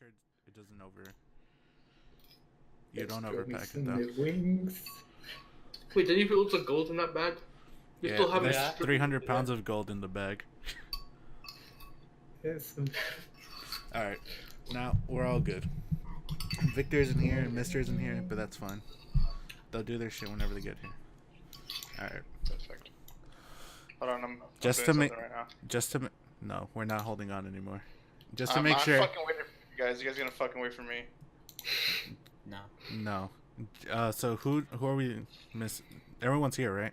sure it doesn't You don't overpack it though. Wings. Wait, didn't you put lots of gold in that bag? You Yeah, still have there's it. 300 pounds of gold in the bag. Yes. Alright, now we're all good. Victor's in here, Mister's in here, but that's fine. They'll do their shit whenever they get here. Alright. Perfect. Hold on, I'm Just doing to make, something right now. no, we're not holding on anymore. Just to I'm make not sure. fucking waiting for you guys. You guys gonna fucking wait for me? No. So who are we miss? Everyone's here, right?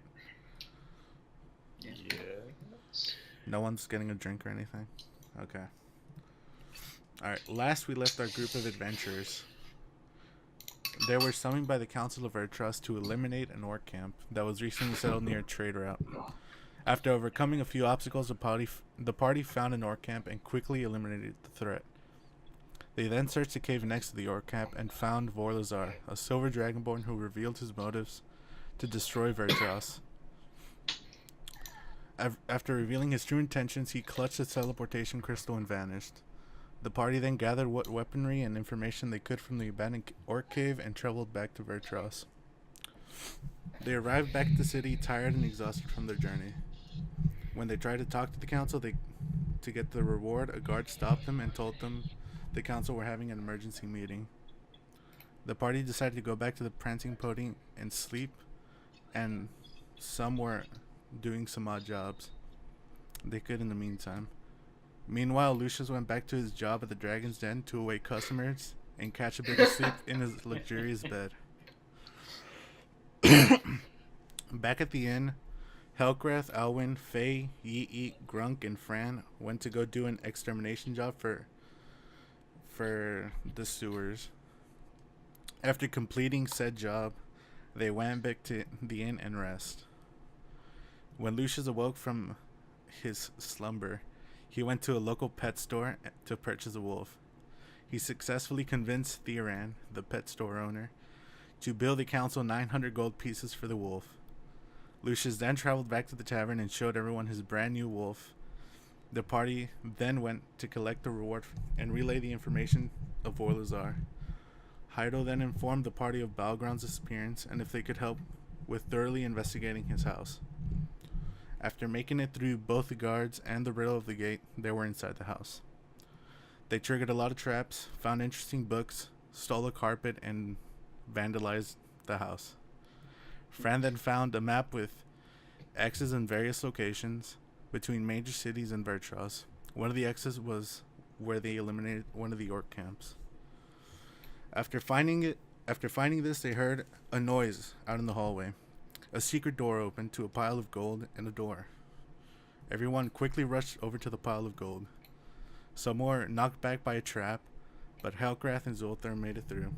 Yes. No one's getting a drink or anything. Okay. Alright, last we left our group of adventurers. They were summoned by the Council of Eartrust to eliminate an orc camp that was recently settled near a trade route. After overcoming a few obstacles, the party found an orc camp and quickly eliminated the threat. They then searched the cave next to the orc camp and found Vorlazar, a silver dragonborn who revealed his motives to destroy Vertros. After revealing his true intentions, he clutched the teleportation crystal and vanished. The party then gathered what weaponry and information they could from the abandoned orc cave and traveled back to Vertros. They arrived back at the city tired and exhausted from their journey. When they tried to talk to the council to get the reward, a guard stopped them and told them the council were having an emergency meeting. The party decided to go back to the prancing pony and sleep, and some were doing some odd jobs they could in the meantime. Meanwhile, Lucius went back to his job at the Dragon's Den to await customers and catch a bit of sleep in his luxurious bed. Back at the inn, Helgrath, Alwyn, Faye, Yeet, Grunk, and Fran went to go do an extermination job for the sewers. After completing said job, they went back to the inn and rest. When Lucius awoke from his slumber, he went to a local pet store to purchase a wolf. He successfully convinced Theoran, the pet store owner, to bill the council 900 gold pieces for the wolf. Lucius then traveled back to the tavern and showed everyone his brand new wolf. The party then went to collect the reward and relay the information of Vorlazar. Heido then informed the party of Balgron's disappearance and if they could help with thoroughly investigating his house. After making it through both the guards and the riddle of the gate, they were inside the house. They triggered a lot of traps, found interesting books, stole a carpet, and vandalized the house. Fran then found a map with X's in various locations between major cities and Vertros. One of the X's was where they eliminated one of the orc camps. After finding this, they heard a noise out in the hallway. A secret door opened to a pile of gold and a door. Everyone quickly rushed over to the pile of gold. Some were knocked back by a trap, but Helgrath and Zolthar made it through.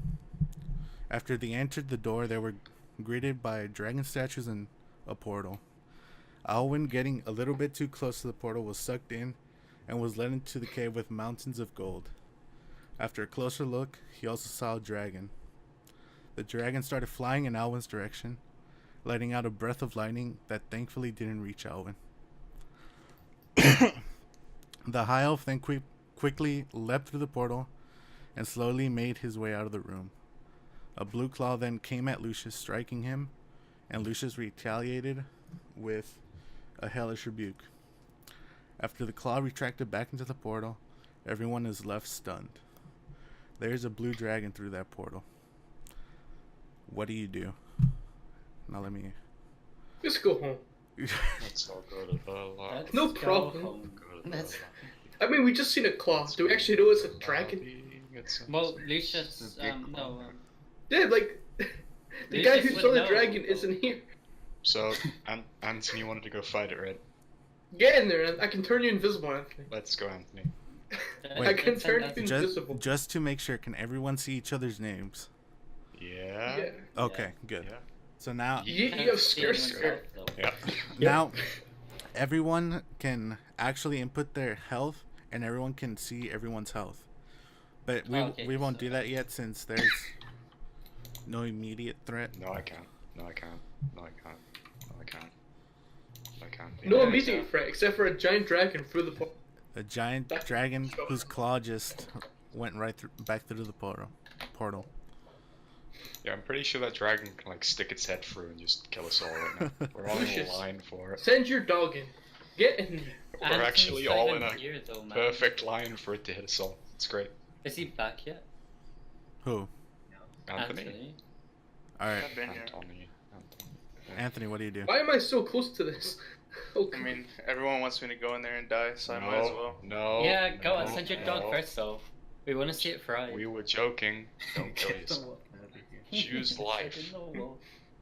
After they entered the door, they were greeted by dragon statues and a portal. Alwyn, getting a little bit too close to the portal, was sucked in and was led into the cave with mountains of gold. After a closer look, he also saw a dragon. The dragon started flying in Alwyn's direction, letting out a breath of lightning that thankfully didn't reach Alwyn. The high elf then quickly leapt through the portal and slowly made his way out of the room. A blue claw then came at Lucius, striking him, and Lucius retaliated with a hellish rebuke. After the claw retracted back into the portal, everyone is left stunned. There's a blue dragon through that portal. What do you do? Now let me... Just go home. Let's all go to the lot. No problem. I mean, we just seen a claw. Do we actually know it's a dragon? Well, Lucius, no. Yeah, like, the guy who saw the dragon isn't here. So, Anthony wanted to go fight it, right? Get in there, and I can turn you invisible, Anthony. Let's go, Anthony. I can turn you invisible. Just to make sure, can everyone see each other's names? Yeah. Okay, good. Yeah. So now... You have skirt. Yeah. Now, everyone can actually input their health, and everyone can see everyone's health. But we won't do that yet since there's no immediate threat. No, I can't. No, I can't. No, I can't. No, I can't. No, I can't. No immediate threat, except for a giant dragon through the portal. A giant dragon whose claw just went right through, back through the portal. Yeah, I'm pretty sure that dragon can like stick its head through and just kill us all right now. We're all in a Lucius, line for it. Send your dog in. Get in there. We're Anthony's actually not all even in a here, though, man. perfect line for it to hit us all. It's great. Is he back yet? Who? Anthony? All right, I've been here. Anthony, what do you do? Why am I so close to this? I mean, everyone wants me to go in there and die, so I might as well. No. Yeah, go on. no, Send your dog no. first, though. We want to see it fry. We were joking. Don't kill yourself. Choose life.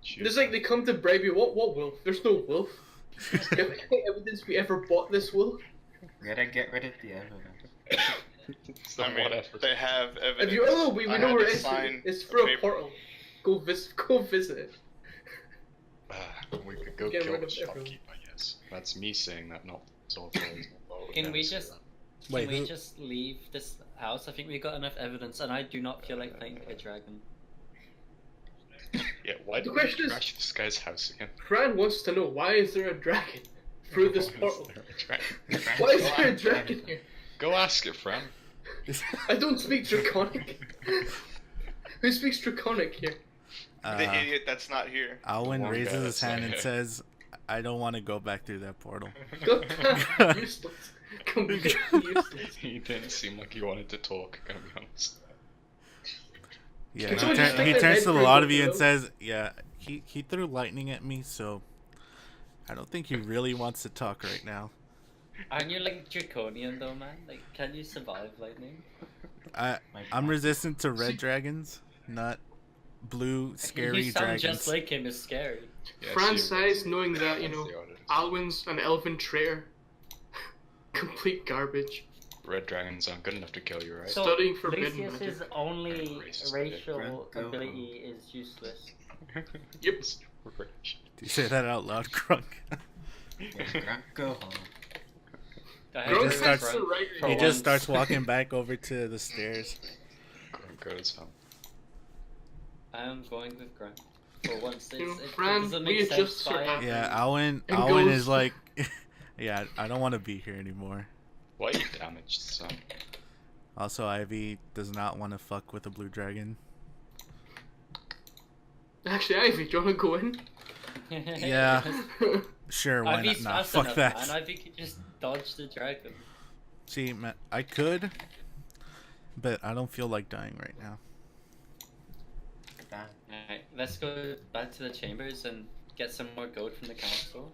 It's like they come to bribe you. What wolf? There's no wolf. Any evidence we ever bought this wolf? Gotta get rid of the evidence. I mean, they have evidence. If you we I know had where to it is. sign It's for a paper. portal. Go visit it. We could go Get kill rid the of everyone. shopkeeper, I guess. That's me saying that, not Sword. Can we just Wait, can we who- just leave this house? I think we got enough evidence, and I do not feel like fighting a dragon. Yeah, why The did we question is- crash this guy's house again? Fran wants to know, why is there a dragon through this portal? Is there a dragon? Why is there a dragon here? Go ask it, Fran. I don't speak Draconic. Who speaks Draconic here? The idiot that's not here. Alwyn One guy raises his that's hand not and here. says, "I don't want to go back through that portal." Goddamn useless. Completely useless. He didn't seem like he wanted to talk, gonna be honest. Yeah, Can someone just stick he their turns head to a through lot the of you and window? says, "Yeah, he threw lightning at me, so I don't think he really wants to talk right now." Aren't you like draconian though, man? Like, can you survive lightning? I'm resistant to red dragons, not blue scary You sound dragons. just like him. Is scary. Yeah, Fran see, says, knowing that, that's the order. Alwyn's an elven traitor. Complete garbage. Red dragons aren't good enough to kill you, right? So Studying forbidden Lucius's magic. only Racist. racial Grunk, go ability is useless. Yep. Do you say that out loud, Grunk? Yeah, Grunk, go home. I He Grunk just has starts- the right For He once. just starts walking back over to the stairs. Grunk goes home. I am going with Grant. For once, You know, it Fran, doesn't we make just sense. By survived. Yeah, Alwyn It is goes- like, yeah, I don't want to be here anymore. Why are you damaged, son? Also, Ivy does not want to fuck with a blue dragon. Actually, Ivy, do you want to go in? Yeah. Sure, why Ivy's not? Nah, fast fuck enough, that. man. Ivy could just dodge the dragon. See, man, I could, but I don't feel like dying right now. Damn. Alright, let's go back to the chambers and get some more gold from the council.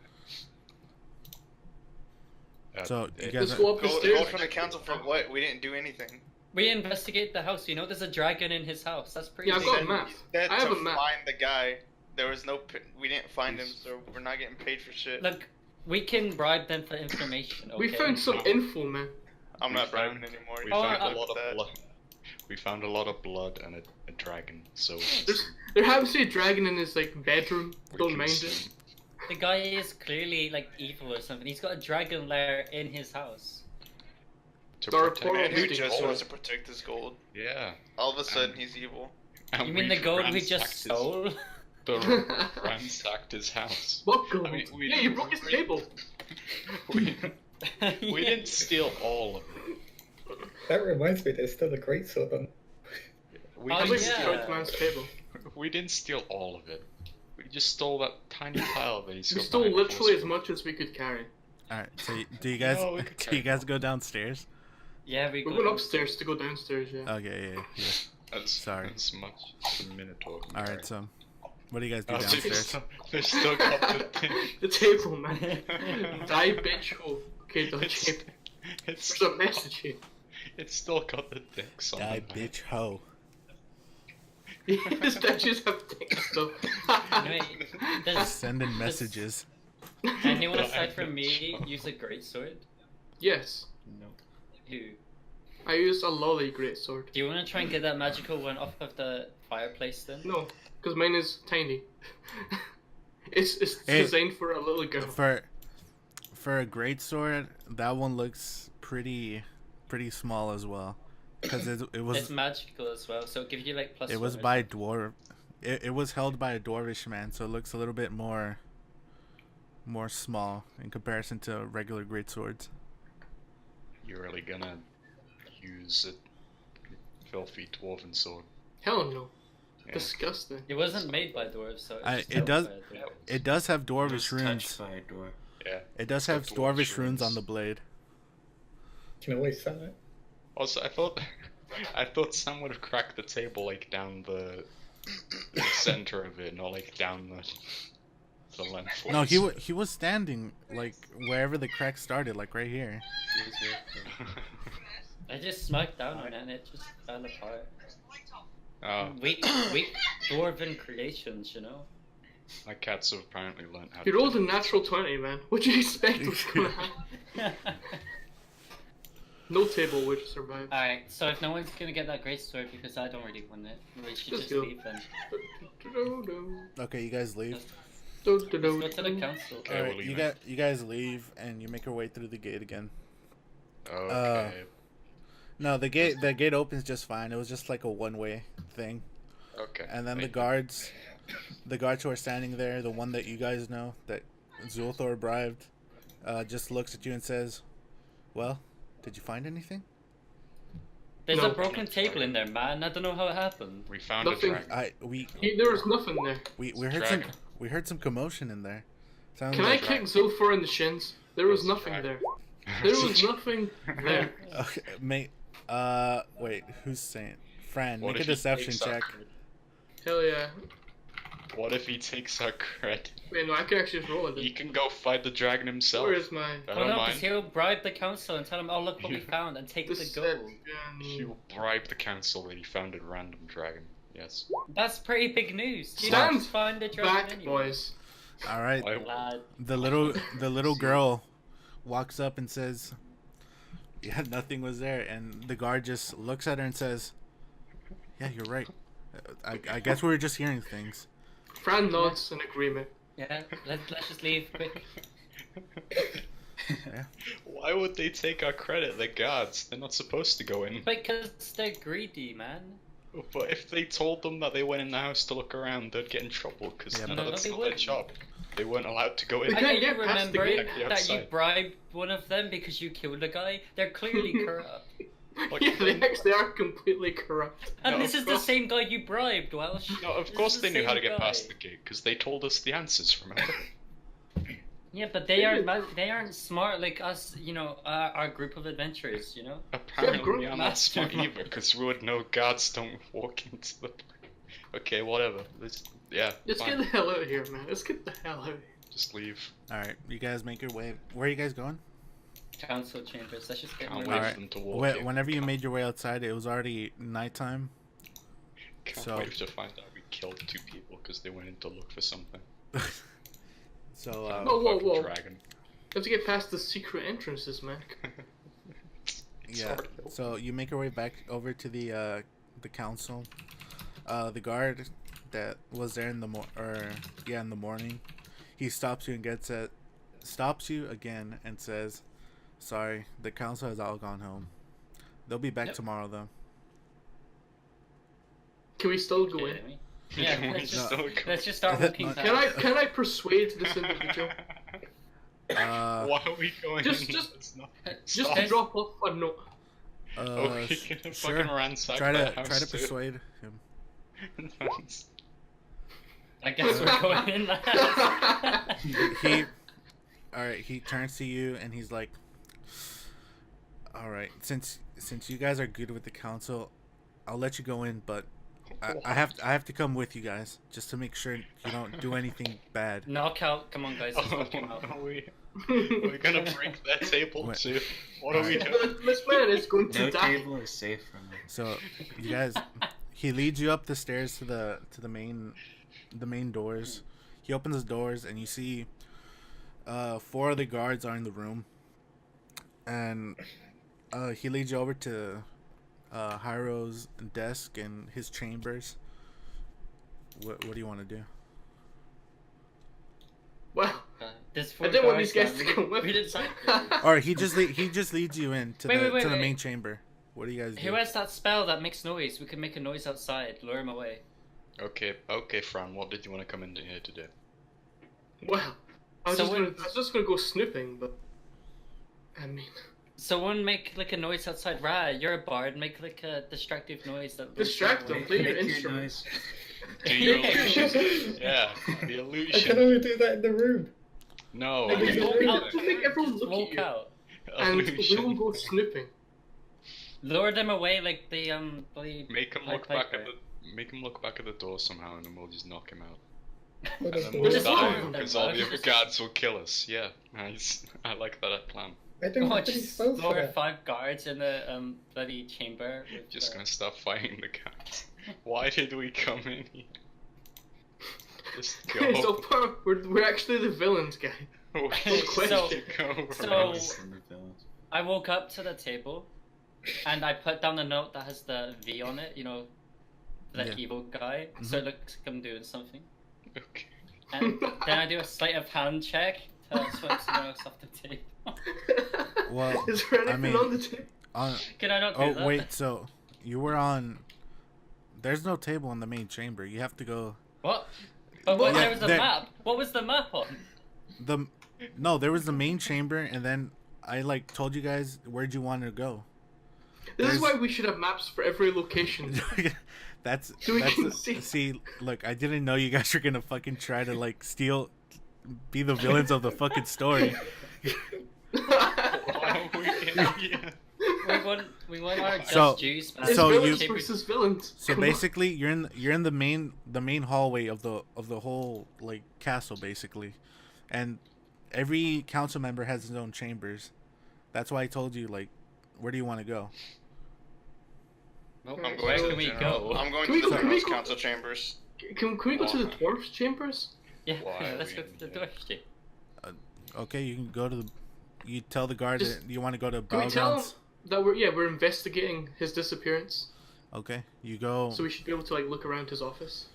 So, you it- guys Let's are- go up the Go stairs. from the council for what? We didn't do anything. We investigate the house. You know there's a dragon in his house. That's pretty Yeah, I've big. got a map. That I have to a map. find the guy. There was no. We didn't find him, so we're not getting paid for shit. Look, we can bribe them for information, okay? We found some info, man. I'm we not bribing found- anymore. We You Oh, found can a look lot at of that. blood. We found a lot of blood and a dragon. So There happens to be a dragon in his like bedroom. we Don't can mind see- it. The guy is clearly like evil or something. He's got a dragon lair in his house. To Dark protect Portal Man who Looting. just gold. wants to protect his gold. Yeah. All of a sudden, he's evil. And You mean the we've gold we ransacked just his- stole? ransacked his house. What gold? I mean, we Yeah, you broke his table. We We didn't steal all of it. That reminds me, there's still a great sword on. We Oh, I didn't think yeah. he destroyed the man's table. We didn't steal all of it. We just stole that tiny pile that he's We got stole behind literally as Force much as we could carry. Alright, so do you guys No, we could do you carry guys go downstairs? Yeah, we We go went upstairs to go downstairs, yeah. Okay, yeah. That's, Sorry. That's much as a Minotaur. can carry. Alright, so what do you guys do Oh, they've downstairs? still, they've still got the thing. The table, man. Die, bitch. Oh, okay, the It's- table. It's There's a message here. It's still got the dicks on Die, it. bitch, hoe. The statues have dicks, though. Wait, does Sending messages. anyone Well, aside I- from me use a greatsword? Yes. No. Who? I used a lolly greatsword. Do you want to try and get that magical one off of the fireplace then? No, because mine is tiny. It's Hey. designed for a little girl. For a great sword, that one looks pretty small as well. Because it It's was magical as well, so it gives you like plus. it was one or by a something. dwarf. It was held by a dwarvish man, so it looks a little bit more small in comparison to regular great swords. You're really gonna use it filthy dwarven sword. Hell no. Yeah. Disgusting. It wasn't made by dwarves, so it's just it does- held by a dwarf. It does have It dwarvish was runes. touched by a door. Yeah. It does got have dwarvish runes on the blade. You can always sell it. Also, I thought Sam would have cracked the table like down the center of it, not like down the length. No, he was standing like wherever the crack started, like right here. I just smacked down on it and it just fell apart. Oh, Weak dwarven creations, you know? my cats have apparently learned how You to. rolled a natural 20, man. What do you expect was gonna happen? No table would survive. Alright, so if no one's gonna get that great sword because I don't really want it, we should Just just go. leave then. Okay, you guys leave. Let's go to the council. Okay, Alright, we're you leaving. you guys leave and you make your way through the gate again. Okay. No, the gate opens just fine. It was just like a one-way thing. Okay. And then the Thank you. guards who are standing there, the one that you guys know that Zulthor bribed, just looks at you and says, "Well, did you find anything?" There's No. a broken table in there, man. I don't know how it happened. We found Nothing. a dragon. There was nothing there. We heard Dragon. we heard some commotion in there. Sounds Can I like kick Zulfar in the shins? There was nothing there. There was nothing there. okay, mate. Wait, who's saying? Fran, What make a if he deception takes our check. cred? Hell yeah. What if he takes our cred? Wait, no, I can actually just roll He it. can go fight the dragon himself. Where is my... I Well, don't no, because mind. he'll bribe the council and tell them, oh, look what we found, and take the gold. He'll bribe the council that he found a random dragon. Yes. That's pretty big news. You Stand don't find a dragon back, anyway. boys. All right. I, Lad. The little girl walks up and says, "Yeah, nothing was there." And the guard just looks at her and says, "Yeah, you're right. I guess we were just hearing things." Fran nods in agreement. Yeah, let's just leave quick. Why would they take our credit? They're guards. They're not supposed to go in. Because they're greedy, man. But if they told them that they went in the house to look around, they'd get in trouble because Yeah, but- that's they not their wouldn't. job. They weren't allowed to go in. They I can't know you get past the remember gate. that you Outside. bribed one of them because you killed a guy? They're clearly corrupt. Like, Yeah, they actually are completely corrupt. And No, this of is the course. same guy you bribed, Welsh. No, of This course is they the knew how to same get past guy. the gate because they told us the answers. Remember? Yeah, but they aren't smart like us, you know, our group of adventurers, you know? Apparently, Grunk I'm not smart mastermind. either because we would know guards don't walk into the. Okay, whatever. Let's Let's fine. get the hell out of here, man. Let's get the hell out of here. Just leave. All right, you guys make your way. Where are you guys going? Council chambers, let's just get Can't rid wait of Alright. for them to walk in. Whenever you made your way outside, it was already nighttime. Can't so- wait to find out we killed 2 people because they went in to look for something. So Found Whoa, a whoa, fucking whoa. dragon. We have to get past the secret entrances, man. yeah, Sorry. so you make your way back over to the council. The guard that was there in the in the morning, he stops you and stops you again and says, "Sorry, the council has all gone home. They'll be back Yep. tomorrow though." Can we still go in? Yeah, Can we let's just, still go? let's just start walking Can past. Can I persuade this individual Why are we going Just- in? just- It's not- just Stop. to drop off a note? Are we sh- gonna sure. fucking ransack Try their to house try to too? persuade him. I guess we're going in. lads. He all right, he turns to you and he's like, "All right, since you guys are good with the council, I'll let you go in, but I have to come with you guys just to make sure you don't do anything bad." Knockout, come on guys, let's Oh, knock him out. we're gonna break their table What? too. What are we doing? This man is going to No die. table is safe from me. So you guys, he leads you up the stairs to the main doors. He opens the doors and you see 4 of the guards are in the room, and he leads you over to Hyro's desk and his chambers. What do you want to do? Well, There's I 4 didn't want these guards, guys man. to come with We me. didn't sign for it. Or he just leads you in to Wait, the wait, to the wait. main chamber. What do you guys do? Who has that spell that makes noise? We can make a noise outside, lure him away. Okay, Fran. What did you want to come into here to do? Well, I was So just when- gonna go snooping, but I mean, Someone make like a noise outside. Ra, you're a bard. Make like a distractive noise that. blows Distract them them, away. play your Make your instruments. Do your illusion. Yeah, the I can illusion. only do that in the room. No, Like, Okay, just so- make everyone Just look walk at you, out. and we illusion. will go snooping. Lure them away like the Make him Pied look back Piper. at the. Make him look back at the door somehow, and then we'll just knock him out. What And is then the- we'll Just die walk. because all the other guards will kill us. Yeah, nice. I like that plan. I don't Oh, have any just spells for lower that. 5 guards in the bloody chamber. With, Just gonna start fighting the guards. Why did we come in here? Just Okay, so go. far, we're actually the villains, guy. We So- just go so- around. In the village. I woke up to the table, and I put down a note that has the V on it. You know, the Yeah. evil guy. So it looks like I'm doing something. Okay. And then I do a sleight of hand check to swipe something else off the table. Well, Is there I anything mean- on the table? Can I not do Oh that? wait, so you were on. There's no table in the main chamber. You have to go. What? But Well, there was a there- map. What was the map on? The no, there was the main chamber, and then I like told you guys where'd you want to go. This is there's- why we should have maps for every location. that's So we can that's see. see. Look, I didn't know you guys were gonna fucking try to like steal, be the villains of the fucking story. Why are we in here? We want our just So- juice back. It's So villains you- versus villains. So Come on. basically, you're in the main hallway of the whole like castle basically, and every council member has his own chambers. That's why I told you like, where do you want to go? Nope, Where I'm going can to we the general. go? I'm going Can we to the go- can we General's go- Council chambers. Can we go to the dwarfs' chambers? Yeah, Why let's are go we to the in dwarf ship. Okay, you can go to the. You tell the guard Just- that you want to go to Can we tell him Battlegrounds. that we're investigating his disappearance, Okay, you go. so we should be able to like look around his office.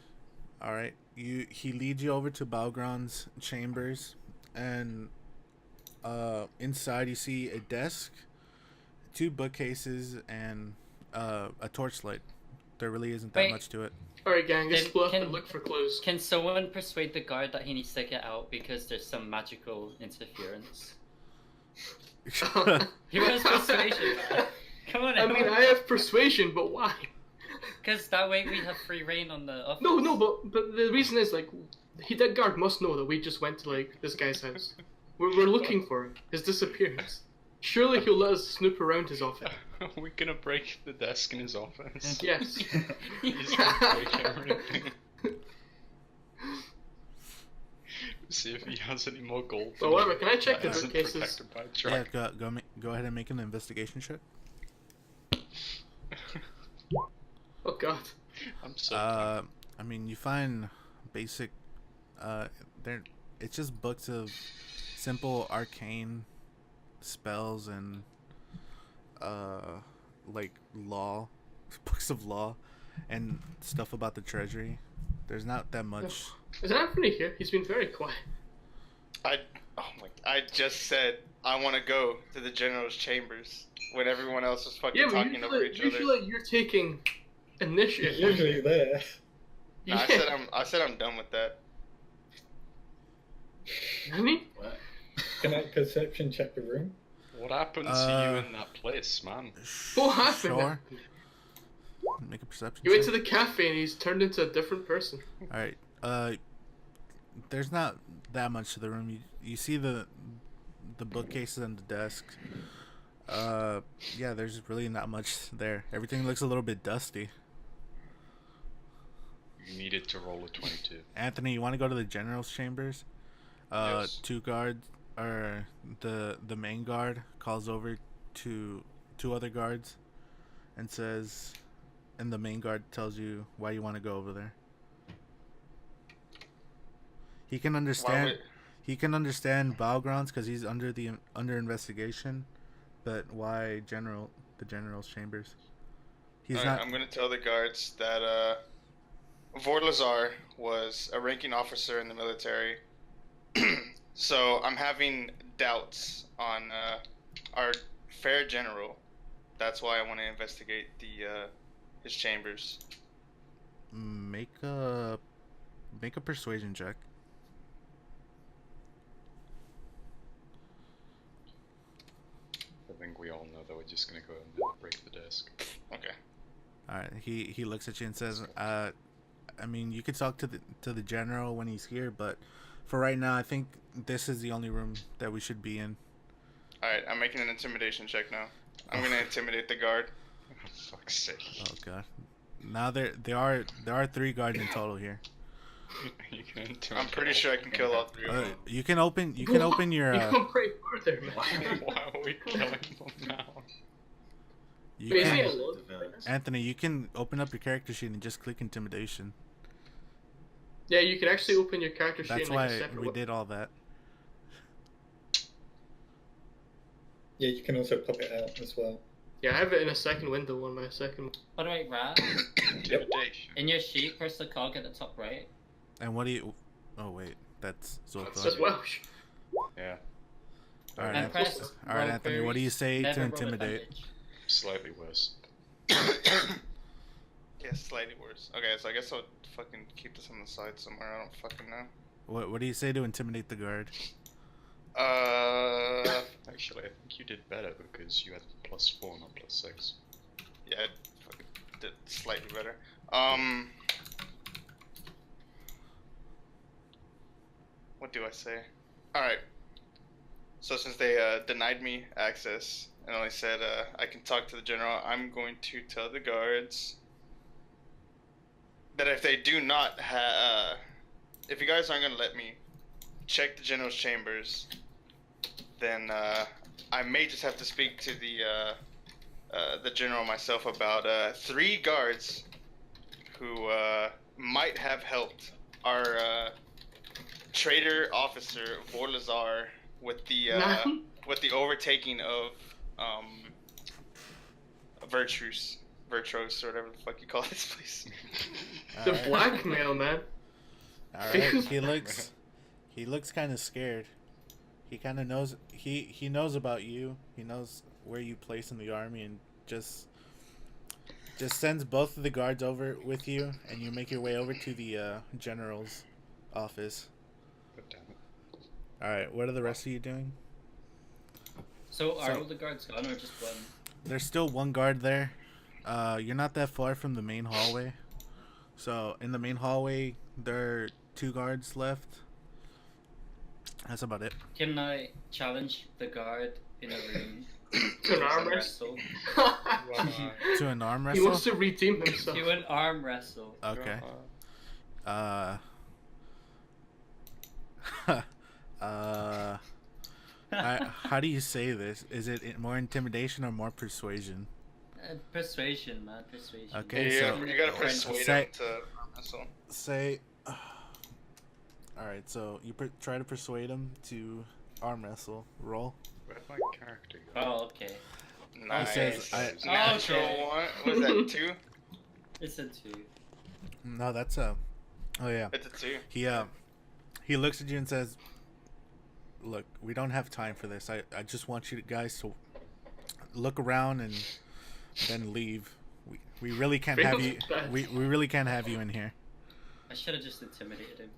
All right, he leads you over to Battlegrounds chambers, and inside you see a desk, 2 bookcases, and a torchlight. There really isn't that Wait. much to it. All right, gang, let's Can- split up can- and look for clues. Can someone persuade the guard that he needs to get out because there's some magical interference? He was persuasion. man. Come on, I mean, I have persuasion, but why? because that way we have free reign on the office. No, but the reason is like, that guard must know that we just went to like this guy's house. We're looking for him. His disappearance. Surely he'll let us snoop around his office. Are we gonna break the desk in his office? Yes. He's gonna break everything. See if he has any more gold. Well, whatever, can I check that the isn't bookcases? protected by Yeah, dragon. go ahead and make an investigation check. Oh god. I'm so. I mean, you find basic. There, it's just books of simple arcane spells and like law, books of law, and stuff about the treasury. There's not that much. Is Anthony here? He's been very quiet. I just said I want to go to the General's chambers when everyone else was fucking Yeah, but talking over each other. usually you're taking initiative. Usually there. No, I said I'm done with that. Nani? What? Can I perception check the room? What happened to you in that place, man? What happened? Sure. Make a perception. You went check. to the cafe and he's turned into a different person. All right. There's not that much to the room. You see the bookcases and the desk. Yeah, there's really not much there. Everything looks a little bit dusty. You needed to roll a 22. Anthony, you want to go to the general's chambers? Yes. 2 guards, or the main guard calls over to 2 other guards, and says, and the main guard tells you why you want to go over there. He can understand. He can understand Battlegrounds because he's under investigation, but why the general's chambers? He's Alright, not. I'm gonna tell the guards that Vorlazar was a ranking officer in the military, so I'm having doubts on our fair general. That's why I want to investigate his chambers. Make a persuasion check. I think we all just gonna go and break the desk. Okay. All right. He looks at you and says, I mean, you could talk to the general when he's here, but for right now, I think this is the only room that we should be in. All right, I'm making an intimidation check now. I'm gonna intimidate the guard. Oh, fuck's sake. Oh god. Now there are 3 guards in total here. You can intimidate I'm pretty sure I can kill all 3 of them. You can open your You come right further, man. Why are we killing them now? you Wait, is he can, alone? The villains. Anthony, you can open up your character sheet and just click intimidation. Yeah, you can actually open your character sheet That's in like a why separate we one. did all that. Yeah, you can also pop it out as well. Yeah, I have it in a second window on my second. By the way, Rat, Intimidation. in your sheet, press the cog at the top right. And what do you? Oh wait, that's Zoltan. That's Welsh. Yeah, All right, And Anthony. press All right, roll Anthony. What do you queries, say to never roll intimidate? advantage. slightly worse. Yeah, slightly worse. Okay, so I guess I'll fucking keep this on the side somewhere. I don't fucking know. What do you say to intimidate the guard? Actually, I think you did better because you had +4, not +6. Yeah, I fucking did slightly better. What do I say? Alright. So since they denied me access and only said I can talk to the general, I'm going to tell the guards that if they do not if you guys aren't going to let me check the general's chambers, then I may just have to speak to the general myself about 3 guards who might have helped our traitor officer Vorlazar with the overtaking of Virtus, or whatever the fuck you call this place. The Alright. blackmail, man. All right. He looks kind of scared. He kind of knows he knows about you. He knows where you place in the army, and just sends both of the guards over with you, and you make your way over to the general's office. God damn it. All right. What are the rest of you doing? So are So- all the guards gone or just one? There's still 1 guard there. You're not that far from the main hallway. So in the main hallway, there are 2 guards left. That's about it. Can I challenge the guard in a room? To an arm wrestle? To an arm He wrestle. wants to redeem himself. Do an arm wrestle. Okay. How do you say this? Is it more intimidation or more persuasion? Persuasion, man, persuasion. Okay, Yeah, so you gotta persuade say- him to wrestle. Say. All right, so you try to persuade him to arm wrestle. Roll. Where'd my character go? Oh, okay. Nice. says, Natural Okay. one. Was that 2? It's a 2. No, that's a. Oh yeah. It's a 2. He looks at you and says, "Look, we don't have time for this. I just want you guys to look around and then leave. We really can't have you. We really can't have you in here." I should have just intimidated him.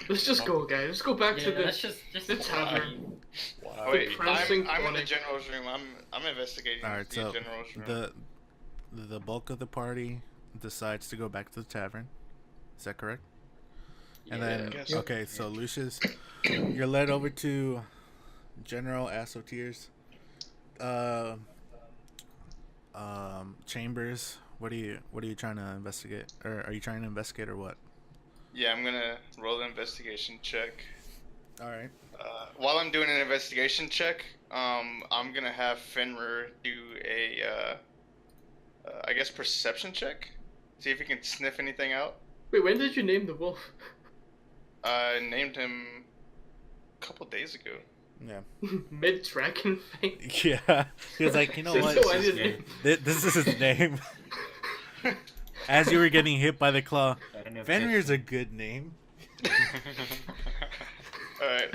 Let's just go, guys. Let's go back Yeah, to the let's just the tavern. Wow. Oh, wait, prancing I'm in the tonic. general's room. I'm investigating All right, the so general's room. the bulk of the party decides to go back to the tavern. Is that correct? And Yeah. then Yes. okay, so Lucius, you're led over to General Assoteers chambers. What are you trying to investigate? Or are you trying to investigate or what? Yeah, I'm gonna roll an investigation check. All right. While I'm doing an investigation check, I'm gonna have Fenrir do a, I guess perception check. See if he can sniff anything out. Wait, when did you name the wolf? I named him a couple days ago. Yeah. Mid dragon thing. Yeah. He was like, you know Since what? so I didn't This is his name. As you were getting hit by the claw, I don't know if Fenrir's a good name. All right.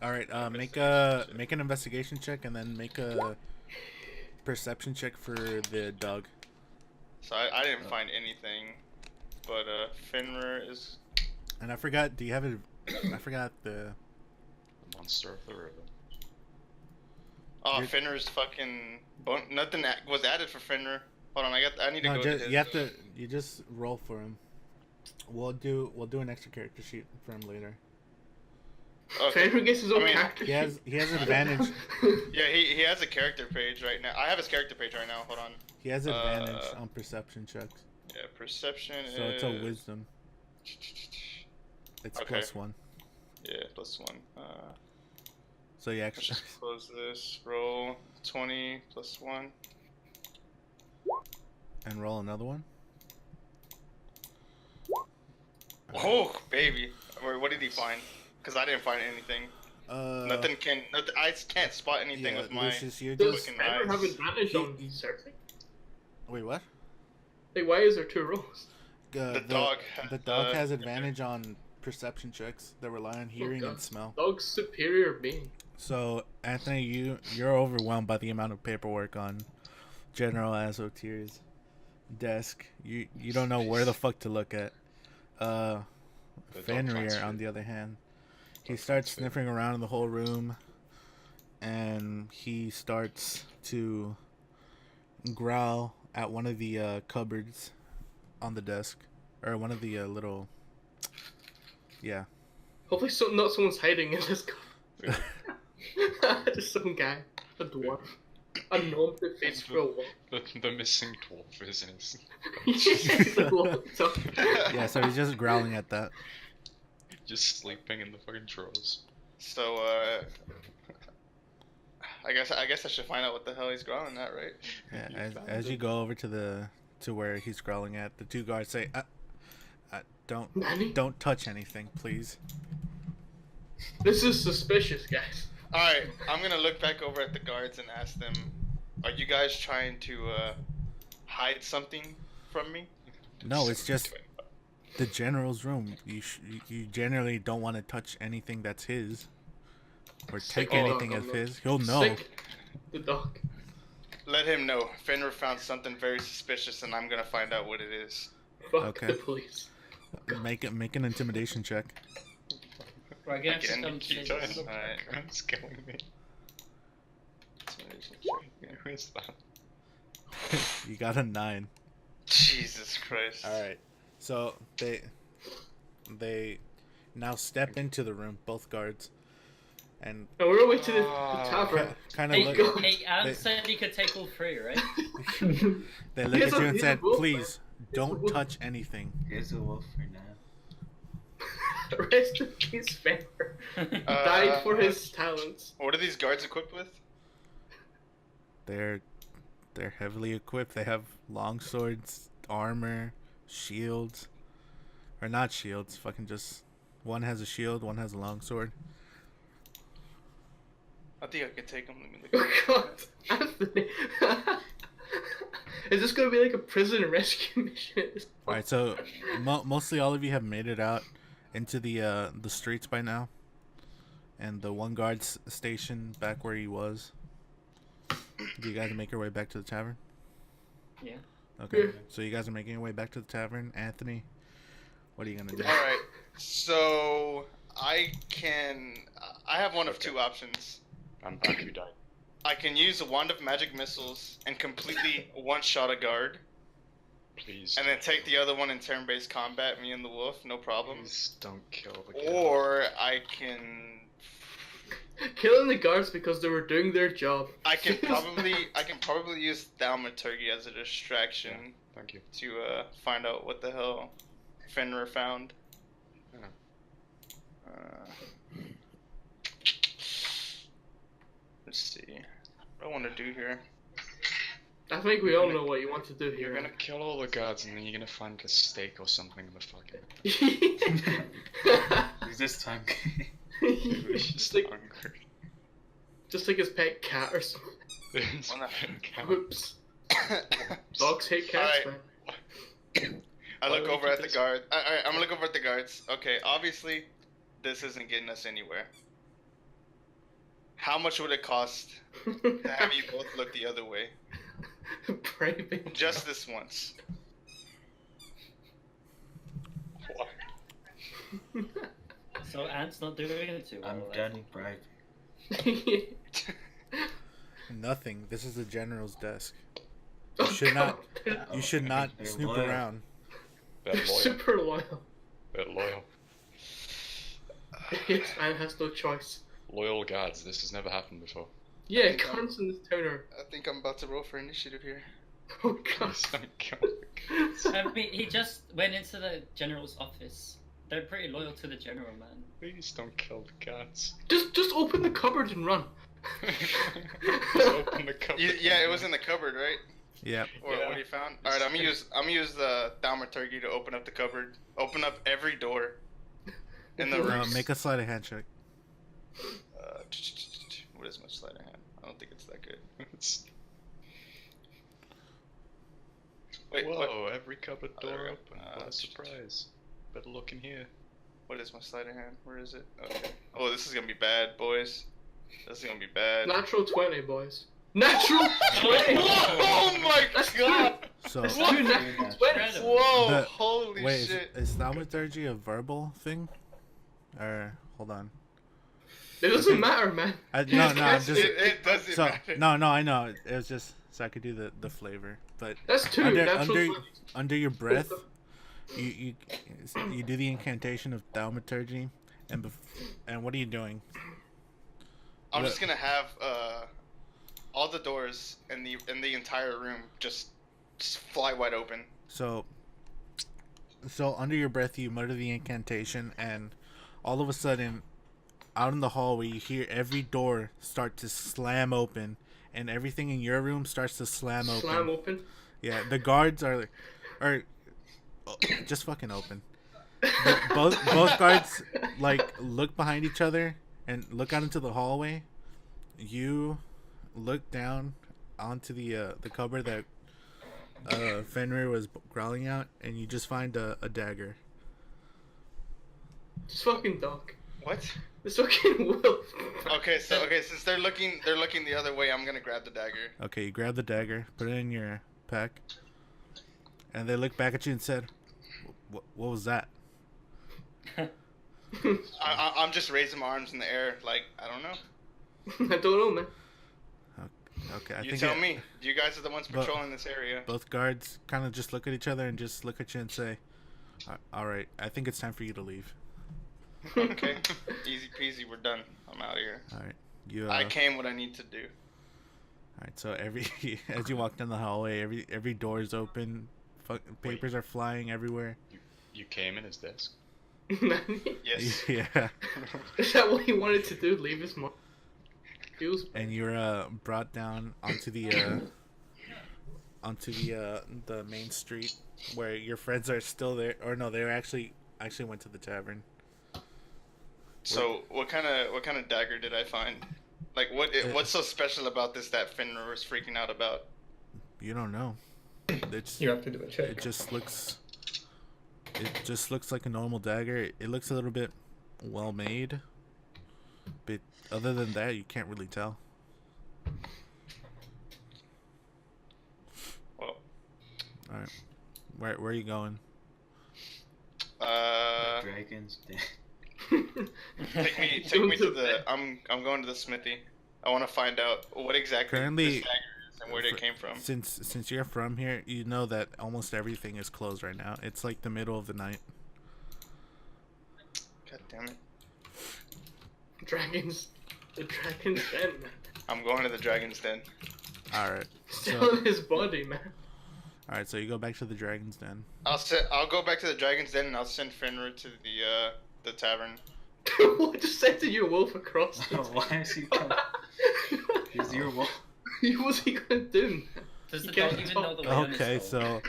All right. Make an investigation check and then make a perception check for the dog. So I didn't find anything, but Fenrir is. And I forgot. Do you have it? I forgot the. The monster of the river. Oh, You're- Fenrir's fucking nothing was added for Fenrir. Hold on, I need to No, go just to his. you have to. You just roll for him. We'll do an extra character sheet for him later. Okay. Fenrir gets his own I mean, character. He has advantage. Yeah, he has a character page right now. I have his character page right now. Hold on. He has advantage on perception checks. Yeah, perception So it's a is... wisdom. It's Okay. +1. Yeah, +1. So you Let's actually. just close this. Roll 20 +1. And roll another one. Oh, baby. What did he find? Because I didn't find anything. Nothing. I can't spot anything Yeah, with my. Lucius, you're Does just. Fucking Fenrir have eyes. advantage He- on he- surfing? Wait, what? Like, why is there 2 rolls? The dog The has, dog has advantage on perception checks that rely on hearing and God. smell. Dog's superior being. So Anthony, you're overwhelmed by the amount of paperwork on General Azotier's desk. You don't know where the fuck to look at. The dog Fenrir, finds on food. the other hand, he Dog starts finds food. sniffing around in the whole room, and he starts to growl at one of the cupboards on the desk, or one of the little. Yeah. Hopefully, not someone's hiding in this car. Just some guy, a dwarf, a gnome that fits for a wall. The missing dwarf is in his... He's like locked up. Yeah, so he's just growling at that. just sleeping in the fucking drawers. So I guess I should find out what the hell he's growling at, right? Yeah, You as found you it. go over to where he's growling at, the 2 guards say, Nanny? don't touch anything, please." This is suspicious, guys. All right, I'm gonna look back over at the guards and ask them, "Are you guys trying to hide something from me?" No, it's just the general's room. You generally don't want to touch anything that's his, or take Oh, anything no, as no. his. He'll know. Sick. The dog. Let him know. Fenrir found something very suspicious, and I'm gonna find out what it is. Fuck Okay. the police. Make an intimidation check. We're gonna have to Again, come Keep chase going in us. the Alright. background's killing me. Who is that? You got a 9. Jesus Christ. All right. So they now step into the room, both guards, and And we're on our way to the Ah. tavern. kind of Hey, look. hey, Adam they- said he could take all 3, right? They look He's at a- you and he's a said, wolf, "Please man. don't wolf." touch anything." Here's a wolf for now. Rest in peace, Fenrir. Died for his talents. What are these guards equipped with? They're heavily equipped. They have long swords, armor, shields, or not shields. Fucking just one has a shield, one has a long sword. I think I could take them. Let me look. Oh God, Anthony. Is this gonna be like a prison rescue mission? All right, so mostly all of you have made it out into the streets by now, and the one guard's stationed back where he was. Do you guys make your way back to the tavern? Yeah. Okay, Yeah. so you guys are making your way back to the tavern. Anthony, what are you gonna do? All right. So I have one of Okay. 2 options. I'm back, who died? I can use a wand of magic missiles and completely one-shot a guard, Please. and then take the other one in turn-based combat, me and the wolf, no problem. Please don't kill the kid. Or I can Killing the guards because they were doing their job. I can probably use thaumaturgy as a distraction Thank you. to find out what the hell Fenrir found. Yeah. Let's see. What do I want to do here? I think we all know what you want to do You're here. gonna kill all the guards and then you're gonna find a steak or something in the fucking... Is this time? He's just like, hungry. just like his pet cat or something. It's Wanna- fucking Whoops. Dogs hate cats, Alright. man. I Why look would over you at the do this? guard. Alright, I'm gonna look over at the guards. Okay, obviously, this isn't getting us anywhere. How much would it cost to have you both look the other way? Braving. Just this once. What? So Ant's not doing it too well. I'm like. done bribing. Nothing. This is the general's desk. Oh, should not- God. You should not They're snoop loyal. around. They're They're loyal. super loyal. They're loyal. Yes, and has no choice. Loyal guards. This has never happened before. Yeah, guards in this town are. I think I'm about to roll for initiative here. Oh god. He just went into the general's office. They're pretty loyal to the general, man. Please don't kill the guards. Just open the cupboard and run. Just open the cupboard. Yeah, it was in the cupboard, right? Yep. Or Yeah. what you found? All right, I'm gonna use the thaumaturgy to open up the cupboard. Open up every door in the room. Make a sleight of hand check. What is my sleight of hand? I don't think it's that good. It's- Wait, Whoa, what? every cupboard Oh, there door we go. open. What a surprise. Better look in here. What is my sleight of hand? Where is it? Okay. Oh, this is gonna be bad, boys. This is gonna be bad. Natural 20, boys. Natural 20! Oh my That's god! So, That's What? two natural 20s! Whoa! The- Holy wait, shit! is thaumaturgy a verbal thing? Or, hold on. It doesn't matter, man. No, I'm Yes, just. It doesn't So, matter. no, I know. It was just so I could do the flavor. But That's two under natural under 20s. under your breath, you do the incantation of thaumaturgy, and what are you doing? I'm Look. just gonna have all the doors in the entire room just fly wide open. So under your breath, you mutter the incantation, and all of a sudden, out in the hallway, you hear every door start to slam open, and everything in your room starts to slam open. Slam open. Yeah, the guards are just fucking open. Both guards like look behind each other and look out into the hallway. You look down onto the cupboard that Fenrir was growling out, and you just find a dagger. Just fucking dog. What? This fucking wolf. Okay, since they're looking the other way, I'm gonna grab the dagger. Okay, you grab the dagger, put it in your pack, and they look back at you and said, "What was that?" I'm just raising my arms in the air, like I don't know. I don't know, man. Okay, I You think tell me. You guys are the ones but- patrolling this area. both guards kind of just look at each other and just look at you and say, "All right, I think it's time for you to leave." Okay, easy peasy. We're done. I'm out of here. All right, you. I came what I need to do. All right, so as you walk down the hallway, every door is open. Papers are flying everywhere. You came in his desk. Yes. Yeah, Is that what he wanted to do? Leave his mom? Feels and you're brought down onto the main street where your friends are still there. Or no, they were actually went to the tavern. So what kind of dagger did I find? Like what's so special about this that Fenrir was freaking out about? You don't know. It's You have to do a it check. just looks like a normal dagger. It looks a little bit well made, but other than that, you can't really tell. Well, All right, where are you going? Dragons. take me to the. I'm going to the smithy. I want to find out what exactly Currently, this dagger is and where it came from. Since you're from here, you know that almost everything is closed right now. It's like the middle of the night. God damn it! Dragons. The dragon's den, man. I'm going to the dragon's den. All right, Still in his body, man. all right. So you go back to the dragon's den. I'll go back to the dragon's den and I'll send Fenrir to the tavern. What just sending your wolf across the Why is he coming? Is your wolf? What's he gonna do? Does the You can't dog even talk. know the way on his Okay, phone? so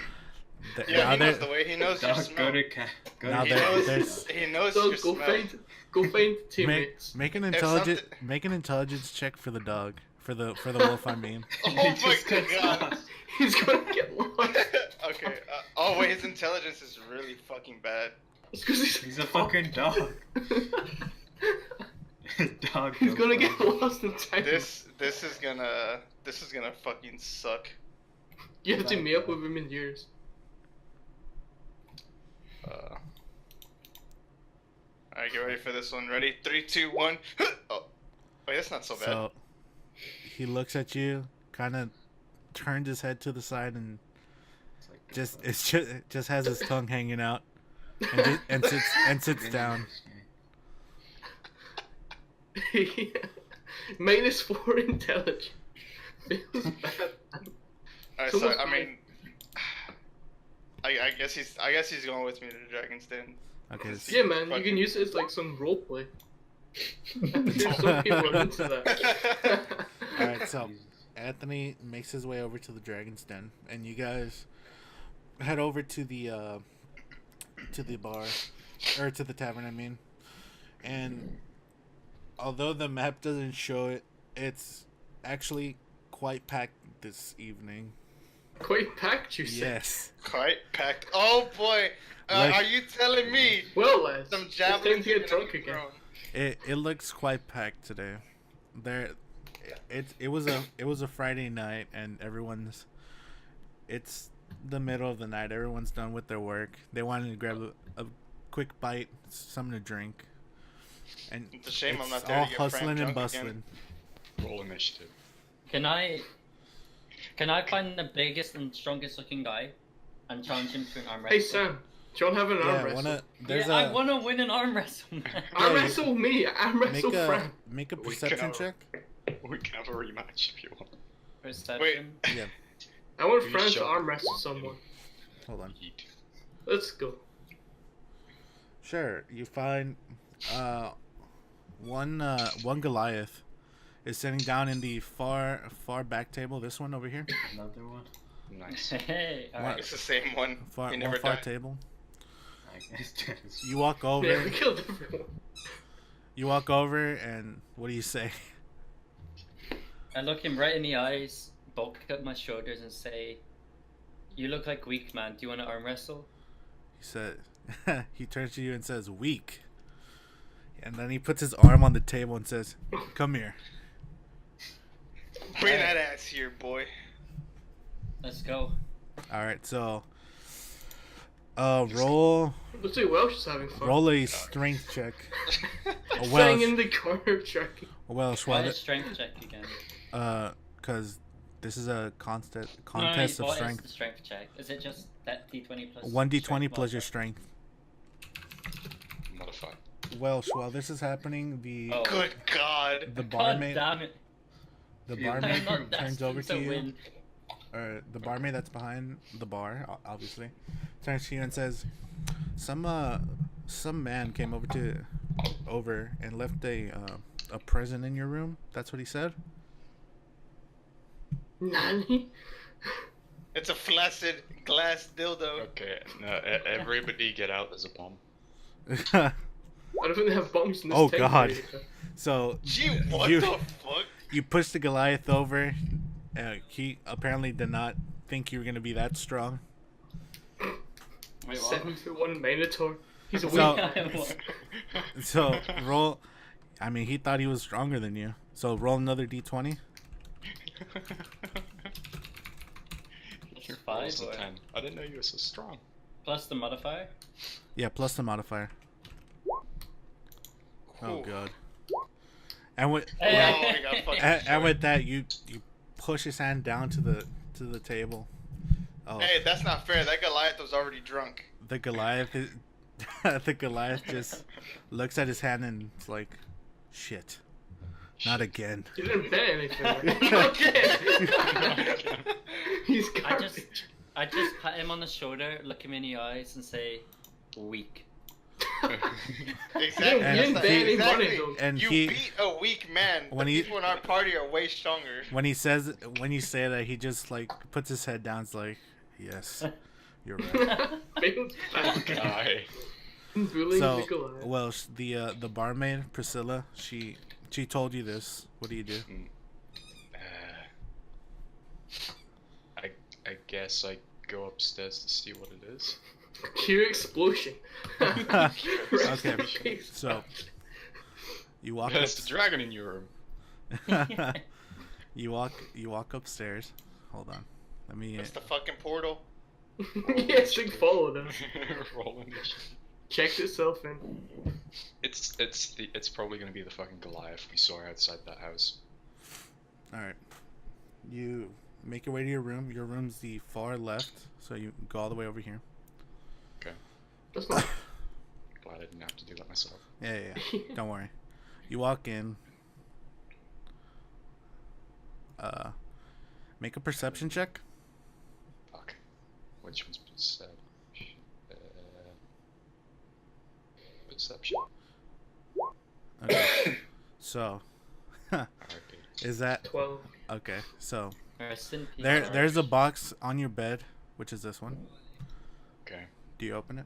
Yeah, now he knows there- the way. He knows your Dog, smell. Now He there- knows. there's- He knows So your go smell. find teammates. make an If something- intelligence check for the dog for the wolf. I mean, Oh He my just gets god. lost. He's gonna get lost. Okay. Oh wait, his intelligence is really fucking bad. It's 'cause He's a fucking dog. Dog. He's goes gonna get wild. lost in time. This is gonna fucking suck. You have to meet up with him in years. Alright, get ready for this one. Ready? 3, 2, 1. Oh, wait, that's not so bad. so he looks at you, kind of turns his head to the side, and It's like just has his tongue hanging out, and sits down. -4 intelligence. Feels bad. Alright, so I mean, I guess he's going with me to the Dragon's Den. Okay. Yeah, man, you can use it as like some roleplay. Some people are into that. All right. So Anthony makes his way over to the Dragon's Den, and you guys head over to the bar, or to the tavern. I mean, and although the map doesn't show it, it's actually quite packed this evening. Quite packed, you say? Yes. Quite packed. Oh boy, Like- are you telling me Well, lads, some it's time javelins to get are drunk gonna be again. thrown? It looks quite packed today. It was a Friday night, and it's the middle of the night. Everyone's done with their work. They wanted to grab a quick bite, something to drink, and It's a shame I'm it's not there all to get Frank hustling and drunk bustling. again. Roll initiative. Can I find the biggest and strongest looking guy and challenge him to an arm wrestle? Hey, Sam, do you want to have an arm wrestle? There's I want to win an arm wrestle, man. Arm Yeah, wrestle me. Arm wrestle Frank. make a We perception can- check. We can have a rematch if you want. Perception. Yeah, I want We Frank to shall- arm wrestle someone. hold on. Yeet. Let's go. Sure, you find one Goliath is sitting down in the far back table. This one over here, Another one. Nice. Hey, What? alright. It's the same one. far He never far died. table. I guess that's You walk over. Yeah, we killed everyone. You walk over, and what do you say? I look him right in the eyes, bulk up my shoulders, and say, "You look like weak man. Do you want to arm wrestle?" He said. He turns to you and says, "Weak." And then he puts his arm on the table and says, "Come here." Bring that ass here, boy. Let's go. All right, so roll Looks like Welsh is having fun. roll a strength check. Staying Welsh. in the corner tracking. Welsh, Why well, a strength check again? because this is a contest No, of what is the strength. strength check? Is it just that d20 plus? 1d20 strength plus your modifier? strength. Modify. Welsh, while this is happening, the Oh. Good God. the God barmaid damn it! the Yeah. I'm barmaid not turns over destined to you. win. Or the barmaid that's behind the bar, obviously, turns to you and says, "Some man came over and left a present in your room." That's what he said. Nanny? It's a flaccid glass dildo. Okay, no, everybody get out. There's a bomb. I don't even have bombs in this Oh, tank God. area. So Gee, what You- the fuck? you pushed the Goliath over. He apparently did not think you were gonna be that strong. Wait, what? 7-1 Minotaur. He's a weak. So- So roll. I mean, he thought he was stronger than you. So roll another d20. Your Five roll's a or- 10. I didn't know you were so strong. Plus the modifier. Yeah, plus the modifier. Oh Ooh. god. And with Oh, Hey. I got fucking and with short. that, you push his hand down to the table. Oh, Hey, that's not fair. That Goliath was already drunk. the Goliath is, the Goliath just looks at his hand and it's like, shit, not again. You didn't bet anything. Okay. He's garbage. I just pat him on the shoulder, look him in the eyes, and say, "Weak." Exactly. And you didn't bet any money exactly. though. And You he, beat a weak man. When The he- people in our party are way stronger. when you say that, he just like puts his head down. It's like, yes, you're right. Big fat Guy. bullying So, Nikolai. well, the barmaid Priscilla, she told you this. What do you do? I guess I go upstairs to see what it is. Pure explosion. Rest Okay, in peace. so you walk There's the dragon in your room. you walk upstairs. Hold on, let me. It's the fucking portal. Yes, big follow them. Roll initiative. Checked itself in. It's probably gonna be the fucking Goliath we saw outside that house. All right, You make your way to your room. Your room's the far left, so you go all the way over here. Okay. That's not. Glad I didn't have to do that myself. Yeah. Don't worry. You walk in. Make a perception check. Fuck. Which one's been said? Perception. Okay. So, RIP. is that 12. okay? So Rest in peace. there's a box on your bed, which is this one. Okay. Do you open it?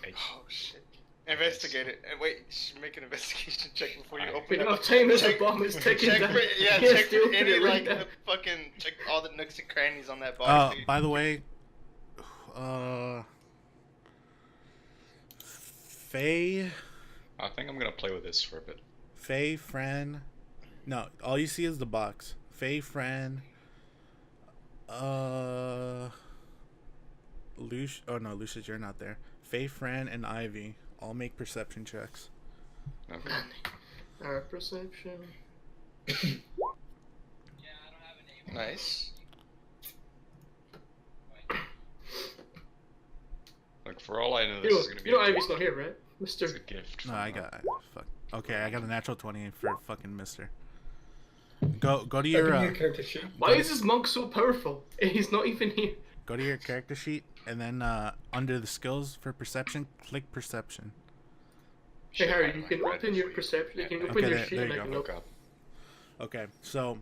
8. Oh shit. Investigate it. And wait, make an investigation check before you open Wait, it. no, time as the Check- bomb is taken Check down. for, yeah, He has check to for open any it right like now. the fucking check all the nooks and crannies on that Oh, box. dude. by the way, Faye, I think I'm gonna play with this for a bit. Fran. No, all you see is the box. Faye, Fran. Lucius. Oh no, Lucius, you're not there. Faye, Fran, and Ivy all make perception checks. Okay. Perception. Nice. Like for all I know, this is gonna be. You know a Ivy's gift. not here, right? It's Mr. a gift. No, from, I got. Fuck. Okay, I got a natural 20 for fucking Mister. Go to Give me your a character sheet. Why is this monk so powerful? And he's not even here. go to your character sheet, and then under the skills for perception, click perception. Hey Shit, Harry, I you might can read open it your for you. perception. You can Yeah, open Okay, your there- sheet there and you I go. can Look open. up. Okay, so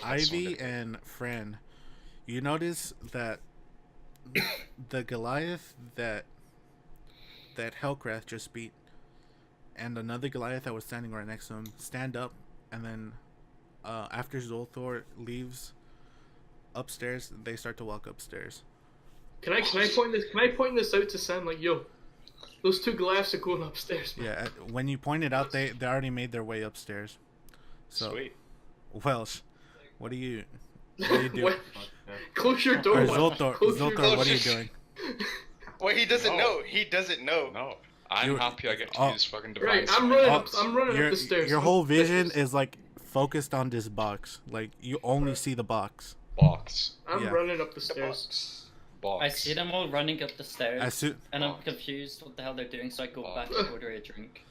That's Ivy wonderful. and Fran, you notice that the Goliath that Hellcraft just beat, and another Goliath that was standing right next to him, stand up, and then after Zolthor leaves upstairs, they start to walk upstairs. Can I point this out to Sam? Like, yo, those two Goliaths are going upstairs, man. Yeah, when you point it out, they already made their way upstairs. So Sweet. Welsh, what do you doing? What? Fuck that. Close your door. Or man. Zolthor, Close your Zolthor, what are you door. doing? Wait, he doesn't No. know. He doesn't know. No, I'm You- happy I get to oh. use fucking divine. Right, Sight. I'm running Oh, up. I'm running up the stairs. Your whole vision Stairs. is like focused on this box. Like you only see the box. Box. I'm yeah. running up the The stairs. box. Box. I see them all running up the stairs, As soon, and I'm Box. confused what the hell they're doing, so I go back Box. and order a drink.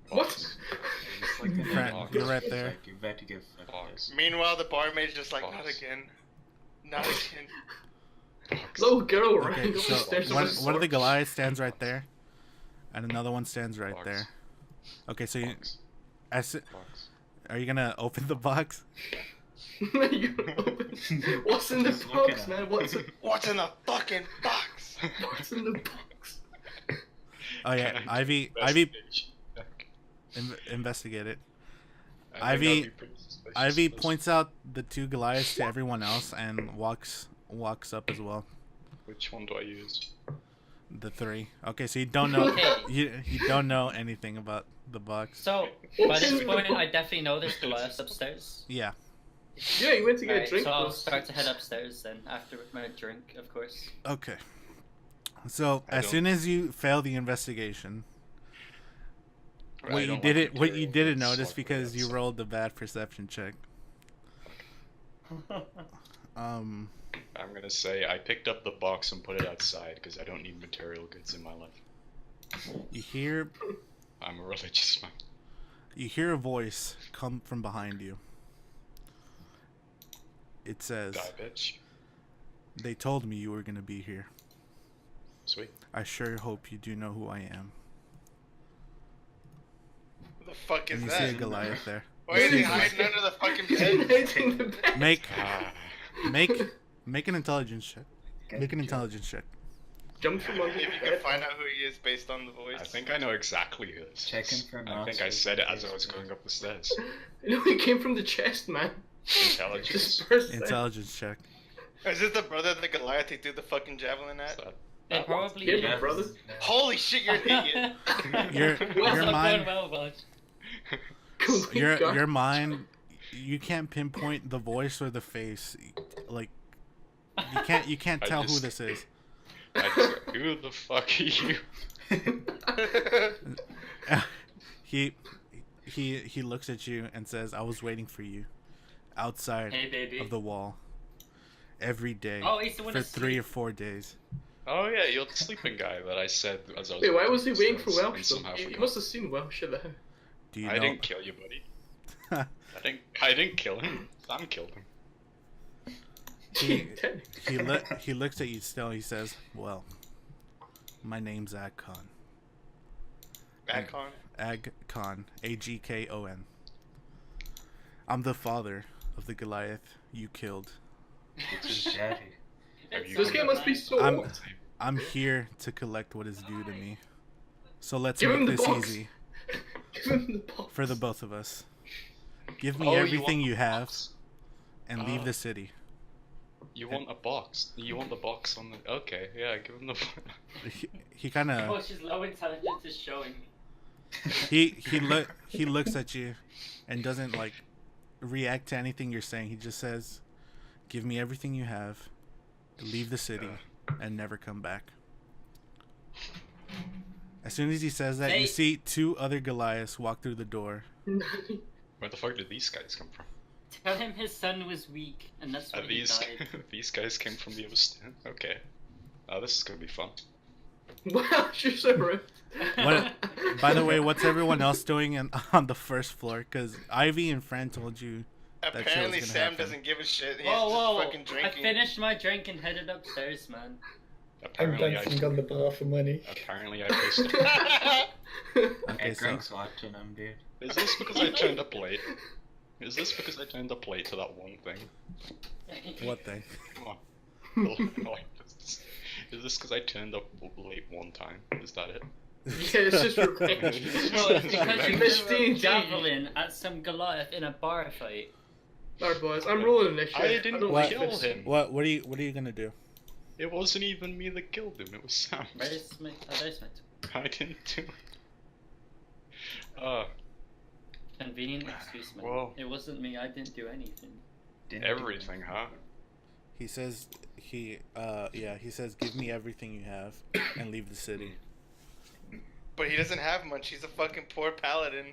What? It's like an Fran, box. you're right It's there. like you better to give Box. Meanwhile, the barmaid's just like, Box. not again. Not again. Box. Little girl okay, running up the so stairs. one with a of the sword. Goliaths stands right there, and another one stands right Box. there. Okay, so you, Box. as, are you gonna open the box? You open- What's in the Just looking box, at man? it. What's in the fucking box? What's in the box? Oh yeah, Can Ivy, investigation check. investigate it. I think Ivy- that'd be pretty suspicious. Ivy points out the two Goliaths to everyone else and walks up as well. Which one do I use? The three. Okay, so you don't know Okay. you don't know anything about the box. So, What's by this in the point, box? I definitely know there's Goliaths upstairs. Yeah. Yeah, you went to get a Right, drink. so I'll first. start to head upstairs then, after my drink, of course. Okay. So I as don't- soon as you fail the investigation, I what you don't like didn't material notice that's like because you that, rolled the bad perception check. Um. I'm gonna say I picked up the box and put it outside because I don't need material goods in my life. You hear I'm a religious man. a voice come from behind you. It says, Die, bitch. "They told me you were gonna be here. Sweet. I sure hope you do know who I am." What the fuck is And you see a that? Goliath there. Why is he hiding under the fucking bed? It's in the back. Make Ah, make an intelligence check. Make an intelligence check. Jump from under If the you can bed. find out who he is based on the voice. I think I know exactly who this Checking is. for I think I monsters. said it as I was going up the stairs. No, it came from the chest, man. Intelligence. Disperse. Intelligence check. Is it the brother of the Goliath he threw the fucking javelin What's at? that? It probably Yeah, is. my brother. Holy shit, you're an idiot. Your Well, your not mind going well, but Complete your garbage. mind you can't pinpoint the voice or the face. Like you can't I tell who just- this is. I just go, who the fuck are you? He looks at you and says, "I was waiting for you." outside Hey, baby. of the wall every day Oh, he's the one for to 3 sleep. or 4 days. Oh yeah, you're the sleeping guy that I said as I was. Wait, why walking was he waiting for upstairs Welsh and though? somehow He forgot. must have seen Welsh at the house. Do you I know? didn't kill you, buddy. I didn't kill him. Sam killed him. He, he looks at you still. He says, "Well, my name's Agcon. Backon. Agcon. Agkon. I'm the father of the Goliath you killed. It's his daddy. Have you This come game back? must be so I'm- old. I'm here to collect what is due to me. So let's Give him make the this box. easy Give him the box. for the both of us. Give me Oh, everything want you the have box? and leave the city." You want a box? You want the box on the? Okay, yeah, give him the. He kind of Oh, she's low intelligence is showing. he looks at you and doesn't like react to anything you're saying. He just says, "Give me everything you have, leave the city, and never come back." As soon as he says that, you Hey. see 2 other Goliaths walk through the door. Where the fuck did these guys come from? Tell him his son was weak, and that's why he These died. these guys came from the other stand. Okay. Oh, this is gonna be fun. Wow, you're so ripped. What? By the way, what's everyone else doing on the first floor? Because Ivy and Fran told you that shit was Apparently gonna Sam happen. doesn't give a shit. He's Whoa, just whoa! fucking I drinking. finished my drink and headed upstairs, man. I'm Apparently, dancing on the bar for money. apparently I pissed. Okay, Hey, so Grunk's watching him, dude. Is this because I turned up late? Is this because I turned up late to that one thing? what thing? Come on. Is this because I turned up late one time? Is that it? Yeah, it's just revenge. No, it's because you Missed threw a D&D. javelin at some Goliath in a bar fight. Alright, boys, I'm rolling initiative. I didn't don't What? like kill this. him. What are you gonna do? It wasn't even me that killed him. It was Sam. Where's my... Oh, there's my... I didn't do it. Uh, Convenient excuse, man. Whoa. It wasn't me, I didn't do anything. Didn't do everything, huh? He says he says give me everything you have and leave the city. But he doesn't have much. He's a fucking poor paladin.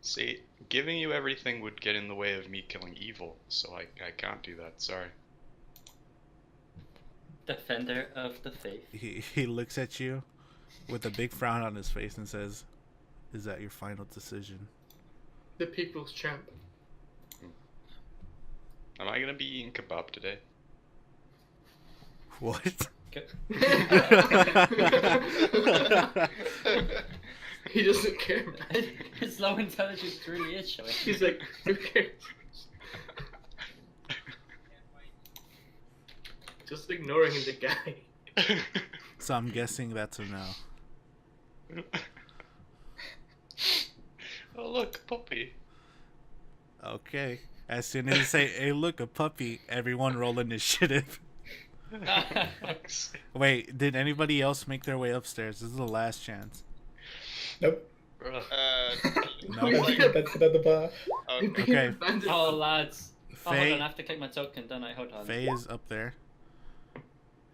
See, giving you everything would get in the way of me killing evil, so I can't do that. Sorry. Defender of the faith. He looks at you with a big frown on his face and says, "Is that your final decision?" The people's champ. Am I gonna be eating kebab today? What? He doesn't care, man. His low intelligence really is showing. He's like, who cares? Just ignoring the guy. So I'm guessing that's a no. Oh look, puppy. Okay. As soon as you say, "Hey, look, a puppy," everyone roll initiative. Fuck's sake. Wait, did anybody else make their way upstairs? This is the last chance. Nope. Bruh. No. That's another bar. Okay. Okay. Abandoned. Oh, lads. Oh, hold Faye, on, I have to click my token, don't I? Hold on. Faye is up there.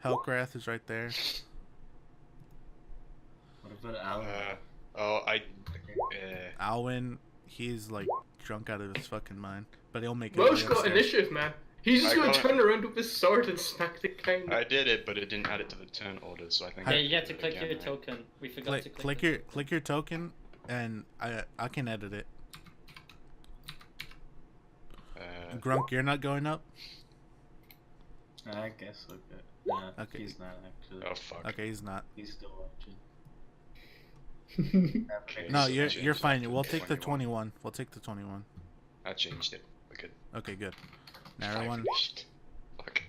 Hellcraft is right there. What about Alan? Oh, Alwyn, he's like drunk out of his fucking mind, but he'll make it. Welsh way got upstairs. initiative, man. He's just I gonna got it. turn around with his sword and smack the guy. I did it, but it didn't add it to the turn order, so I think. Yeah, I you have to do it click again, your right? token. We forgot to Click click click your token, and I can edit it. Grunk, you're not going up. I guess look at. Nah, Okay. he's not actually. Oh fuck. Okay, he's not. He's still watching. No, so you're change fine. that to We'll take the 21. 21. We'll take the 21. I changed it. We're good. Okay, good. Now Five everyone, shit. Fuck.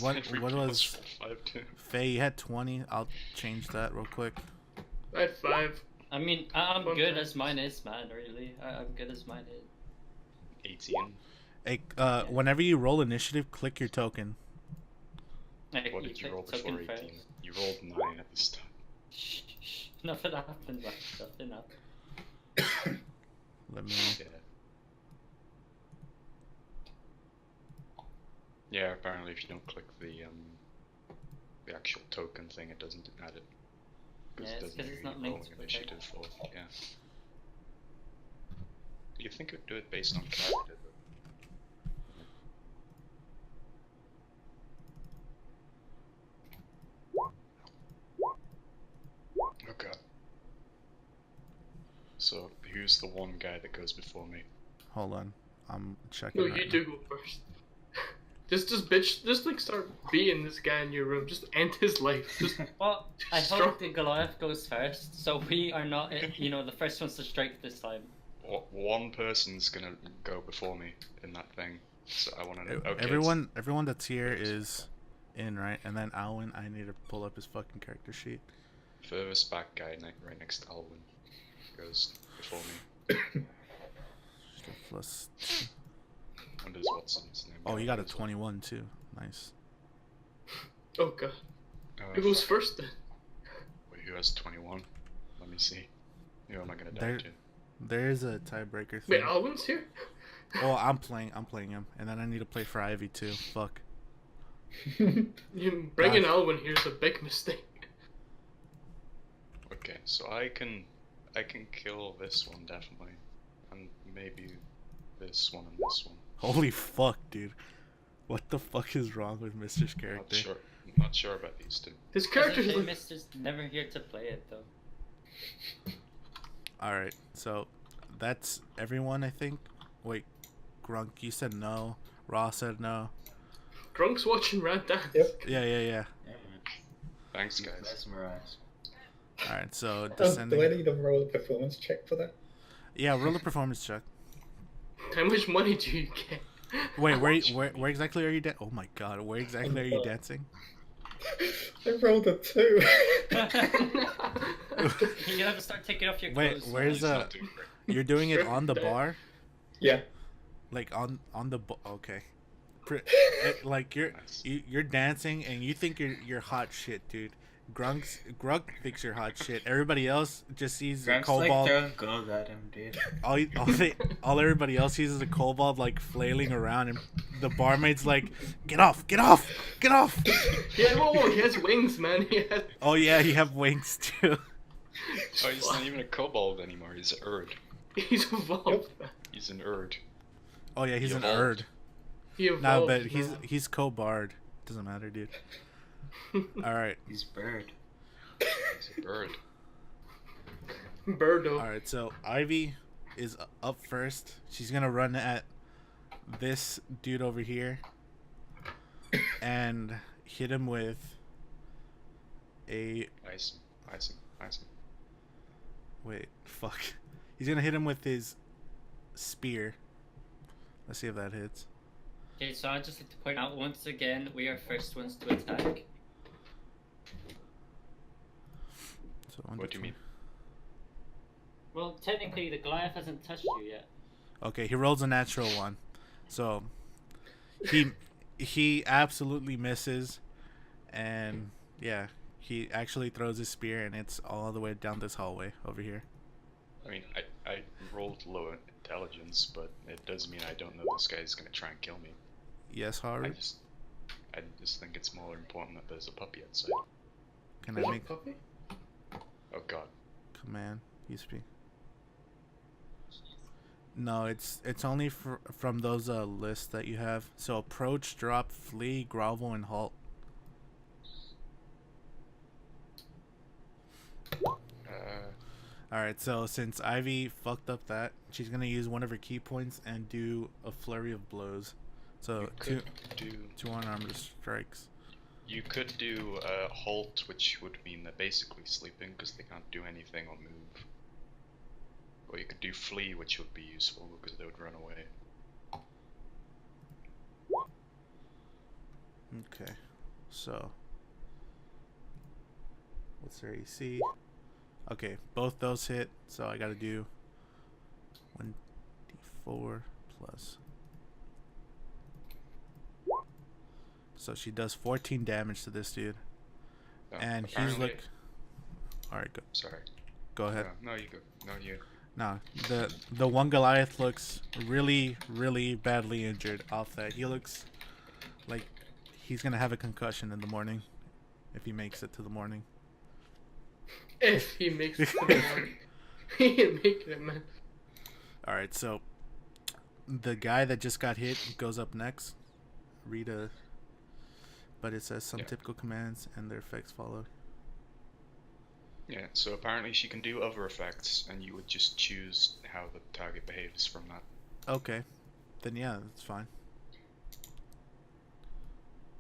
What- Every what plus was- 5 too. Faye, you had 20. I'll change that real quick. I had 5. I mean, I'm One good time. as mine is, man, really. I'm good as mine is. 18. Hey, whenever you roll initiative, click your token. Like, What did you click roll before token 18? first. You rolled 9 at the start. Shh, shh. Nothing happened, man. Nothing happened. Let me. Yeah. Yeah, apparently if you don't click the actual token thing, it doesn't add it. Yeah, it it's doesn't 'cause hear it's you not linked rolling to it, initiative for. Yeah. you think it would do it based on character? Oh god. So who's the one guy that goes before me? Hold on. I'm checking. No, right you now. do go first. Just like start beating this guy in your room. Just end his life. Just Well, I Strong. hope the Goliath goes first, so we are not, the first ones to strike this time. One person's gonna go before me in that thing. So I want to know. Okay, Everyone that's here is in, right? And then Alwyn, I need to pull up his fucking character sheet. Furthest back guy right next to Alwyn goes before me. Plus. And is Watson's name? Oh, you got a 21 too. Nice. oh god. Oh, Who goes fuck. first then? Wait, who has 21? Let me see. Who am I gonna die There- to? There's a tiebreaker Wait, thing. Alwyn's here? Oh, I'm playing him, and then I need to play for Ivy too. Fuck. You bringing Alwyn here is a big mistake. Okay, so I can kill this one definitely, and maybe this one and this one. Holy fuck, dude. What the fuck is wrong with Mister's character? Not sure about these two. His As character I say, is Mister's never here to play it though. Alright, so that's everyone, I think. Wait, Grunk, you said no. Ross said no. Grunk's watching Red Dance. Yep. Yeah. Yeah, man. Thanks, guys. Mesmerized. Alright, so Oh, do I descending. need a roll performance check for that? Yeah, roll a performance check. How much money do you get? Wait, where exactly are you oh my god, where exactly are you dancing? I rolled a 2. You're gonna have to start taking off your Wait, clothes. where's He's not doing great. you're doing it on the bar? Yeah. Like on the okay. Like Nice. you're dancing and you think you're hot shit, dude. Grunk thinks you're hot shit. Everybody else just sees a Grunk's like kobold. throwing gold at him, dude. All everybody else sees is a kobold like flailing around, and the barmaid's like, "Get off! Get off! Get off!" Yeah, whoa, he has wings, man. He has... Oh yeah, you have wings too. Oh, he's not even a kobold anymore. He's an Erd. He's evolved. man. He's an Erd. Oh yeah, he's He an evolved. Erd. He evolved. No, but man. he's co-bard. Doesn't matter, dude. All right, He's bird. He's a bird. Birdo. all right. So Ivy is up first. She's gonna run at this dude over here and hit him with a Ice him. wait. Fuck. He's gonna hit him with his spear. Let's see if that hits. Okay, so I just like to point out once again, we are first ones to attack. So What do you mean? Well, technically, the Goliath hasn't touched you yet. Okay, he rolls a natural one, so he absolutely misses, and yeah, he actually throws his spear, and it's all the way down this hallway over here. I mean, I rolled low intelligence, but it does mean I don't know this guy's gonna try and kill me. Yes, I Haru. just think it's more important that there's a puppy outside. Can There's I a make puppy? Oh god. command? You speak. No, it's only from those lists that you have. So approach, drop, flee, grovel, and halt. Alright, so since Ivy fucked up that, she's gonna use one of her key points and do a flurry of blows. So You two could do unarmed strikes. You could do halt, which would mean they're basically sleeping because they can't do anything or move. Or you could do flee, which would be useful because they would run away. Okay, so what's their AC? Okay, both those hit, so I gotta do 1d4 plus. So she does 14 damage to this dude, Oh, and he's apparently- like, all right, Sorry. go ahead. No, you go. No, you. No, the one Goliath looks really badly injured off that. He looks like he's gonna have a concussion in the morning, if he makes it to the morning. If he makes it to the morning. He can make it, man. All right, so the guy that just got hit goes up next. Read a. But it says some Yeah. typical commands and their effects follow. Yeah, so apparently she can do other effects, and you would just choose how the target behaves from that. Okay. Then yeah, that's fine.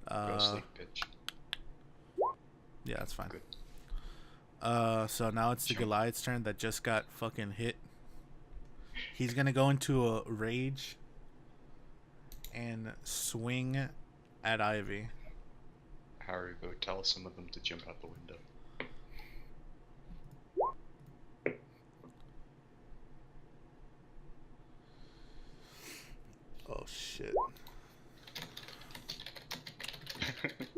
Go sleep, bitch. Yeah, that's fine. Good. So now it's the Sure. Goliath's turn that just got fucking hit. He's gonna go into a rage and swing at Ivy. Harry, go tell some of them to jump out the window. Oh shit.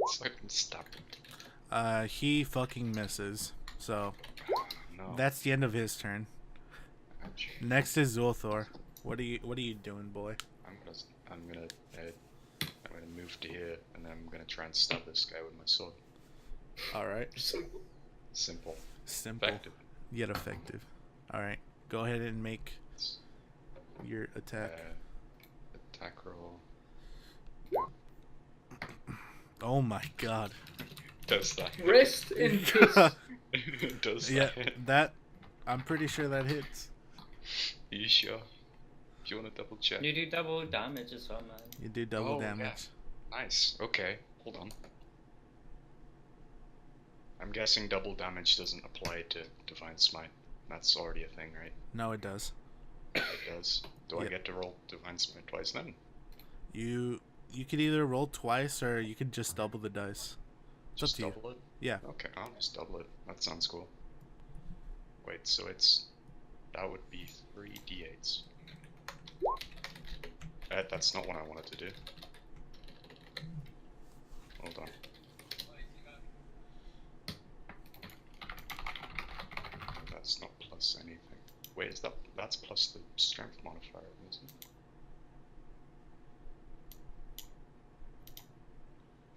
So I can stop him. He fucking misses. So No. that's the end of his turn. Ouch. Next is Zulthor. What are you doing, boy? I'm gonna move to here, and then I'm gonna try and stab this guy with my sword. All right. Simple. Simple, Simple effective. yet effective. All right. Go ahead and make your attack. Attack roll. Oh my god. Does that? Rest in peace. Does Yeah, that? that I'm pretty sure that hits. Are you sure? Do you want to double check? You do double damage as well, man. You do double Oh, yeah. damage. Nice. Okay, hold on. I'm guessing double damage doesn't apply to Divine Smite. That's already a thing, right? No, it does. It does. Do I Yep. get to roll Divine Smite twice then? You could either roll twice or you could just double the dice. It's up Just to you. double it? Yeah. Okay, I'll just double it. That sounds cool. Wait, so that would be 3d8s. That's not what I wanted to do. Hold on. That's not plus anything. Wait, that's plus the strength modifier, isn't it?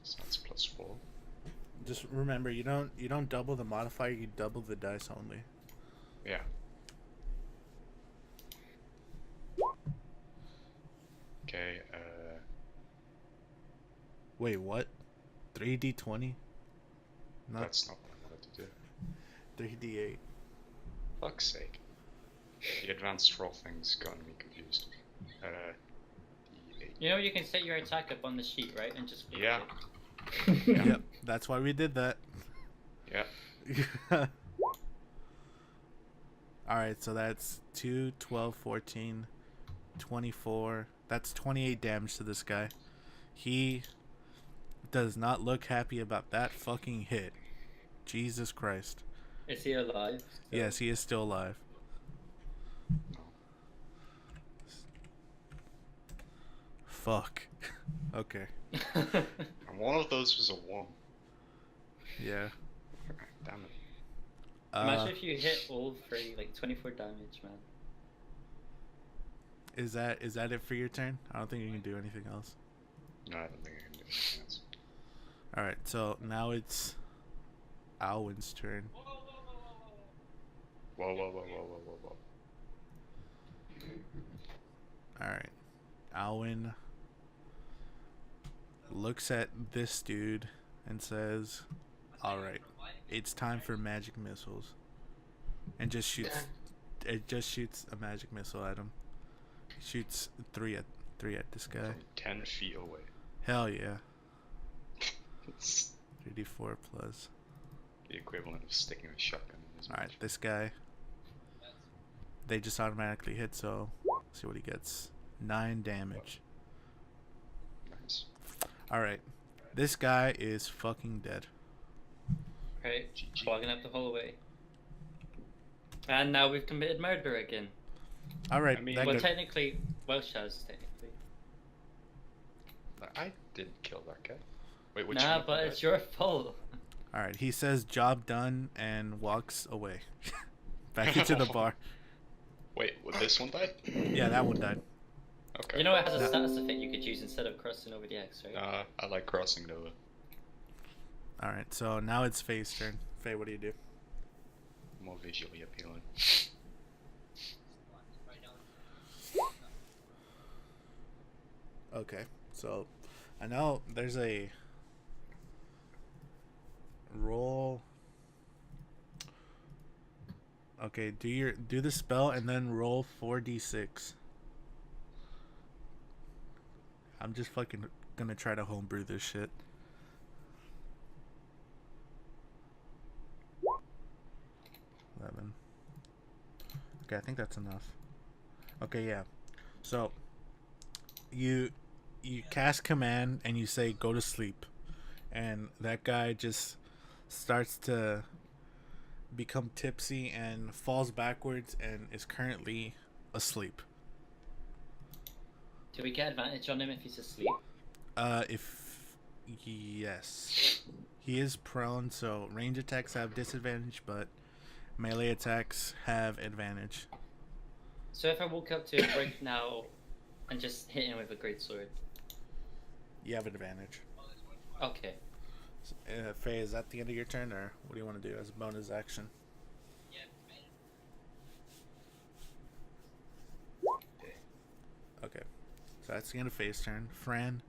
So that's plus 4. Just remember, you don't double the modifier, you double the dice only. Yeah. Okay, Wait, what? 3d20? Not that's not what I wanted to do. 3d8. Fuck's sake. The advanced roll thing's gotten me confused. D8. You know you can set your attack up on the sheet, right? And just flip Yeah. it. Yeah. Yep, that's why we did that. Yeah. Alright, so that's 2, 12, 14, 24. That's 28 damage to this guy. He does not look happy about that fucking hit. Jesus Christ. Is he alive? Yes, he is still alive. No. Fuck. Okay. And one of those was a 1. Yeah. Damn it. Imagine if you hit all 3, like 24 damage, man. Is that it for your turn? I don't think you can do anything else. No, I don't think I can do anything else. Alright, so now it's Alwyn's turn. Whoa, whoa, whoa, whoa, whoa, whoa, whoa. Alright. Alwyn looks at this dude and says, alright, it's time for magic missiles. And just shoots a magic missile at him. Shoots three at this guy. From 10 feet away. Hell yeah. It's 3d4 plus. the equivalent of sticking a shotgun in his Alright, mouth. this guy. They just automatically hit, so see what he gets. 9 damage. Nice. Alright. This guy is fucking dead. Okay, GG. clogging up the hallway. And now we've committed murder again. Alright, I mean, that Well, guy- technically, Welsh has, technically. I didn't kill that guy. Wait, which Nah, one but did it's I- your fault. Alright, he says job done and walks away. Back into the bar. Wait, would this one die? Yeah, that one died. Okay. You know it has a status effect you could use instead of crossing over the X, right? I like crossing Nova. Alright, so now it's Faye's turn. Faye, what do you do? More visually appealing. Okay, so I know there's a roll. Okay, do the spell and then roll 4d6. I'm just fucking gonna try to homebrew this shit. 11. Okay, I think that's enough. Okay, yeah. So you cast command and you say go to sleep, and that guy just starts to become tipsy and falls backwards and is currently asleep. Do we get advantage on him if he's asleep? If yes, he is prone, so range attacks have disadvantage, but melee attacks have advantage. So if I walk up to him right now and just hit him with a greatsword. You have advantage. Okay. Faye, is that the end of your turn, or what do you want to do as a bonus action? Okay, so that's the end of Faye's turn. Fran,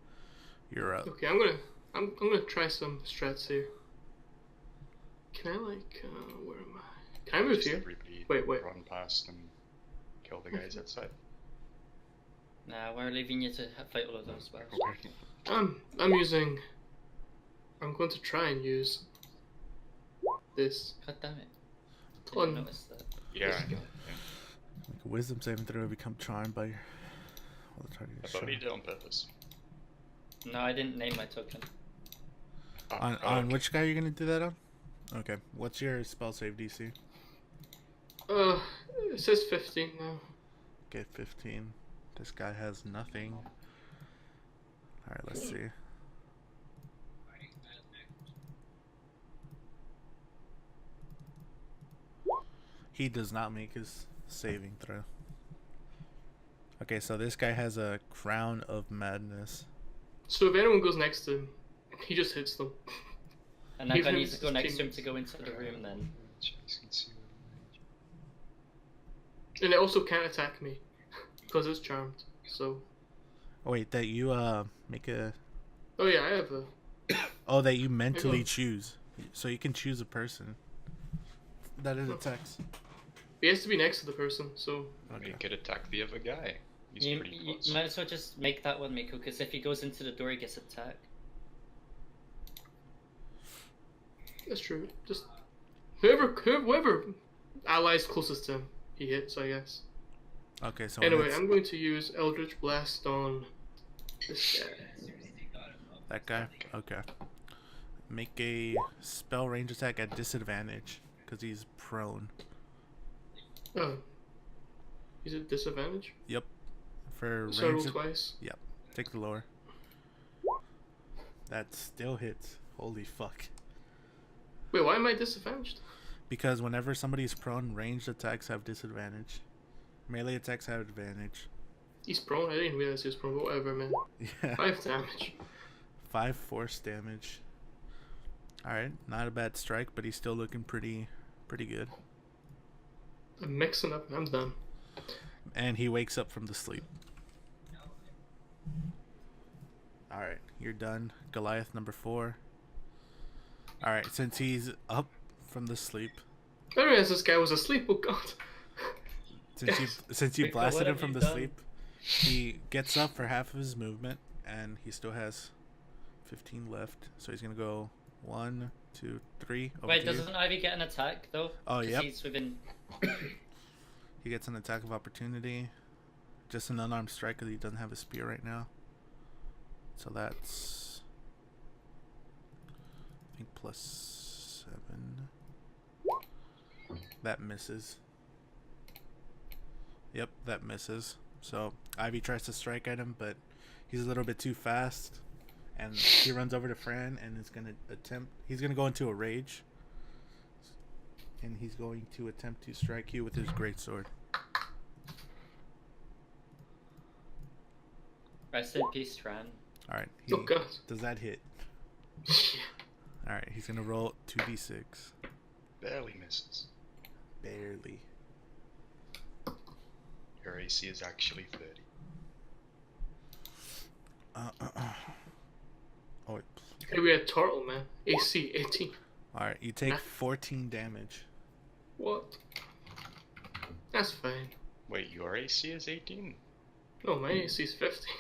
you're up. Okay, I'm gonna try some strats here. Can I where am I? Can I move Just here? everybody Wait. run past and kill the guys outside. Nah, we're leaving you to fight all of those spells. Okay. I'm going to try and use this. God damn it. On- Didn't notice that. Yeah. Let's go. Make a wisdom saving throw, become charmed by your... Well, the target I is thought he charmed. did it on purpose. No, I didn't name my token. On okay. which guy are you going to do that on? Okay, what's your spell save DC? It says 15 now. Okay, 15. This guy has nothing. Alright, let's see. He does not make his saving throw. Okay, so this guy has a crown of madness. So if anyone goes next to him, he just hits them. And if I Even need if to go it's next to him teammates. to go into the room, then And it also can't attack me because it's charmed. So Oh wait, that you make a... oh yeah, I have a. Oh, that you mentally go. choose. So you can choose a person that it attacks. He has to be next to the person. So Okay. You could attack the other guy. He's you pretty close. might as well just make that one Meako, because if he goes into the door, he gets attacked. that's true. Just whoever allies closest to him, he hits, I guess. Okay, so Anyway, that's I'm going to use Eldritch Blast on this guy. that guy. Okay. Make a spell range attack at disadvantage because he's prone. Oh. Is it disadvantage? Yep. For So I roll range. twice. Yep. Take the lower. That still hits. Holy fuck. Wait, why am I disadvantaged? Because whenever somebody's prone, ranged attacks have disadvantage. Melee attacks have advantage. He's prone. I didn't realize he was prone. But whatever, man. Yeah. 5 damage. 5 force damage. Alright, not a bad strike, but he's still looking pretty good. I'm mixing up. I'm done. And he wakes up from the sleep. Alright, you're done. Goliath number 4. Alright, since he's up from the sleep, I didn't realize this guy was asleep. Oh god. since you Rico, blasted what him have from you the done? sleep, he gets up for half of his movement, and he still has 15 left. So he's gonna go 1, 2, 3. Over Wait, to you. doesn't Ivy get an attack though? Oh, 'Cause yep. He's within. He gets an attack of opportunity. Just an unarmed strike because he doesn't have a spear right now. So that's... I think plus 7. That misses. Yep, that misses. So Ivy tries to strike at him, but he's a little bit too fast. And he runs over to Fran and is going to attempt... He's going to go into a rage. And he's going to attempt to strike you with his greatsword. Rest in peace, Fran. Alright, Oh god. does that hit? Alright, he's gonna roll 2d6. Barely misses. Barely. Your AC is actually 30. Oh, wait. Hey, we had turtle, man. AC 18. Alright, you take Nah. 14 damage. What? That's fine. Wait, your AC is 18? No, my AC is 15.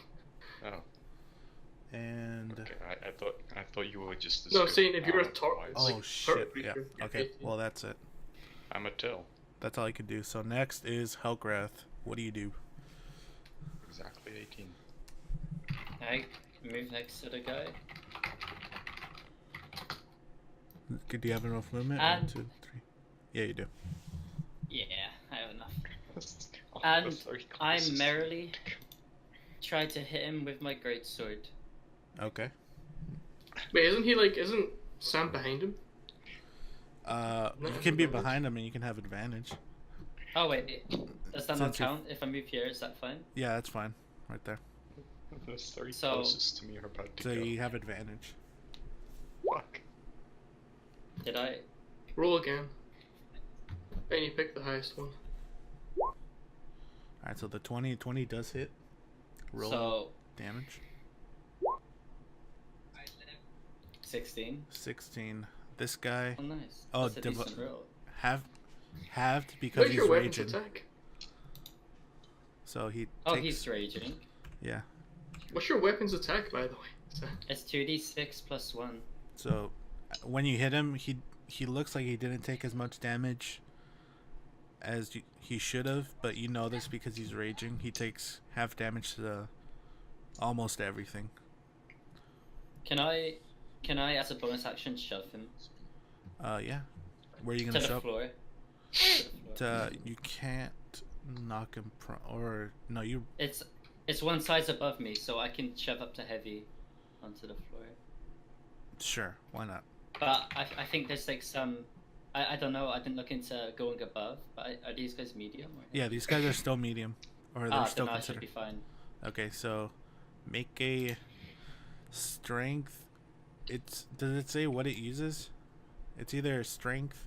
Oh, And. okay. I thought you were just. as No, I'm good saying if you're a armor turtle, wise. Oh, like, turtle shit. Yeah. creature, you're Okay, 18. well, that's it. I'm a till. That's all you can do. So next is Hellgrath. What do you do? Exactly 18. I move next to the guy. Do you have enough movement? And- 1, 2, 3. Yeah, you do. Yeah, I have enough. Oh, And that's very I close. merrily try to hit him with my greatsword. Okay. Wait, isn't Sam behind him? You can be behind him and you can have advantage. Oh wait, does that not Since you're- count? If I move here, is that fine? Yeah, that's fine. Right there. The three So- closest to me are about to So go. you have advantage. Fuck. Did I? Roll again. And you pick the highest one. Alright, so the 20 does hit. Roll So damage. 16. 16. This guy Oh nice. Oh, That's a decent roll. halved because Where's he's your weapons raging. attack? So he Oh, takes, he's raging. yeah. What's your weapons attack, by the way? Sam? It's 2d6 plus 1. So when you hit him, he looks like he didn't take as much damage as he should have, but you know this because he's raging. He takes half damage to almost everything. Can I, as a bonus action, shove him Yeah. Where are you to gonna the shove? floor? To the floor. You can't knock him or no, you. It's one size above me, so I can shove up to heavy onto the floor. Sure, why not? But I think there's like some. I don't know. I didn't look into going above. But are these guys medium? Or Yeah, these guys are still medium, or they're still then I should considered. be fine. Okay, so make a strength. Does it say what it uses? It's either strength,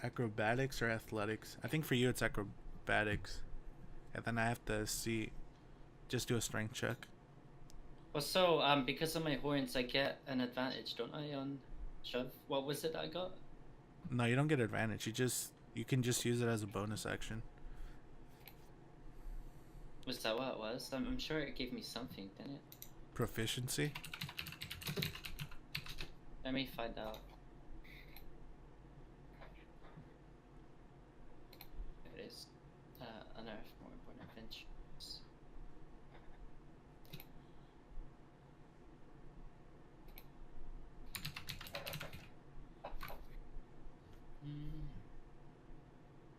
acrobatics, or athletics. I think for you it's acrobatics, and then I have to just do a strength check. Well, so because of my horns, I get an advantage, don't I, on shove? What was it I got? No, you don't get advantage. You can just use it as a bonus action. Was that what it was? I'm sure it gave me something, didn't it? Proficiency. Let me find out. It is unearth more important adventures.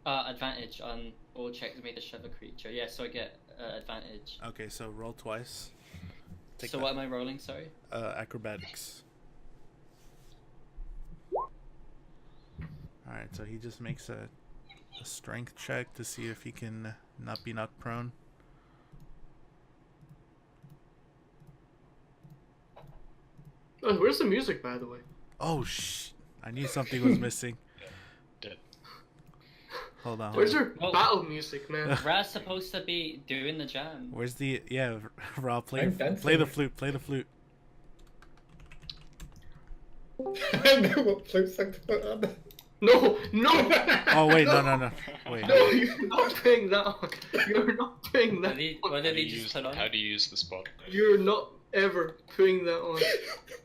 Advantage on all checks made to shove a creature. Yeah, so I get advantage. Okay, so roll twice. Take So that. what am I rolling? Sorry. Acrobatics. Alright, so he just makes a strength check to see if he can not be knocked prone. Oh, where's the music, by the way? Oh, I knew something was missing. Dead. Hold on. Where's Hold on. your Well- battle music, man? Rad's supposed to be doing the jam. Where's the... Yeah, Rob, play I'm dancing. the flute. Play the flute. I know what flutes like to put on. No, no! Oh, wait, no. Wait. No, you're not putting that on. You're not putting that What on. did he just put on? How do you use the spot? You're not ever putting that on.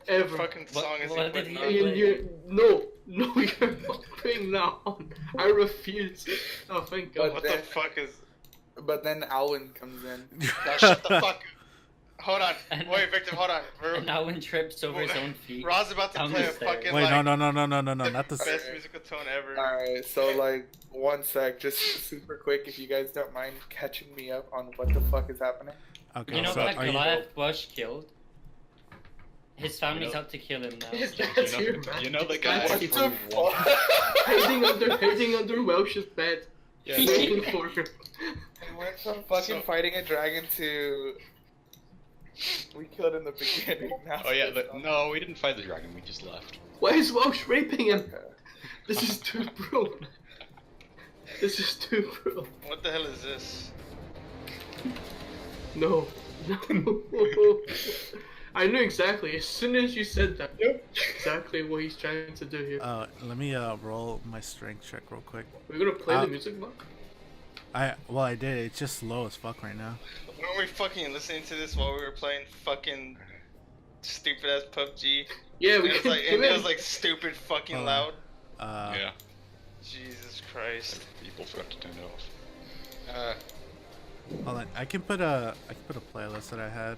Ever. Fucking What- song is what did he equivalent. No, you're not putting that on. I refuse. Oh, thank God. What the fuck is? But then Alwyn comes in. Now shut the fuck. Hold on. And- Wait, Victor, hold on. And Alwyn trips over his own feet. Roz about to Down play the a stairs. fucking Wait, like no, not the... best musical tone ever. Alright, so like, one sec, just super quick, if you guys don't mind catching me up on what the fuck is happening. Okay, You know so that are you... Goliath Bush killed? His family's You know- out to kill him now. His dad's You know- here, man. you know the His guy dad's from here. One- hiding under Welsh's bed. Yeah, He's waiting for him. We went from fucking fighting a dragon to... We killed in the beginning. Now Oh yeah, no, we didn't fight the dragon, we just left. Why is Welsh raping him? Okay. This is too brutal. This is too brutal. What the hell is this? No, I knew exactly. As soon as you said that, Yep. exactly what he's trying to do here. Let me roll my strength check real quick. We're gonna play the music block. I did. It's just slow as fuck right now. Weren't we fucking listening to this while we were playing fucking stupid ass PUBG? Yeah, we It was can like do it it. was like stupid fucking Hold loud. on. Yeah. Jesus Christ. People forgot to turn it off. Hold on. I can put a playlist that I had.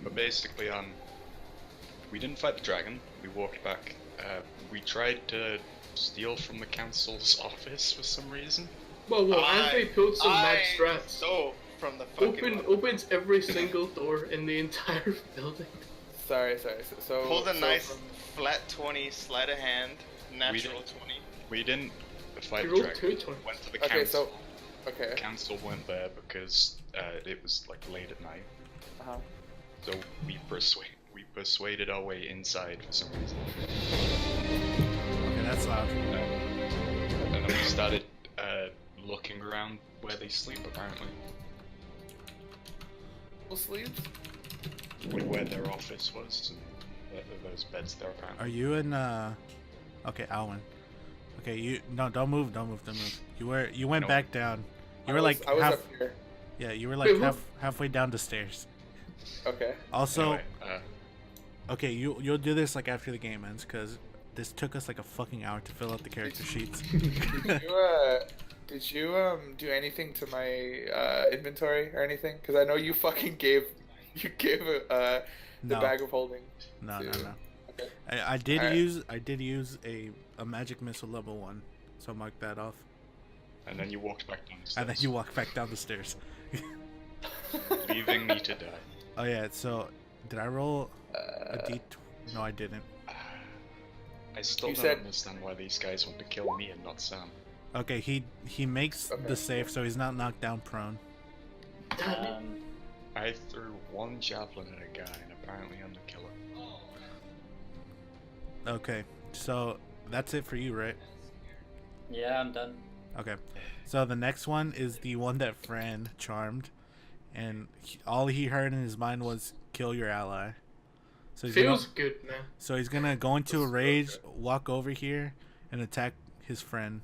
But basically, we didn't fight the dragon. We walked back. We tried to steal from the council's office for some reason. Whoa, Andre pulled some mad I strats. stole from the fucking Opens every single door in the entire building. Sorry. So pulled a so nice from- flat 20, sleight of hand, natural 20. We didn't fight You the rolled dragon. 2 20s. Went to the Okay, council. so okay. The council weren't there because it was like late at night. Uh-huh. So we persuaded our way inside for some reason. Okay, that's loud. And then we started looking around where they sleep, apparently. Full sleeves? Where their office was, and those beds there, apparently. Are you in? Okay, Alwyn. Okay, don't move. You went No. back down. You were I like was half. up here. Yeah, you were like Wait, what? halfway down the stairs. Okay. Also, Anyway, okay, you'll do this like after the game ends, cause this took us like a fucking hour to fill out the character sheets. Did you do anything to my inventory or anything? Because I know you fucking gave the No. bag of holding. No. Okay. I did Alright. use a magic missile level 1, so mark that off. and then you walked back down the stairs, And then you walk back down the stairs. leaving me to die. Oh yeah, so did I roll a d? No, I didn't. I still You don't said- understand why these guys want to kill me and not Sam. Okay, he makes Okay. the save, so he's not knocked down prone. I threw one javelin at a guy, and apparently I'm the killer. Okay, so that's it for you, right? Yeah, I'm done. Okay, so the next one is the one that Fran charmed, and all he heard in his mind was "kill your ally." So Feels good, man. so he's gonna go into a rage, walk over here, and attack his friend.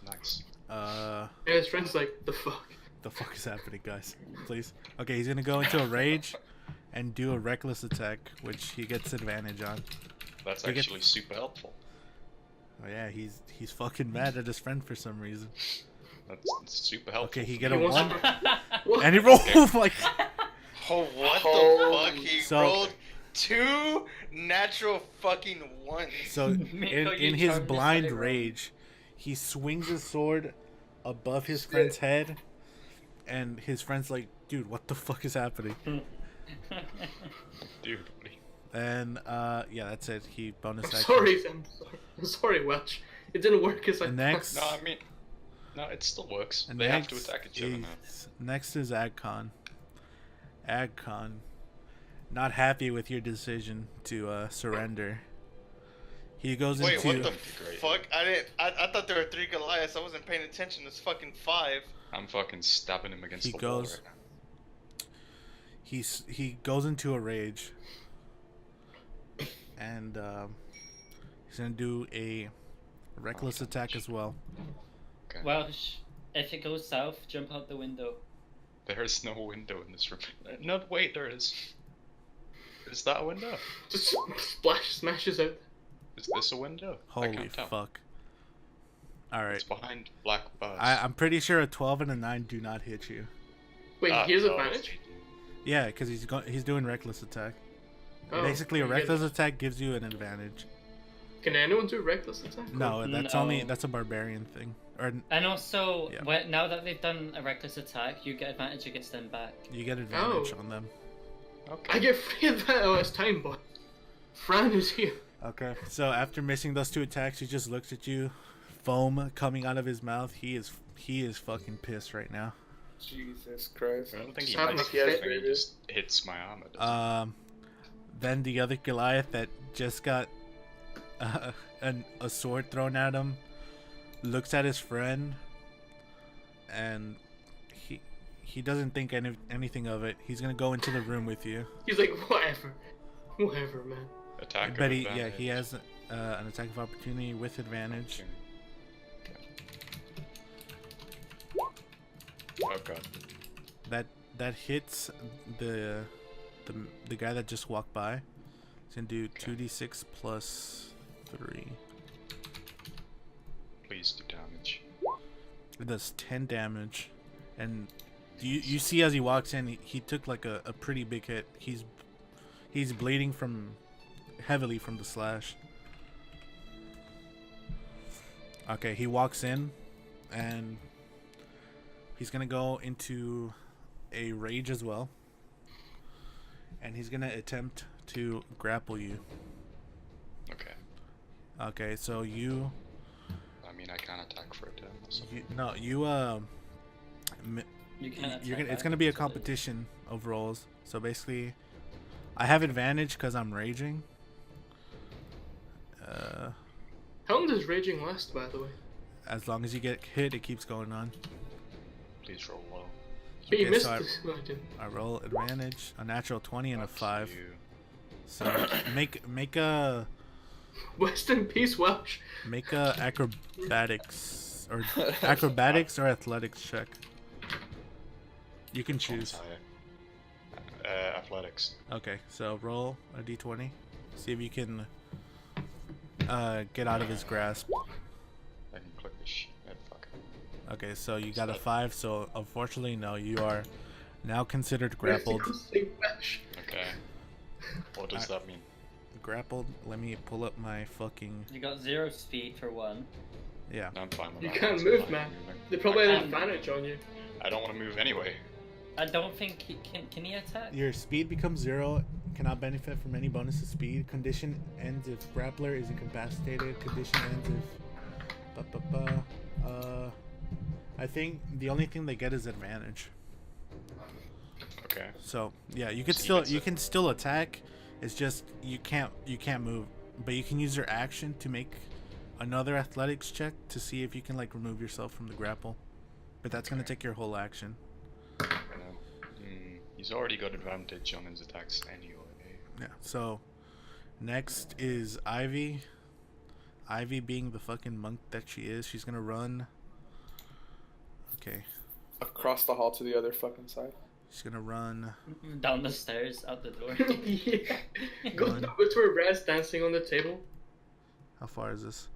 Nice. And his friend's like, the fuck? The fuck is happening, guys? Please. Okay, he's gonna go into a rage, and do a reckless attack, which he gets advantage on. That's You get- actually super helpful. Oh yeah, he's fucking mad at his friend for some reason. That's super helpful. Okay, he for get me. a He wants 1, to- What? and he rolled like. Oh, what Holy- the fuck? He So- rolled 2 natural fucking 1s. So Meako, in you his charmed blind this guy, bro. rage, he swings his sword above his friend's head, and his friend's like, "Dude, what the fuck is happening?" Dude, what do you- And yeah, that's it. He bonus I'm action. sorry, I'm sorry, Welch. It didn't work as I And thought. next, No, I mean, no, it still works. and They have to next attack each other now. next is Agcon. Agcon, not happy with your decision to surrender. He goes Wait, into. what the Great. fuck? I thought there were 3 Goliaths. I wasn't paying attention. There's fucking 5. I'm fucking stabbing him against He the wall goes- right now. He goes into a rage, and he's gonna do a reckless attack as well. Okay. Welsh, if it goes south, jump out the window. There is no window in this room. No, wait, there is. Is that a window? Just smashes out. Is this a window? I Holy can't tell. fuck! All right, It's behind black bars. I'm pretty sure a 12 and a 9 do not hit you. Wait, Ah, he has no, advantage? Yeah, because he's doing reckless attack. Oh, Basically, a you get- reckless attack gives you an advantage. Can anyone do reckless attack? No, that's No. only a barbarian thing. Or And also, Yeah. now that they've done a reckless attack, you get advantage against them back. you get advantage Oh. on them. Okay. I get free advantage. Oh, it's time, boy. Fran is here. Okay. So after missing those 2 attacks, he just looks at you, foam coming out of his mouth. He is fucking pissed right now. Jesus Christ. I don't think he Just having might a be. I fit. think he just hits my armor. doesn't Then the other Goliath that just got a sword thrown at him looks at his friend, and he doesn't think anything of it. He's gonna go into the room with you. He's like, whatever, man. Attack But of he, advantage. he has an attack of opportunity with advantage. Oh god. That hits the guy that just walked by. He's gonna do 2d6 plus 3. Please do damage. It does 10 damage, and you see as he walks in, he took like a pretty big hit. He's bleeding heavily from the slash. Okay, he walks in, and he's gonna go into a rage as well, and he's gonna attempt to grapple you. Okay. Okay, so you. I mean, I can attack for a turn. So. You can't you're attack it's back, gonna be a so competition of rolls. So basically, I have advantage because I'm raging. How long does raging last, by the way? As long as you get hit, it keeps going on. Please roll low. But you Okay, missed so this. No, I didn't. I roll advantage, a natural 20 and a Up to 5. you. So make a Western Peace Welsh. acrobatics or athletics check. You can Which one's choose. higher? Athletics. Okay, so roll a d20. See if you can get out of his grasp. I can click this shit. Fuck. Okay, so you got a 5, so unfortunately, no, you are now considered grappled. Say Welsh. Okay. What does that mean? Grappled? Let me pull up my fucking. You got 0 speed for 1. Yeah. No, I'm fine with You that. can't It's move, fine man. moving. They probably had I an can't. advantage on you. I don't want to move anyway. I don't think he can he attack? Your speed becomes 0, cannot benefit from any bonus to speed. Condition ends if grappler is incapacitated. Condition ends if. I think the only thing they get is advantage. Okay. So yeah, you could So you can still attack. It's just you can't move, but you can use your action to make another athletics check to see if you can like remove yourself from the grapple. But that's gonna take your whole action. He's already got advantage on his attacks anyway. Yeah. So next is Ivy. Ivy, being the fucking monk that she is, she's gonna run. Okay. Across the hall to the other fucking side. She's gonna run. Down the stairs, out the door. Yeah. Go One. to her Raz dancing on the table. How far is this?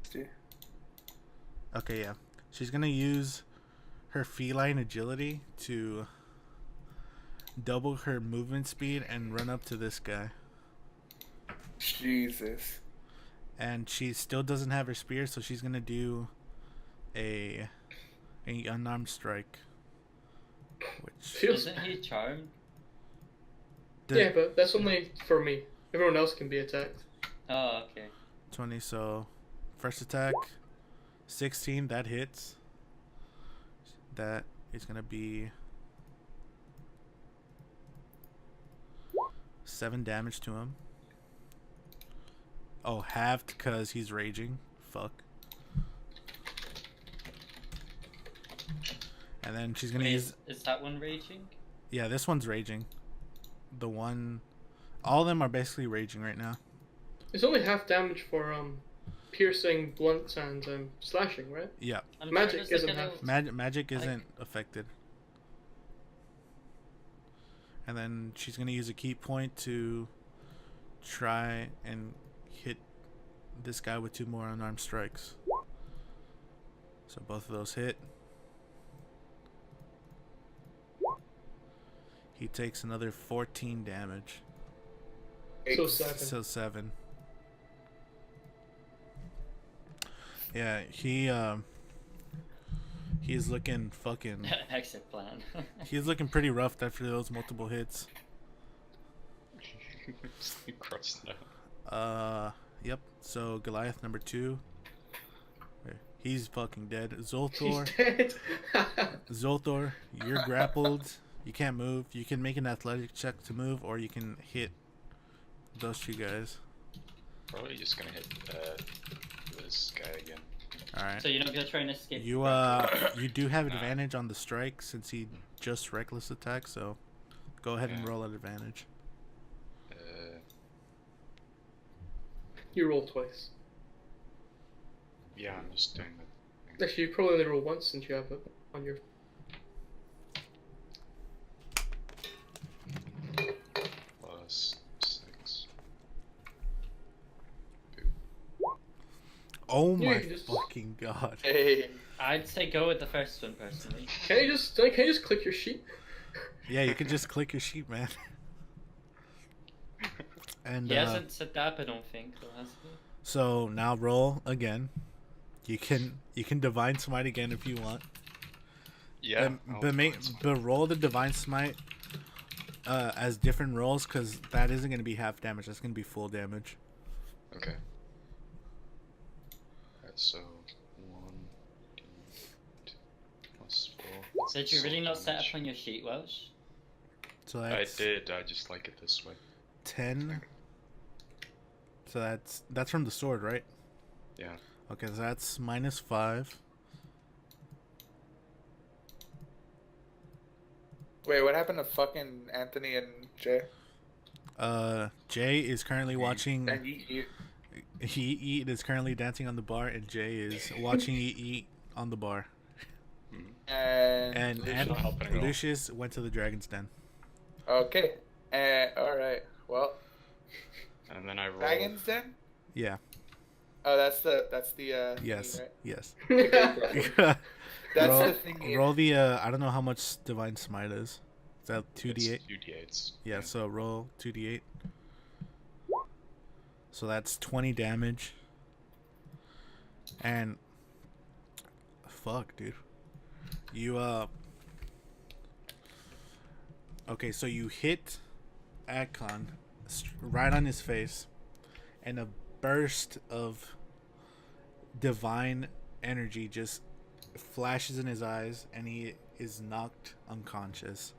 See? Okay, yeah. She's gonna use her feline agility to double her movement speed and run up to this guy. Jesus. And she still doesn't have her spear, so she's gonna do a unarmed strike. Which Feels Isn't he charmed? Yeah, but that's only for me. Everyone else can be attacked. Oh, okay. 20, so first attack 16, that hits. That is gonna be 7 damage to him. Oh, halved because he's raging. Fuck. And then she's gonna Wait, use. is that one raging? Yeah, this one's raging. The one. All of them are basically raging right now. It's only half damage for piercing, blunt, and slashing, right? Yeah. I'm Magic there's isn't a half. Magic isn't affected. And then she's gonna use a key point to try and hit this guy with 2 more unarmed strikes. So both of those hit. He takes another 14 damage. So 7. So 7. Yeah, he's looking fucking. Exit plan. He's looking pretty rough after those multiple hits. Crossed now. Yep. So Goliath number 2. He's fucking dead. She's Zolthor, dead. Zolthor, you're grappled. You can't move. You can make an athletic check to move, or you can hit those 2 guys. Probably just gonna hit this guy again. All right. So you're not gonna try and escape? You do have advantage on the strike since he just reckless attack. So, go ahead and roll at advantage. You roll twice. Yeah, I'm just doing that. Actually, you probably only roll once since you have it on your. Plus 6. Oh Yeah, my you just- fucking god! Hey. I'd say go with the first one personally. Can you just click your sheet? Yeah, you can just click your sheet, man. And He hasn't said that, I don't think, though, has he? so now roll again. You can divine smite again if you want. Yeah. But roll the divine smite as different rolls because that isn't going to be half damage. That's going to be full damage. Okay. Alright, so 1, 2, plus 4. Did you really not set up damage. on your sheet, Welsh? So I that's did. I just like it this way. 10. So that's from the sword, right? Yeah. Okay, so that's -5. Wait, what happened to fucking Anthony and Jay? Jay is currently watching. And you. He is currently dancing on the bar, and Jay is watching eat on the bar. And And not helping at all. Lucius went to the Dragon's Den. okay. All right. Well, And then I roll. Dragon's Den. Yeah. Oh, that's the Yes. thing, right? Yes. That's roll, the thing. roll the I don't know how much divine smite is. Is that 2d8? It's 2d8s. Yeah. So roll 2d8. So that's 20 damage. And fuck, dude. You okay, so you hit Akon right on his face, and a burst of divine energy just flashes in his eyes, and he is knocked unconscious.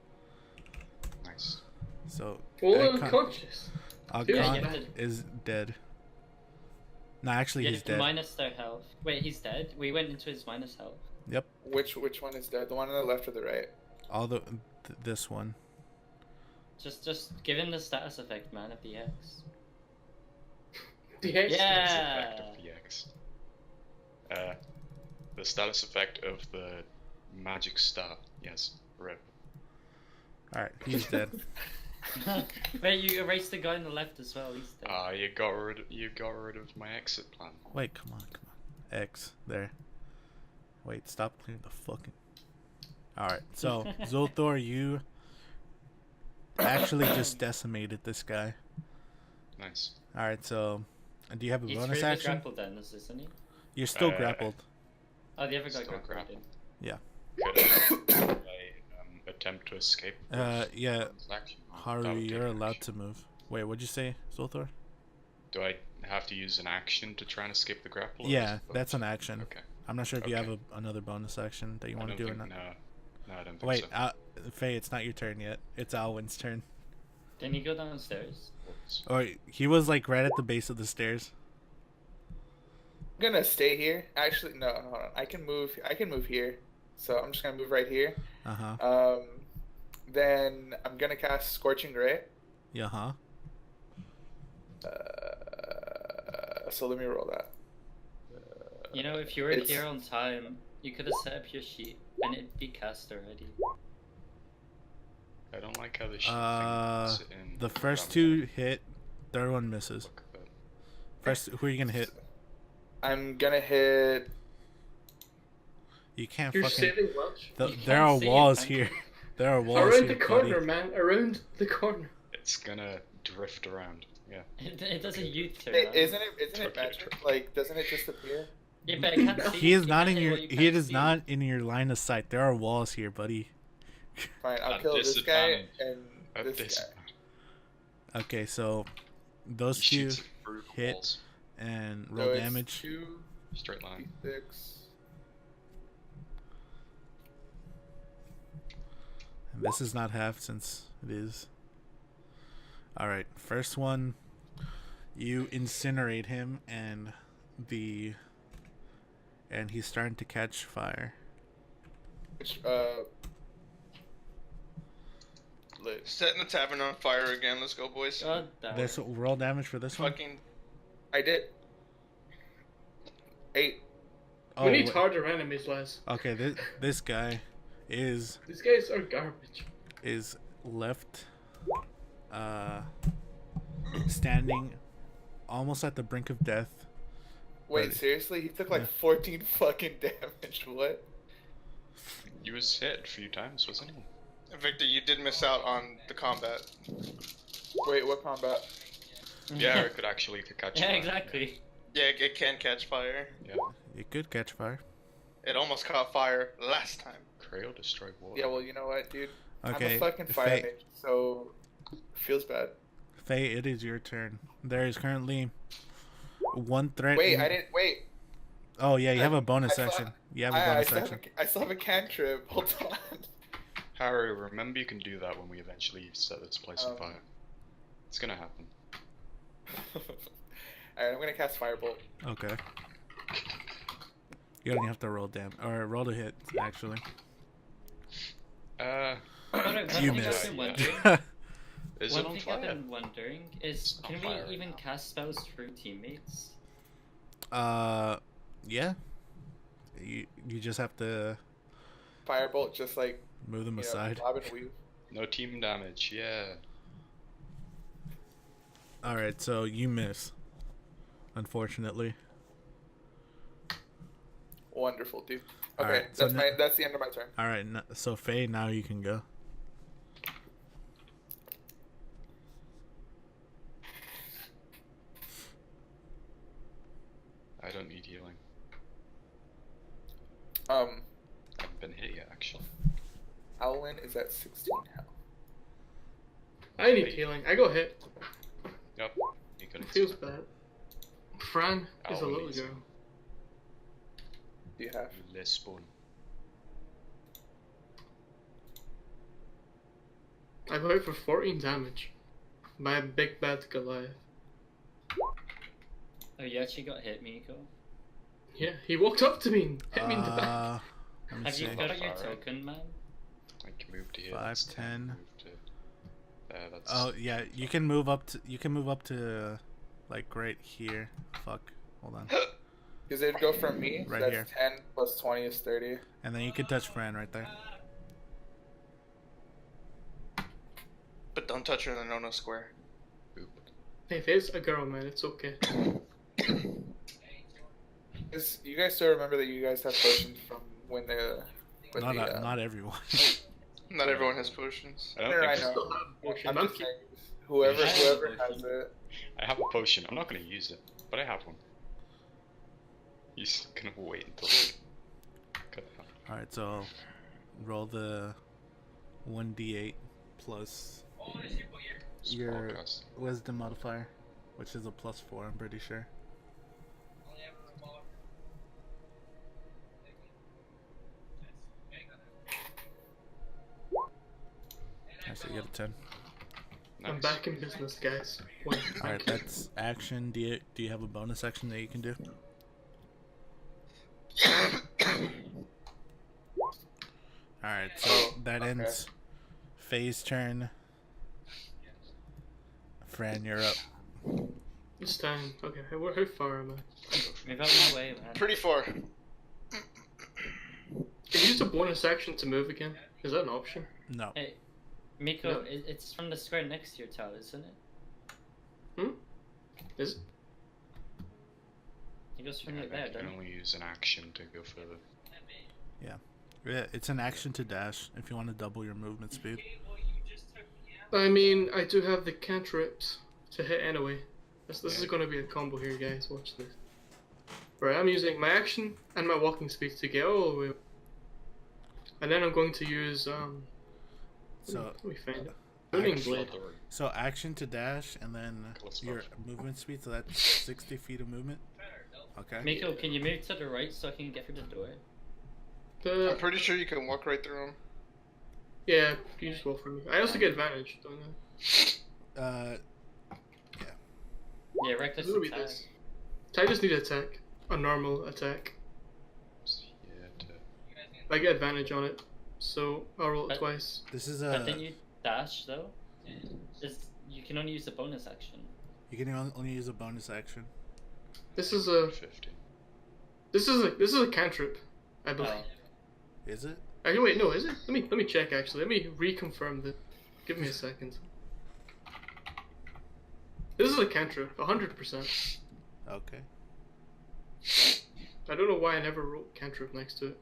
Nice. So Well, Akon- unconscious. Akon Yeah, you have to- is dead. No, actually, Yeah, he's to dead. minus their health. Wait, he's dead? We went into his minus health. Yep. Which one is dead? The one on the left or the right? All this one. Just give him the status effect, man, of the X. The X. Yeah. Status effect of the X. The status effect of the magic star. Yes, rip. All right, he's dead. Wait, you erased the guy on the left as well. He's dead. You got rid of my exit plan. Wait, come on. X there. Wait, stop clearing the fucking. All right, so Zolthor, you actually just decimated this guy. Nice. All right, so do you have a He's bonus really action? grappled then, isn't he? You're still grappled. Oh, the other guy Still grappled. grappled. Yeah. Could I attempt to escape? with Yeah. bonus action? That Haru, would you're take allowed action. to move. Wait, what'd you say, Zolthor? Do I have to use an action to try and escape the grapple? or Yeah, is it that's an bonus? action. Okay. I'm not sure if you have Okay. another bonus action that you I want to don't do or think- not. No, I don't think Wait, so. Faye, it's not your turn yet. It's Alwyn's turn. Can you go downstairs? Whoops. Or he was like right at the base of the stairs. I'm gonna stay here. Actually, no, hold on. I can move here. So I'm just gonna move right here. Uh-huh. Then I'm gonna cast Scorching Ray. Yeah, huh? So let me roll that. You know, if you were It's- here on time, you could have set up your sheet and it'd be cast already. I don't like how the sheet thing puts it in. The first two hit, third one misses. Look at that. First, who are you gonna hit? I'm gonna hit. You can't You're fucking. saving Welsh. You There can't are see it, walls thank here. you. There are walls Around here, the corner, buddy. man. Around the corner. It's gonna drift around. Yeah. It does a U-turn. Hey, man. isn't it Okay. magic? Like, doesn't it just appear? Yeah, but I can't see. He is you not can't in see your. what you He can't is see. not in your line of sight. There are walls here, buddy. Fine, I'll At kill this guy disadvantage. and At this this, guy. Okay, so those he two shoots it through hit. walls. and So roll it's damage. 2, Straight line. 6. And this is not half since it is. Alright, first one. You incinerate him, and the and he's starting to catch fire. Which, lit. Setting the tavern on fire again. Let's go, boys. God damn. This roll damage for this one. Fucking. I did. 8. We need wait. harder enemies, Les. Okay, this guy is These guys are garbage. left, standing almost at the brink of death. Wait, But- seriously? He took like 14 fucking damage. What? He was hit a few times, wasn't he? Victor, you did miss out on the combat. Wait, what combat? Yeah, it could actually catch Yeah, fire. exactly. Yeah, it can catch fire. Yeah. It could catch fire. It almost caught fire last time. Krail destroyed water. Yeah, well, you know what, dude? Okay, I'm a fucking fire Faye, mage, so feels bad. Faye, it is your turn. There is currently one threat. Wait, in- I didn't wait. Oh yeah, you have a bonus I thought- section. You have a I bonus still have section. I still have a cantrip. Hold on. Harry, remember you can do that when we eventually set this place on Um, fire. It's gonna happen. Alright, I'm gonna cast Firebolt. Okay. You don't have to roll or roll to hit actually. Uh, One You thing I've miss. been wondering, is one it on thing I've fire? been wondering is, It's on can fire we even now. cast spells through teammates? Yeah. You just have to Firebolt, just like move them you know, aside. bob and weave. No team damage, yeah. All right, so you miss. Unfortunately. Wonderful, dude. Okay, Alright, so that's the end of my turn. All right, so Faye, now you can go. I don't need healing. Um, I haven't been hit yet, actually. Howlin is at 16 health. I need healing. I got hit. Yep. You got It it. feels bad. Fran is a Oh, little easy. girl. Do you have? Lisbon. I got hit for 14 damage by a big bad Goliath. Oh, you actually got hit, Meako. Yeah, he walked up to me and hit me in the back. Let me Have see. you got your Fire. token, man? I can move to here. 5, that's 10. Move to there, that's... Oh yeah, you can move up to like right here. Fuck. Hold on. Because it'd go from me, so Right that's here. 10 plus 20 is 30. And then you can touch Fran right there. But don't touch her in the no-no square. Boop. Hey, if it's a girl, man, it's okay. You guys still remember that you guys have potions from when the... When Not everyone. Not everyone has potions. I don't Sure, think I so. know. Potion. I'm I'm just saying, whoever I have a has potion. it. I have a potion. I'm not going to use it, but I have one. He's going to wait until... Cut it out. All right, so roll the 1d8 plus your Spellcast. wisdom modifier, which is a +4. I'm pretty sure. Actually, you get a 10. I'm Nice. back in business, guys. One. All right, that's action. Do you have a bonus action that you can do? All right, so Oh, that okay. ends Faye's turn. Fran, you're up. This time. Okay, how far am I? Move out of my way, man. Pretty far. Can you use a bonus action to move again? Is that an option? No. Hey, Meako, it's from the square next to your tower, isn't it? Is it? It goes from Yeah, right there, you can doesn't it? only use an action to go further. Yeah, it's an action to dash if you want to double your movement speed. I mean, I do have the cantrips to hit anyway. This is going to be a combo here, guys. Watch this. Right, I'm using my action and my walking speed to get all the way. And then I'm going to use So let me find it. I Burning can blade. flutter. So action to dash and then Close your enough. movement speed, so that's 60 feet of movement. Okay. Meako, can you move to the right so I can get through the door? I'm The, pretty sure you can walk right through them. yeah, you just walk for me. I also get advantage, don't I? Yeah, reckless What do we attack. do? I just need attack. A normal attack. I get advantage on it, so I'll roll it But- twice. This is But then you dash though. You can only use the bonus action. you can only use a bonus action. This is a 50. this is a cantrip, I believe. Oh. Is it? Actually, wait, no, is it? Let me check. Actually, let me reconfirm that. Give me a second. This is a cantrip, 100%. Okay. I don't know why I never wrote cantrip next to it.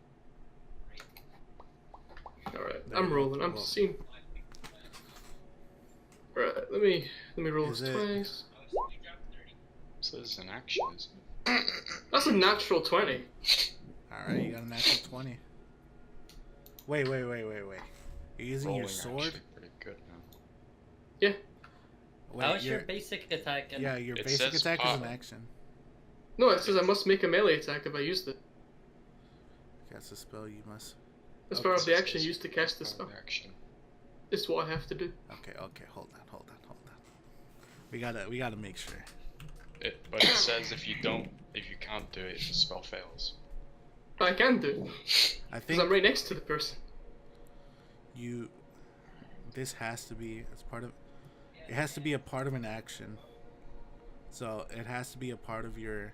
Alright, There I'm you go. rolling. I'm Well- seeing. Alright, let me roll Is this it- twice. So this is an action, isn't it? That's a natural 20. Alright, you got a natural 20. Wait. You're using Rolling your sword? actually pretty good now. Yeah. Wait, How is your basic attack? And yeah, your It basic says attack is an power. action. No, it says I must make a melee attack if I used it. Cast a spell, you must. That's Oh, part it of the says action this. used to cast the Part spell. of the action. It's what I have to do. Okay, hold on. We gotta make sure. But it says if you can't do it, the spell fails. But I can do it, I because think I'm right next to the person. this has to be as part of. It has to be a part of an action. So it has to be a part of your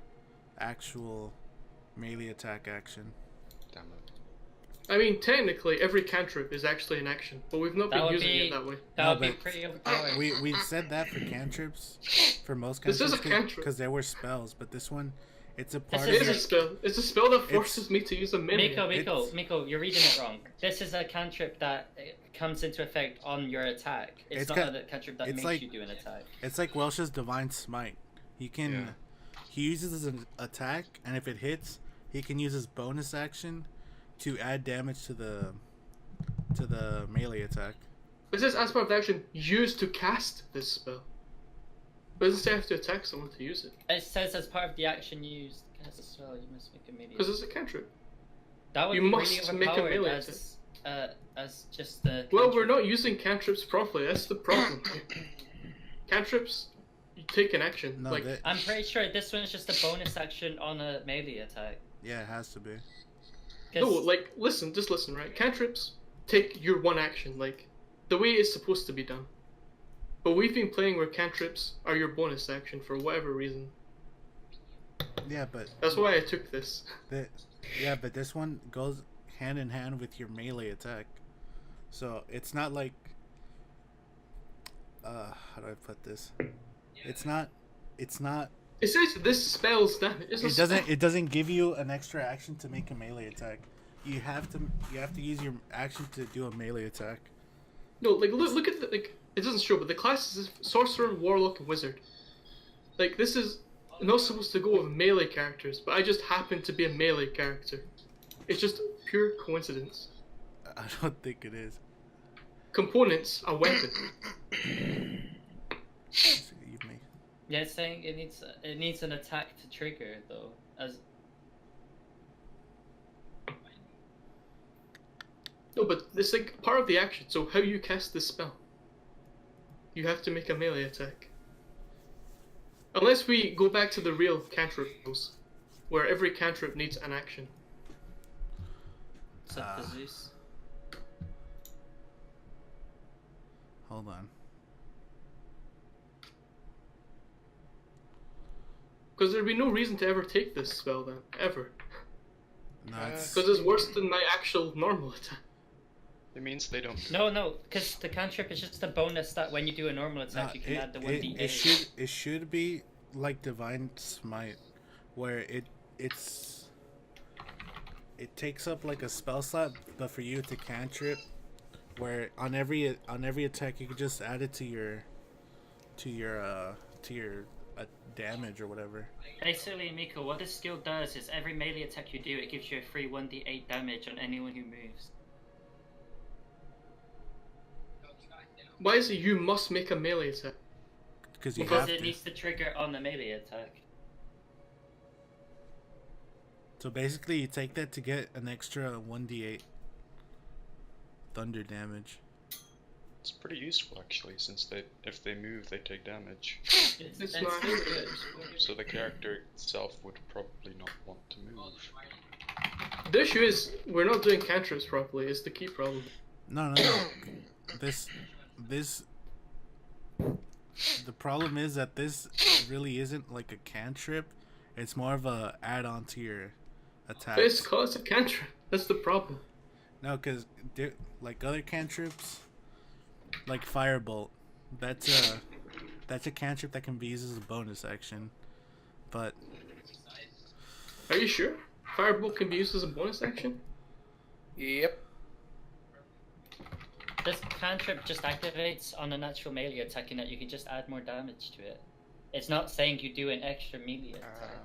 actual melee attack action. Damn it. I mean, technically, every cantrip is actually an action, but we've not That been would using be- it that way. that No, would be but- pretty overpowered. We said that for cantrips, for most This is cantrips, a cantrip. because there were spells, but this one, it's a part This of It is your. a spell. It's a spell that forces me to use a melee. Miko, you're reading it wrong. This is a cantrip that comes into effect on your attack. It's, It's not ca- a cantrip that it's makes like- you do an attack. It's like Welsh's divine smite. He can, Yeah. he uses an attack, and if it hits, he can use his bonus action to add damage to the melee attack. It says as part of the action used to cast this spell. But it doesn't say I have to attack someone to use it. It says as part of the action used cast a spell, you must make a melee. Because it's a cantrip. That would you be must really make a overpowered melee as just the. Well, cantrip. we're not using cantrips properly. That's the problem. Cantrips, you take an action. No, like, that, I'm pretty sure this one's just a bonus action on a melee attack. yeah, it has to be. 'Cause- no, like, just listen, right? Cantrips take your one action, like, the way it's supposed to be done. But we've been playing where cantrips are your bonus action for whatever reason. Yeah, but That's why I took this. but this one goes hand in hand with your melee attack, so it's not like. How do I put this? It's not. It says this spells damage. It's a It doesn't. spell. It doesn't give you an extra action to make a melee attack. You have to use your action to do a melee attack. No, like, look at the, like, it doesn't show, but the classes is Sorcerer, Warlock, and Wizard. Like, this is not supposed to go with melee characters, but I just happen to be a melee character. It's just pure coincidence. I don't think it is. Components, a weapon. You may. Yeah, it's saying it needs an attack to trigger though. As No, but it's like part of the action, so how you cast this spell. You have to make a melee attack. Unless we go back to the real cantrip rules, where every cantrip needs an action. it's up to Zeus. Hold on. Because there'd be no reason to ever take this spell then, ever. No, it's Because it's worse than my actual normal attack. It means they don't. No, because the cantrip is just a bonus that when you do a normal attack, no, you can add the 1d8. it should be like divine smite, where it takes up like a spell slot, but for you to cantrip, where on every attack you could just add it to your damage or whatever. Basically, Meako, what this skill does is every melee attack you do, it gives you a free 1d8 damage on anyone who moves. Why is it you must make a melee attack? Because you Because have it to. needs to trigger on the melee attack. So basically, you take that to get an extra 1d8 thunder damage. It's pretty useful actually, since if they move, they take damage. It's It's not- still good. So the character itself would probably not want to move. The issue is we're not doing cantrips properly. It's the key problem. No. This. The problem is that this really isn't like a cantrip. It's more of a add-on to your attack. But it's called a cantrip. That's the problem. No, because like other cantrips, like Firebolt, that's a cantrip that can be used as a bonus action. But Are you sure? Firebolt can be used as a bonus action? Yep. This cantrip just activates on a natural melee attack in that you can just add more damage to it. It's not saying you do an extra melee attack.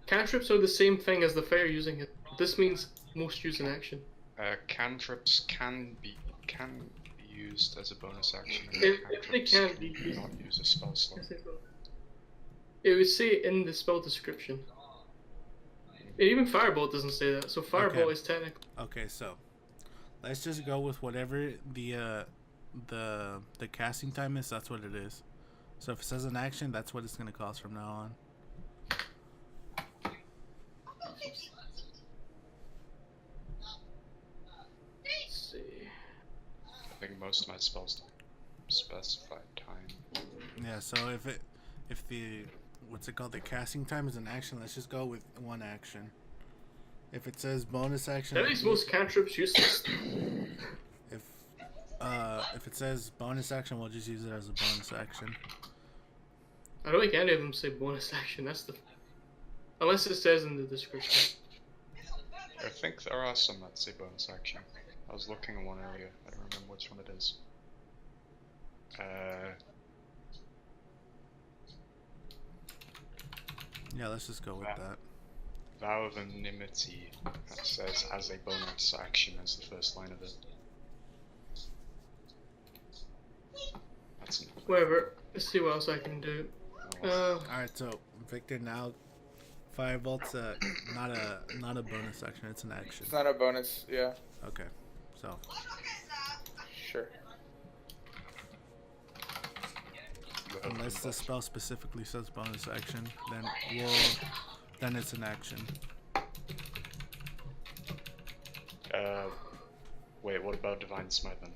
Cantrips are the same thing as the fire using it. This means most use in action. Cantrips can be used as a bonus action. If they can be used, not use a spell slot. It would say in the spell description. And even Firebolt doesn't say that, so Firebolt is technically... Okay, so let's just go with whatever the casting time is. That's what it is. So if it says an action, that's what it's gonna cost from now on. Let's see. I think most of my spells don't specify time. Yeah. So if the what's it called, the casting time is an action, let's just go with one action. If it says bonus action, That makes most cantrips useless. if it says bonus action, we'll just use it as a bonus action. I don't think any of them say bonus action. That's the... Unless it says in the description. I think there are some that say bonus action. I was looking at one earlier. I don't remember which one it is. Yeah, let's just go with that. Vow of Enmity, that says as a bonus action as the first line of it. That's an... Whatever. Let's see what else I can do. Alright, so Victor, now Firebolt's not a bonus action, it's an action. It's not a bonus, yeah. Okay. So Sure. unless the spell specifically says bonus action, then it's an action. Wait, what about Divine Smite then?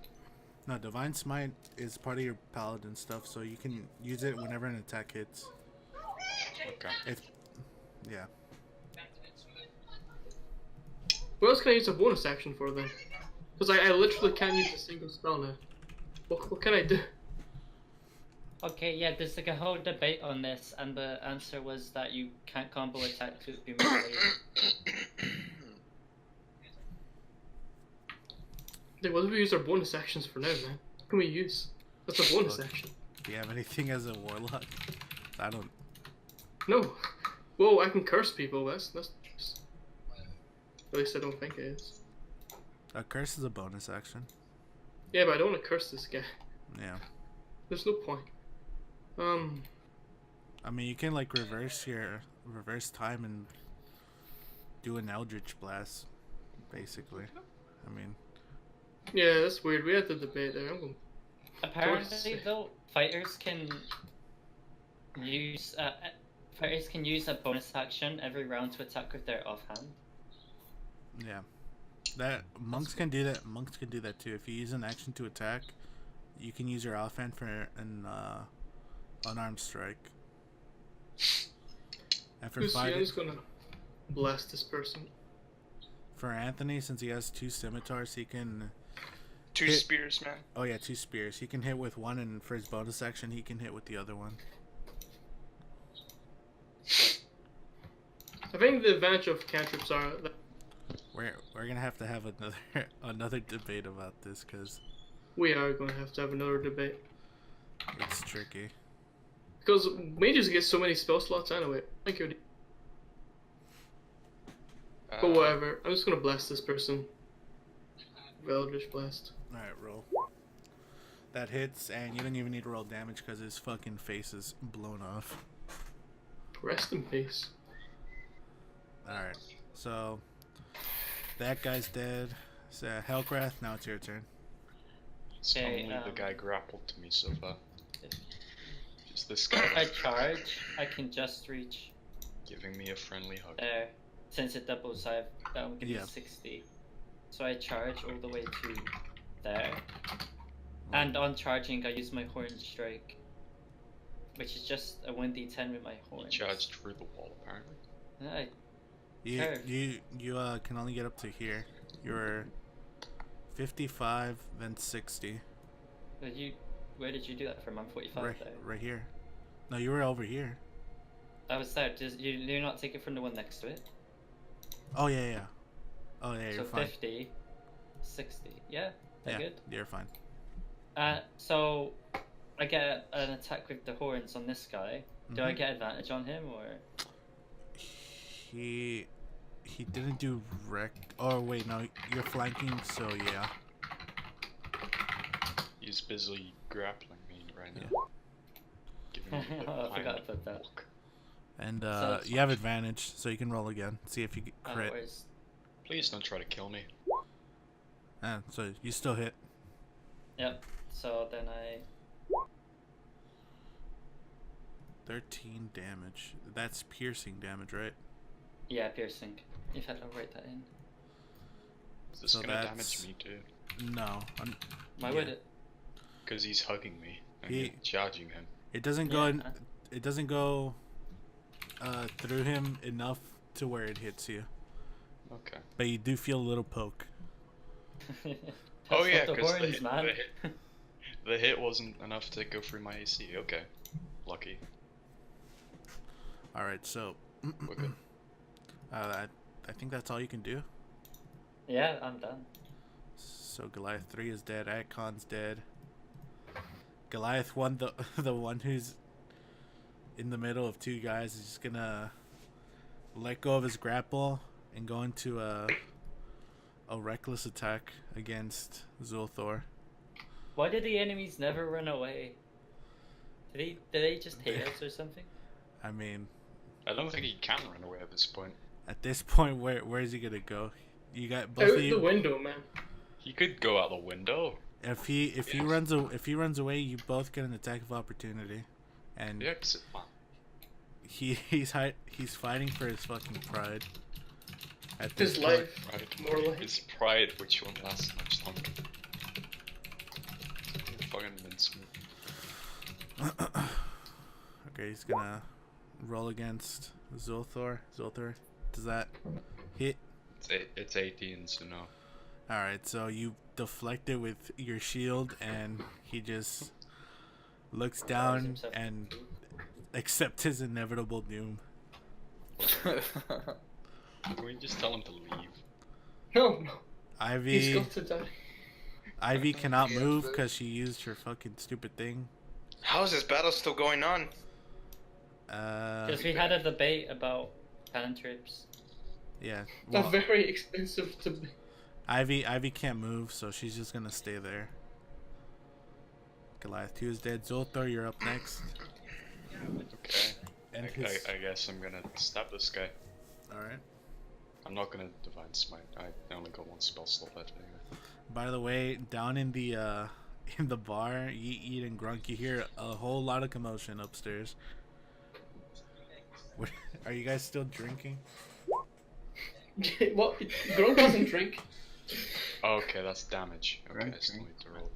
No, Divine Smite is part of your paladin stuff, so you can use it whenever an attack hits. Okay. Yeah. What else can I use a bonus action for then? Because I literally can't use a single spell now. What can I do? Okay, yeah, there's like a whole debate on this, and the answer was that you can't combo attack to be melee. Like, what do we use our bonus actions for now, man? What can we use? That's a bonus action. Do you have anything as a warlock? I don't. No. Whoa, I can curse people. That's at least I don't think it is. A curse is a bonus action. Yeah, but I don't want to curse this guy. Yeah. There's no point. I mean, you can like reverse time and do an Eldritch Blast, basically. I mean. Yeah, that's weird. We had the debate there. I'm going. Apparently, though, fighters can use a bonus action every round to attack with their offhand. Yeah. That monks can do that. Monks can do that too. If you use an action to attack, you can use your offhand for an unarmed strike. And for Lucian's gonna blast this person. For Anthony, since he has two scimitars, he can. Two spears, man. Oh yeah, two spears. He can hit with one, and for his bonus action, he can hit with the other one. I think the advantage of cantrips are that We're gonna have another debate about this because we are going to have another debate. it's tricky. Because mages get so many spell slots anyway. Thank you. But whatever. I'm just gonna blast this person. Eldritch Blast. Alright, roll. That hits, and you don't even need to roll damage because his fucking face is blown off. Rest in peace. Alright, so that guy's dead. So Hellcraft, now it's your turn. It's Okay, only the guy grappled to me so far. Just this guy. If I charge, I can just reach Giving me a friendly hug. There. Since it doubles, that'll give Yeah. me 60. So I charge all the way to there. And on charging, I use my horn strike, which is just a 1d10 with my You horn. charged through the wall, apparently. You can only get up to here. You're 55, then 60. Where did you do that from? I'm 45 there. Right here. No, you were over here. I was there. Do you not take it from the one next to it? Oh yeah. Oh yeah, you're So fine. 50, 60. Yeah, that Yeah, good. you're fine. So I get an attack with the horns on this guy. Do I get advantage on him or? He didn't do wreck. Oh wait, no, you're flanking, so yeah. He's busy grappling me right now. Yeah. Giving me a I forgot violent about that. walk. And So- you have advantage, so you can roll again. See if you get crit. Where's... Please don't try to kill me. So you still hit. Yep. So then I. 13 damage. That's piercing damage, right? Yeah, piercing. If I don't write that in. Is this So gonna damage that's- me too? No. Why Yeah. would it? Because he's hugging me and He- you're charging him. It doesn't go. Yeah. It doesn't go through him enough to where it hits you. Okay. But you do feel a little poke. Oh That's yeah, what the because horns, man. the hit wasn't enough to go through my AC. Okay. Lucky. All right, so We're good. I think that's all you can do. Yeah, I'm done. So Goliath 3 is dead. Akon's dead. Goliath 1, the one who's in the middle of two guys, is just gonna let go of his grapple and go into a reckless attack against Zulthor. Why did the enemies never run away? Did they just hate us or something? I mean, I don't think he can run away at this point. at this point, where is he gonna go? You got both Out of the you. window, man. He could go out the window. If he runs away, you both get an attack of opportunity, and Yeah, 'cause he's fighting for his fucking pride. At His this point. life. pride, More like. his pride, which won't last much longer. Fucking mince me. Okay, he's gonna roll against Zulthor. Zulthor, does that hit? It's 18, so no. Alright, so you deflect it with your shield, and he just looks down and accepts his inevitable doom. Can we just tell him to leave? No. He's Ivy got to die. Ivy cannot move because she used her fucking stupid thing. How is this battle still going on? Because we had a debate about cantrips. Yeah. They're Well, very expensive to be. Ivy can't move, so she's just gonna stay there. Goliath 2 is dead. Zulthor, you're up next. Okay. And I guess I'm gonna stab this guy. Alright. I'm not gonna Divine Smite. I only got one spell slot left anyway. By the way, down in the bar, Yeet and Grunk, you hear a whole lot of commotion upstairs. What, are you guys still drinking? What? Grunk doesn't drink. Oh, okay, that's damage. Okay, Right, I still right. need to roll.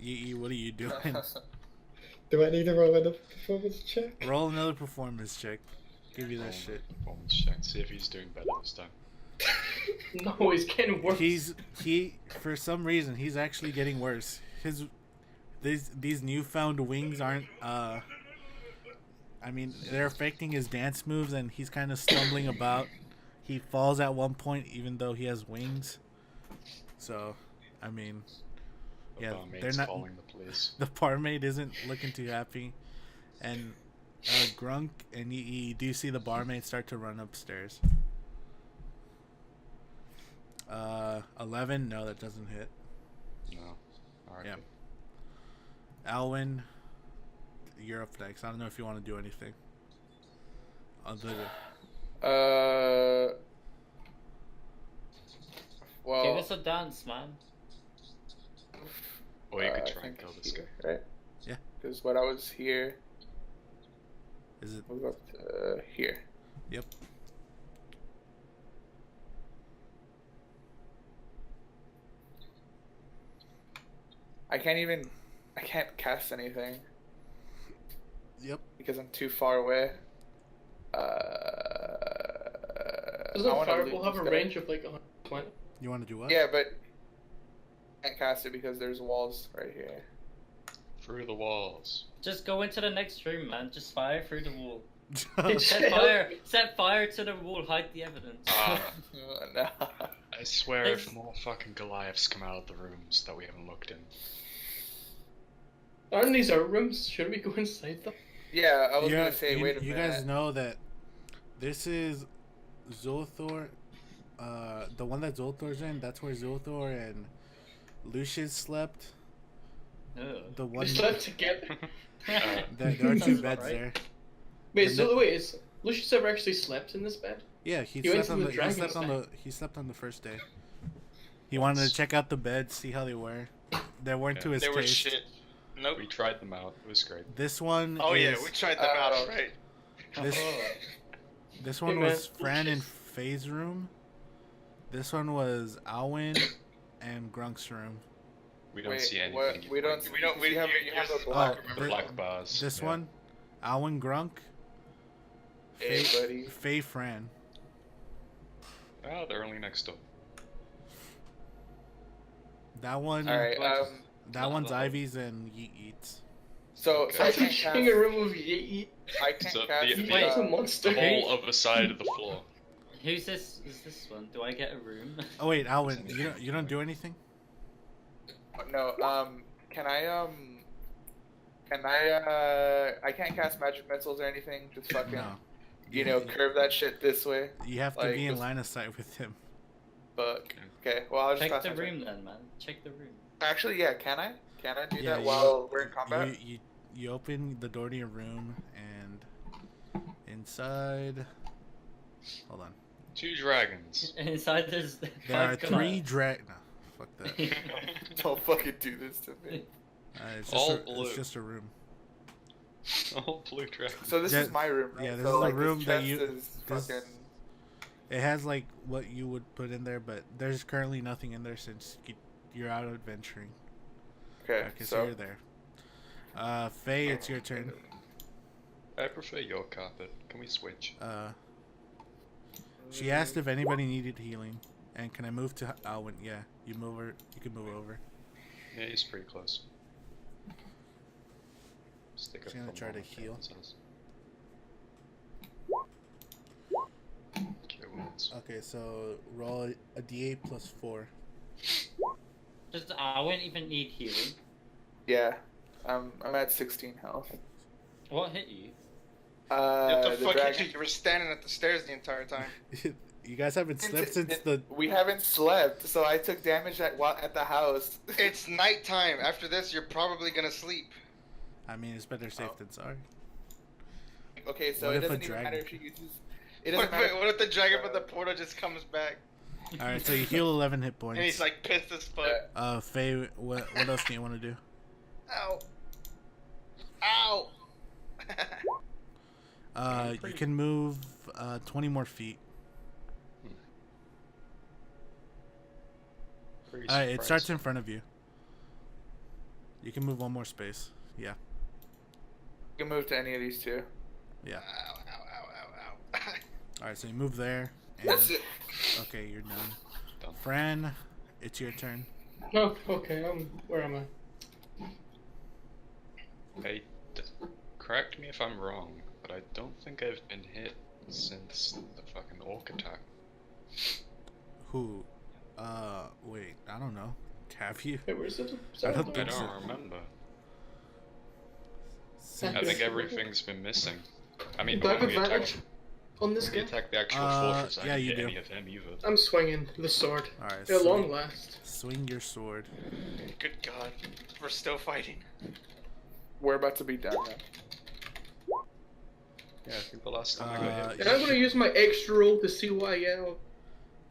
Yeet, what are you doing? Do I need to roll another performance check? Roll another performance check. Give you that Roll shit. my Performance check. See if he's doing better this time. No, he's getting worse. He for some reason he's actually getting worse. These newfound wings aren't I mean, they're affecting his dance moves, and he's kind of stumbling about. He falls at one point even though he has wings. So, I mean, The yeah, barmaid's they're not. falling the place. The barmaid isn't looking too happy, and Grunk and you do see the barmaid start to run upstairs. 11, no, that doesn't hit. No. Alright. Yeah. Alwyn, you're up next. I don't know if you want to do anything. Well, Give us a dance, man. Or you could I try and think kill this guy. here, right? Yeah. Because when I was here, Is it move up to here. Yep. I can't cast anything Yep. because I'm too far away. Doesn't I wanna Firebolt loot have this a guy. range of like 120? You want to do what? Yeah, but I can't cast it because there's walls right here. Through the walls. Just go into the next room, man. Just fire through the wall. It's- Set fire to the wall. Hide the evidence. No. I swear There's- if more fucking Goliaths come out of the rooms that we haven't looked in. Aren't these our rooms? Should we go inside them? Yeah, I was Yeah, gonna say, you, wait a you minute. guys know that this is Zolthor. The one that Zolthor's in, that's where Zolthor and Lucius slept. Ugh. The We one slept together. there are two Sounds beds right. there. Wait, And so wait, is Lucius ever actually slept in this bed? Yeah, he You went slept to on the the he dragon's slept on den. he slept on the first day. He wanted to check out the beds, see how they were. They weren't Yeah. to his They were taste. shit. Nope. We tried them out. It was great. This one Oh yeah, is, we tried them out, right? this one Hey, was man. Fran and Faye's room. This one was Alwyn and Grunk's room. We don't Wait, see anything. what? We don't. We don't- we- You have, you- you have you- a black. Oh, Black bars. This yeah. one, Alwyn Grunk, Hey, Faye, buddy. Faye Fran. Oh, they're only next door. That one, All right. that one's Ivy's and Yeet Eats. So I I can't think cast. in a room with Yeet. I can't So cast. the- Wait. He's a monster. The whole other side of the floor. Who's this? Is this one? Do I get a room? Oh wait, Alwyn, you don't do anything? No. Can I? I can't cast magic missiles or anything. Just fucking. No. You know, curve that shit this way. You have to like, be in just- line of sight with him. Fuck. Okay. Well, I'll just Check pass the my turn. room then, man. Check the room. Actually, yeah. Can I? Can I do Yeah, that you- while we're in combat? You open the door to your room and inside. Hold on. 2 dragons. Inside there's There are five 3 No, fuck that. Don't fucking do this to me. It's All just blue. it's just a room. All blue dragons. So this Yeah, is my room, right? yeah, this so, is the like, room this that chest you- Is this- fucking... It has like what you would put in there, but there's currently nothing in there since you're out adventuring. Okay, Okay, so so you're there. Faye, it's your turn. I prefer your carpet. Can we switch? She asked if anybody needed healing, and can I move to Alwyn? Yeah, you move over. You can move over. Yeah, he's pretty close. Stick She's gonna try to heal. Cure wounds. Okay, so roll a d8 plus 4. I wouldn't even need healing. yeah, I'm at 16 health. What hit you? What the The fuck? dragon. You were standing at the stairs the entire time. You guys haven't slept since the. We haven't slept, so I took damage at the house. It's nighttime. After this, you're probably gonna sleep. I mean, it's better safe than sorry. Okay, so What it if a doesn't even dragon- matter if she uses. It What doesn't matter. if the dragon from the portal just comes back All right, so you heal 11 hit points. and he's like pissed as fuck? Faye, what else do you want to do? Ow! Ow! You can move 20 more feet. Pretty It starts surprised. in front of you. You can move one more space. Yeah, You can move to any of these two. yeah. Ow! Ow! Ow! Ow! Ow! All right, so you move there. And, That's it. Okay, you're done. Done. Fran, it's your turn. No, okay, where am I? Hey, correct me if I'm wrong, but I don't think I've been hit since the fucking orc attack. Who? Wait, I don't know. Have you? Wait, where's it? I don't I think so. don't remember. Since- I think everything's been missing. I mean, Do I have when we advantage attacked, on this when we guy? attacked the actual fortress, I yeah, didn't you hit do. any of them either. I'm swinging the sword. All right, At long last. swing your sword. Good God, we're still fighting. We're about to be done now. Yeah, I think the last time I got hit. And I'm gonna use my extra roll to see what I get. All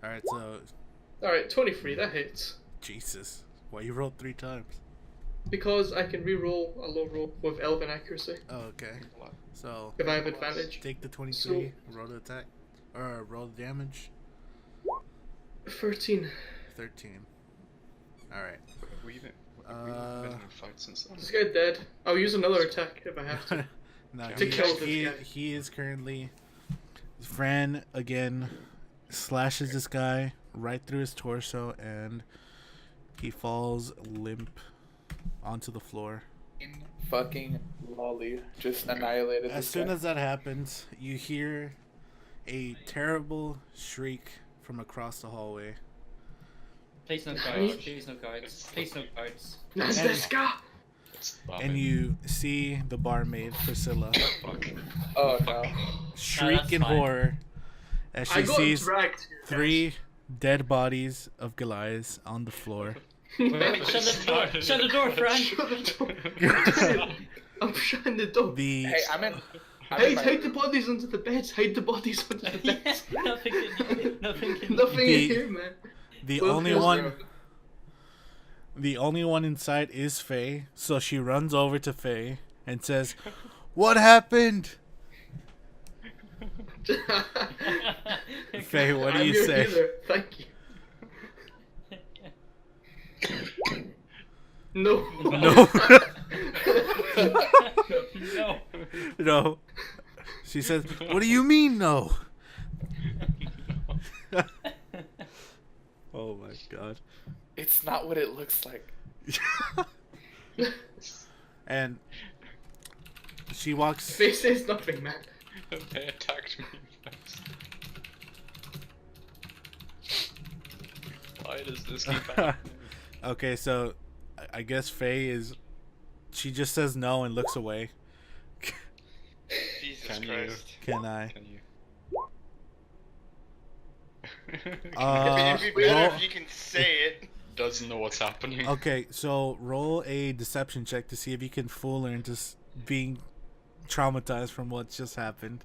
right, so Alright, 23, that hits. Jesus, why you rolled 3 times? because I can re-roll a low roll with elven accuracy Oh, okay. So if I have advantage. take the 23, roll the attack, or roll the damage. 13. 13. All right. We even been in fight since then. This guy dead. I'll use another attack if I have to. No, To kill this guy. he is currently. Fran again slashes this guy right through his torso, and he falls limp onto the floor. Fucking lolly just annihilated. As this soon guy. as that happens, you hear a terrible shriek from across the hallway. Please no guards. Please no guards. Please no guards. That's this guy. Stop And it. you see the barmaid, Priscilla, Fuck. Oh no. shriek that's in fine. horror as I she got sees dragged here, guys. 3 dead bodies of Goliaths on the floor. Wait, shut the door. Shut the door, Fran. Shut the door. I'm shutting the door. The Hey, I'm in Hide the bodies under the beds. Hide the bodies under the beds. Nothing Nothing can. in here, man. the Well, only feels one good. the only one inside is Faye, so she runs over to Faye and says, "What happened?" Faye, what do I'm you your say? healer. Thank you. No. No. No. No. She says, "What do you mean no?" Oh my god. It's not what it looks like. And she walks Faye says nothing, man. They attacked me first. Why does this keep happening? Okay, so I guess Faye is she just says no and looks away. Jesus Can you- Christ. Can I? Can you? It'd be better roll- if you can say it. Doesn't know what's happening. Okay, so roll a deception check to see if you can fool her into being traumatized from what just happened.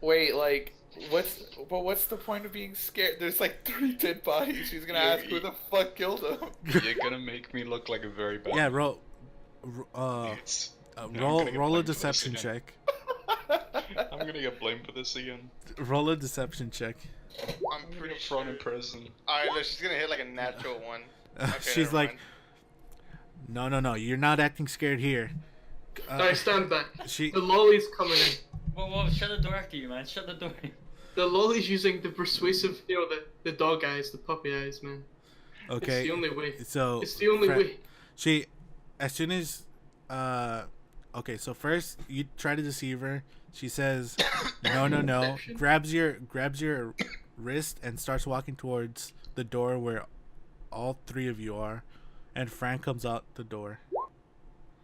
Wait, like, what's the point of being scared? There's like 3 dead bodies. She's gonna ask who the fuck killed them. You're gonna make me look like a very bad. Yeah, roll It's- No, I'm roll gonna get roll a blamed for this deception again. check. I'm gonna get blamed for this again. Roll a deception check. I'm I'm pretty gonna sure. thrown in prison. Alright, look, she's gonna hit like a natural one. Okay, She's never like, mind. no, you're not acting scared here. I stand back. She The lolly's coming in. Whoa, shut the door after you, man. Shut the door. The lolly's using the persuasive, the dog eyes, the puppy eyes, man. okay. It's the only way. So It's the only way. She, as soon as, okay. So first you try to deceive her. She says, no. Deception. grabs your wrist and starts walking towards the door where all 3 of you are, and Fran comes out the door.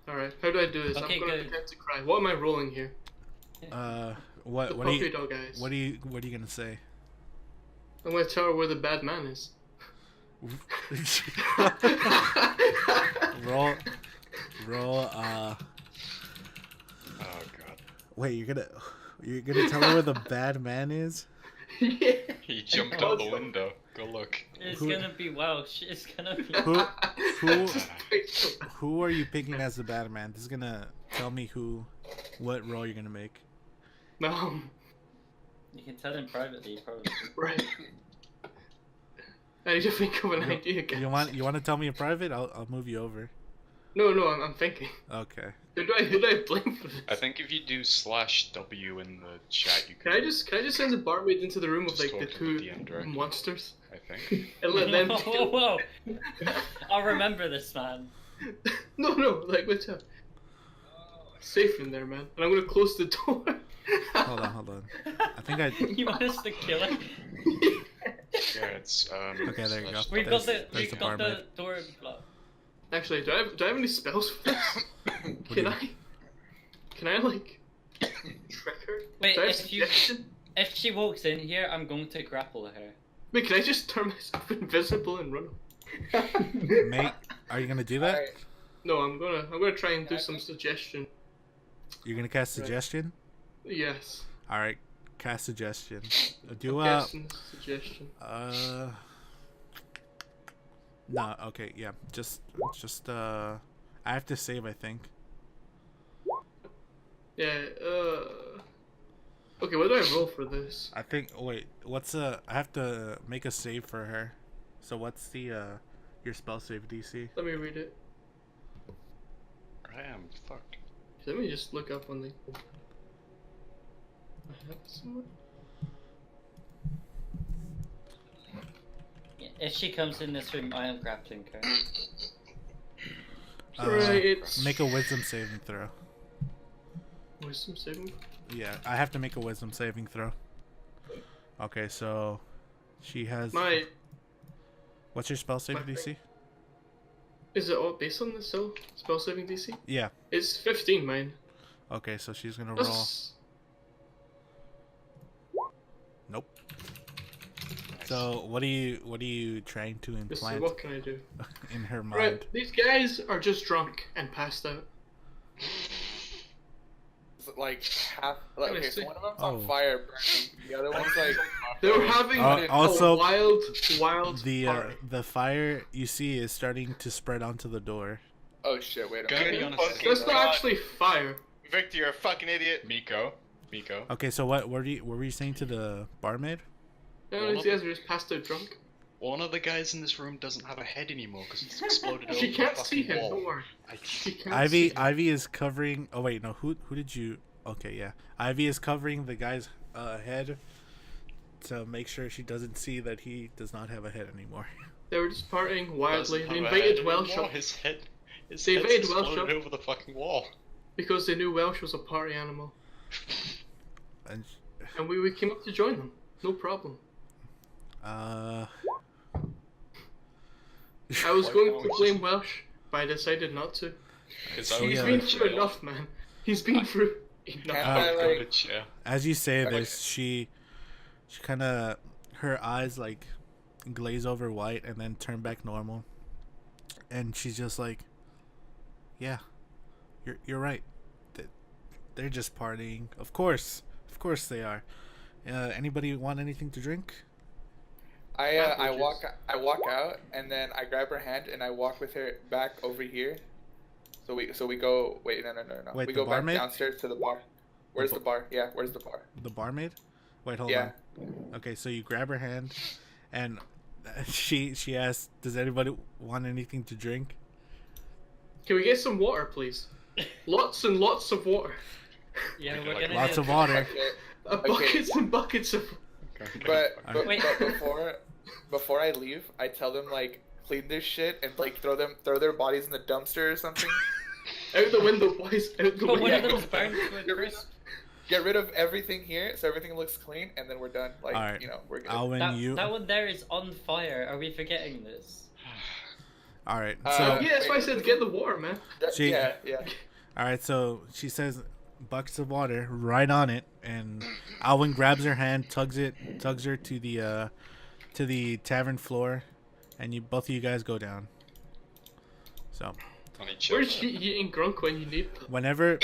Alright, how do I do this? Okay, I'm gonna good. pretend to cry. What am I rolling here? What The are puppy you dog eyes. what are you gonna say? I'm gonna tell her where the bad man is. roll. Oh god. Wait, you're gonna tell her where the bad man is? Yeah. He jumped out the window. Go look. It's Who- gonna be Welsh. It's gonna be. Who are you picking as the bad man? This is gonna tell me what role you're gonna make. No. You can tell him privately, probably. Right. I need to think of an idea, guys. You want to tell me in private? I'll move you over. No, I'm thinking. Okay. Who do I blame for this? I think if you do /W in the chat, you Can I just send the barmaid into the room with Just like the talk to 2 the DM directly. monsters I think. and let them? Whoa. I'll remember this, man. No, like what's up? Safe in there, man. And I'm gonna close the door. Hold on. I think I. You want us to kill him? Yeah, it's Okay, there you go. We've There's- got the there's the barmaid. door blocked. Actually, do I have any spells for this? Can I like trick her? Wait, Do I have if you- suggestion? If she walks in here, I'm going to grapple her. Wait, can I just turn myself invisible and run? Mate, are you gonna do that? Alright. No, I'm gonna try and do some suggestion. You're gonna cast suggestion. Yes. All right, cast suggestion. Do Guessing suggestion. no, okay, yeah, just I have to save, I think. Yeah. Okay, what do I roll for this? I think. Wait, I have to make a save for her. So what's the your spell save DC? Let me read it. I am fucked. Let me just look up on the. I have it somewhere. If she comes in this room, I am grappling her. Right, it's Make a wisdom saving throw. wisdom saving. Yeah, I have to make a wisdom saving throw. Okay, so she has. My What's your spell save my DC? is it all based on the spell saving DC? Yeah. It's 15, mine. Okay, so she's gonna roll. That's... Nope. So what are you trying to This is, implant what can I do? in her mind? Right, these guys are just drunk and passed out. Like half. Like, okay, so one of them's Oh. on fire, burning. The other one's like. They were having also, a wild the party. the fire you see is starting to spread onto the door. Oh shit! Wait a Gonna minute. be honest. That's not actually fire. Victor, you're a fucking idiot. Meako. Okay, so what were you saying to the barmaid? No, these guys are just passed out drunk. One of the guys in this room doesn't have a head anymore because it's exploded over She the can't fucking see him. wall. Don't worry. I- She can't see him. Ivy is covering. Oh wait, no. Who did you? Okay, yeah. Ivy is covering the guy's head to make sure she doesn't see that he does not have a head anymore. They were just partying wildly. Doesn't They have a head invited Welsh anymore. up His head's They invaded Welsh exploded up. over the fucking wall. because they knew Welsh was a party animal. And And we came up to join them. No problem. uh, I was Like, going no, to it's blame just- Welsh, but I decided not to. His She, own He's uh, been good through chair. enough, man. He's been through enough. Can't I, I, like, Good chair. as you say Okay. this, she kind of her eyes like glaze over white and then turn back normal, and she's just like, "Yeah, you're right. They're just partying. Of course they are. Anybody want anything to drink?" I walk out and then I grab her hand and I walk with her back over here. So we go. Wait, no. Wait, we the go back barmaid? downstairs to the bar. Where's the bar? Yeah, where's the bar? The barmaid? Wait, hold Yeah. on. Okay, so you grab her hand, and she asks, "Does anybody want anything to drink?" Can we get some water, please? Lots and lots of water. Yeah, Like we're gonna Lots need- of water. Okay. Buckets and buckets of. But Wait. before I leave, I tell them like clean their shit and like throw their bodies in the dumpster or something. Out the window, boys. Out the But one of window. them's burned to a crisp. Get rid of everything here so everything looks clean, and then we're done. Like, Alright. we're good. Alwyn, That one there is on fire. Are we forgetting this? All right. So Yeah, that's why I said get the water, man. She- Yeah. all right. So she says buckets of water right on it, and Alwyn grabs her hand, tugs her to the tavern floor, and both of you guys go down. So On each other. Where's she eating Grunk when you need them? whenever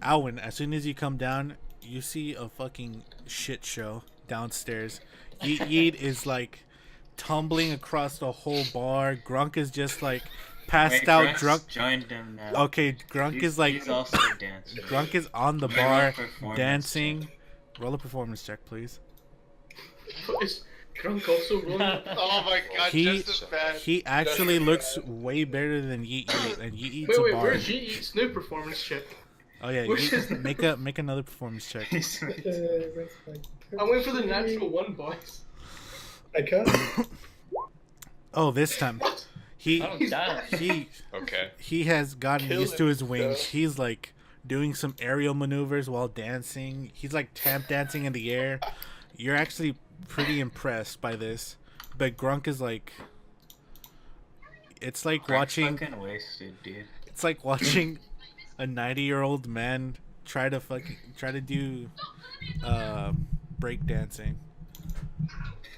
Alwyn, as soon as you come down, you see a fucking shit show downstairs. Yeet is like tumbling across the whole bar. Grunk is just like passed Wait, out Grunk's drunk. joined them now. Okay, Grunk is like He's also dancing. Grunk is on the Roll a bar performance dancing. check. Roll a performance check, please. Is Grunk also rolling? Oh my god, He just as bad. he actually looks way better than Yeet, and Yeet eats Wait, a wait, bar. where's Yeet's new performance check? Oh yeah, where's his- Yeet, make another performance check. He's- I went for the natural one, boys. I can't. Oh, this time he Oh, damn. he has gotten Killing used to his wings. stuff. He's like doing some aerial maneuvers while dancing. He's like tap dancing in the air. You're actually pretty impressed by this, but Grunk is like, it's like Grunk's watching. fucking wasted, dude. It's like watching a 90-year-old man try to do break dancing.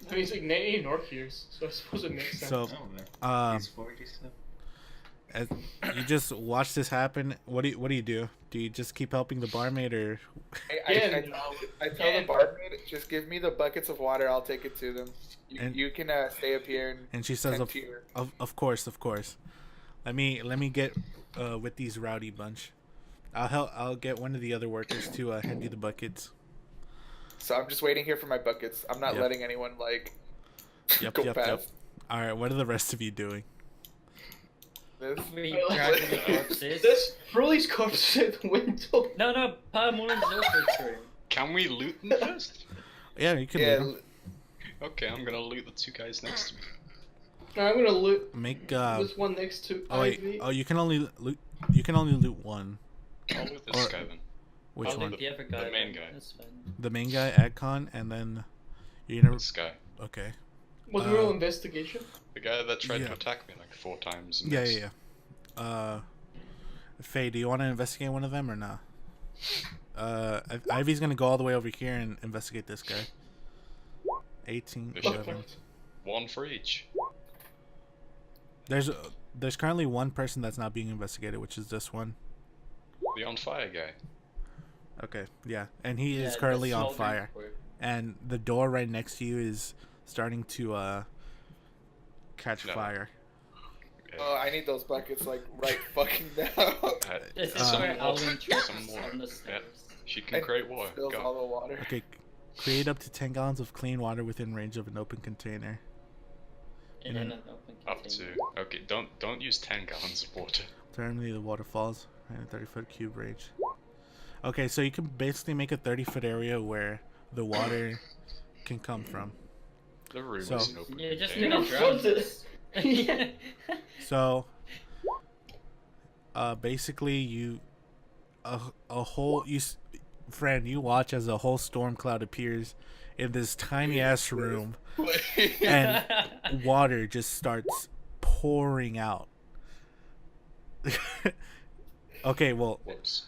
I mean, he's like 90 North years, so I suppose it makes sense. So Oh man. um, He's 47. as you just watch this happen, what do you do? Do you just keep helping the barmaid, or I tell the barmaid, just give me the buckets of water. I'll take it to them. And- You can stay up here and she says tend to your- of course, Let me get with these rowdy bunch. I'll get one of the other workers to hand you the buckets. So I'm just waiting here for my buckets. I'm not Yep. letting anyone like Yep, go yep, past. yep. All right, what are the rest of you doing? This. We I like dragging the corpses. This throw these corpses out the window. No, Mullins Ilford's room. Can we loot them first? Yeah, you can Yeah, loot 'em. Okay, I'm gonna loot the two guys next to me. I'm gonna loot Make this one next to oh wait, Ivy. oh you can only loot one. I'll loot this Or- guy then. Which I'll one? leave the other guy. The main then, guy. That's fine. The main guy, Adcon, and then you're gonna This guy. okay. Was it roll investigation? The guy that tried Yeah. to attack me like 4 times. and Yeah, missed. yeah, yeah. Faye, do you want to investigate one of them or not? Ivy's gonna go all the way over here and investigate this guy. 18, They should 11. 1 for each. There's currently one person that's not being investigated, which is this one. The on fire guy. Okay, yeah, and he is Yeah, currently the on smoldering fire, core. and the door right next to you is starting to catch No. fire. Oh, I need those buckets like right fucking now. This is Uh, where Alwyn some trips more. on the Yeah. stairs. She can And create water. Spills Go. all the water. Okay, create up to 10 gallons of clean water within range of an open container. In Yeah. an open Up container. to. Okay, don't use 10 gallons of water. Terminally, the water falls in a 30-foot cube range. Okay, so you can basically make a 30-foot area where the water can come from. The room So- is an open You're just container. gonna You know, drown flood this. Yeah. So, basically, you a whole friend, you watch as a whole storm cloud appears in this tiny ass room, and water just starts pouring out. Okay, well, Whoops.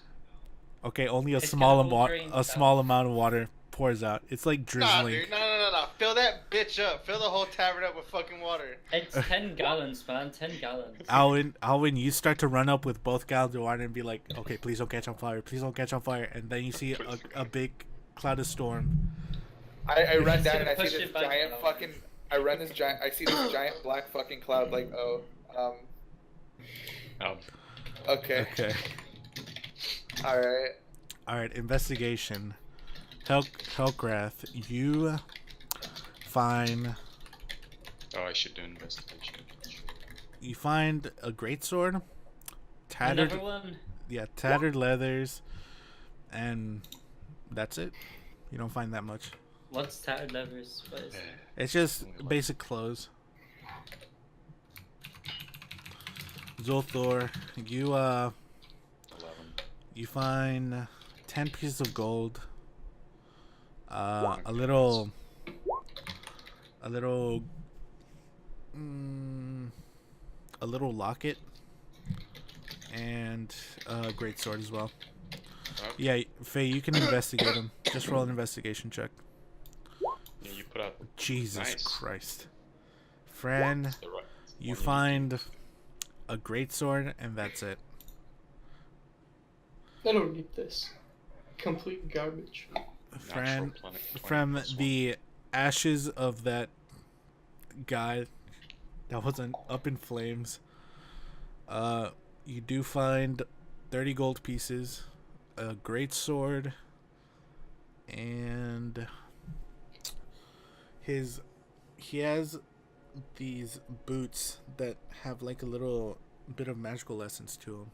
okay, only a It's small got all amount, drained a small amount of water pours out. It's like Nah, drizzling. dude. No. Fill that bitch up. Fill the whole tavern up with fucking water. It's 10 gallons, man. 10 gallons. Alwyn, you start to run up with both gallons of water and be like, "Okay, please don't catch on fire. Please don't catch on fire." And then you see a big cloud of storm. I run down Should and I push see this it back giant down. fucking. I see this giant black fucking cloud. Like, oh, Um, okay, Okay. all right. All right. Investigation. Helkrath, you find I should do investigation. a greatsword, tattered, Another one. tattered leathers, and that's it. You don't find that much. What's tattered levers? What is it? It's just basic clothes. Zulthor, 11. you find 10 pieces of gold, a little locket, and a great sword as well. Okay. Yeah, Faye, you can investigate them. Just roll an investigation check. Yeah, you put out Jesus Nice. Christ. Fran, the right. you one find a great sword, and that's it. I don't need this. Complete garbage. Fran, Natural planet 20 from plus one. the ashes of that guy that wasn't up in flames, you do find 30 gold pieces, a great sword, and he has these boots that have like a little bit of magical essence to them.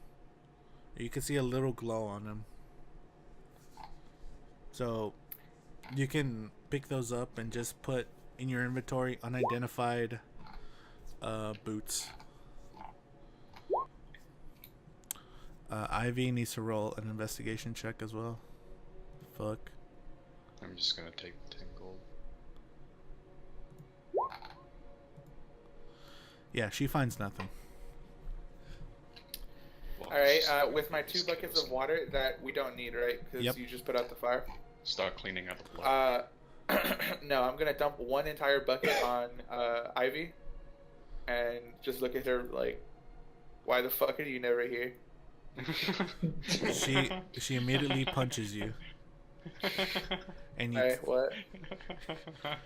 You can see a little glow on them. So you can pick those up and just put in your inventory unidentified boots. Ivy needs to roll an investigation check as well. Fuck. I'm just gonna take the 10 gold. Yeah, she finds nothing. Well, All right. just With my 2 buckets of water that we don't need, right? Because Yep. you just put out the fire. start cleaning out the blood. No, I'm gonna dump 1 entire bucket on Ivy, and just look at her like, "Why the fuck are you never here?" She immediately punches you, and you Alright, what?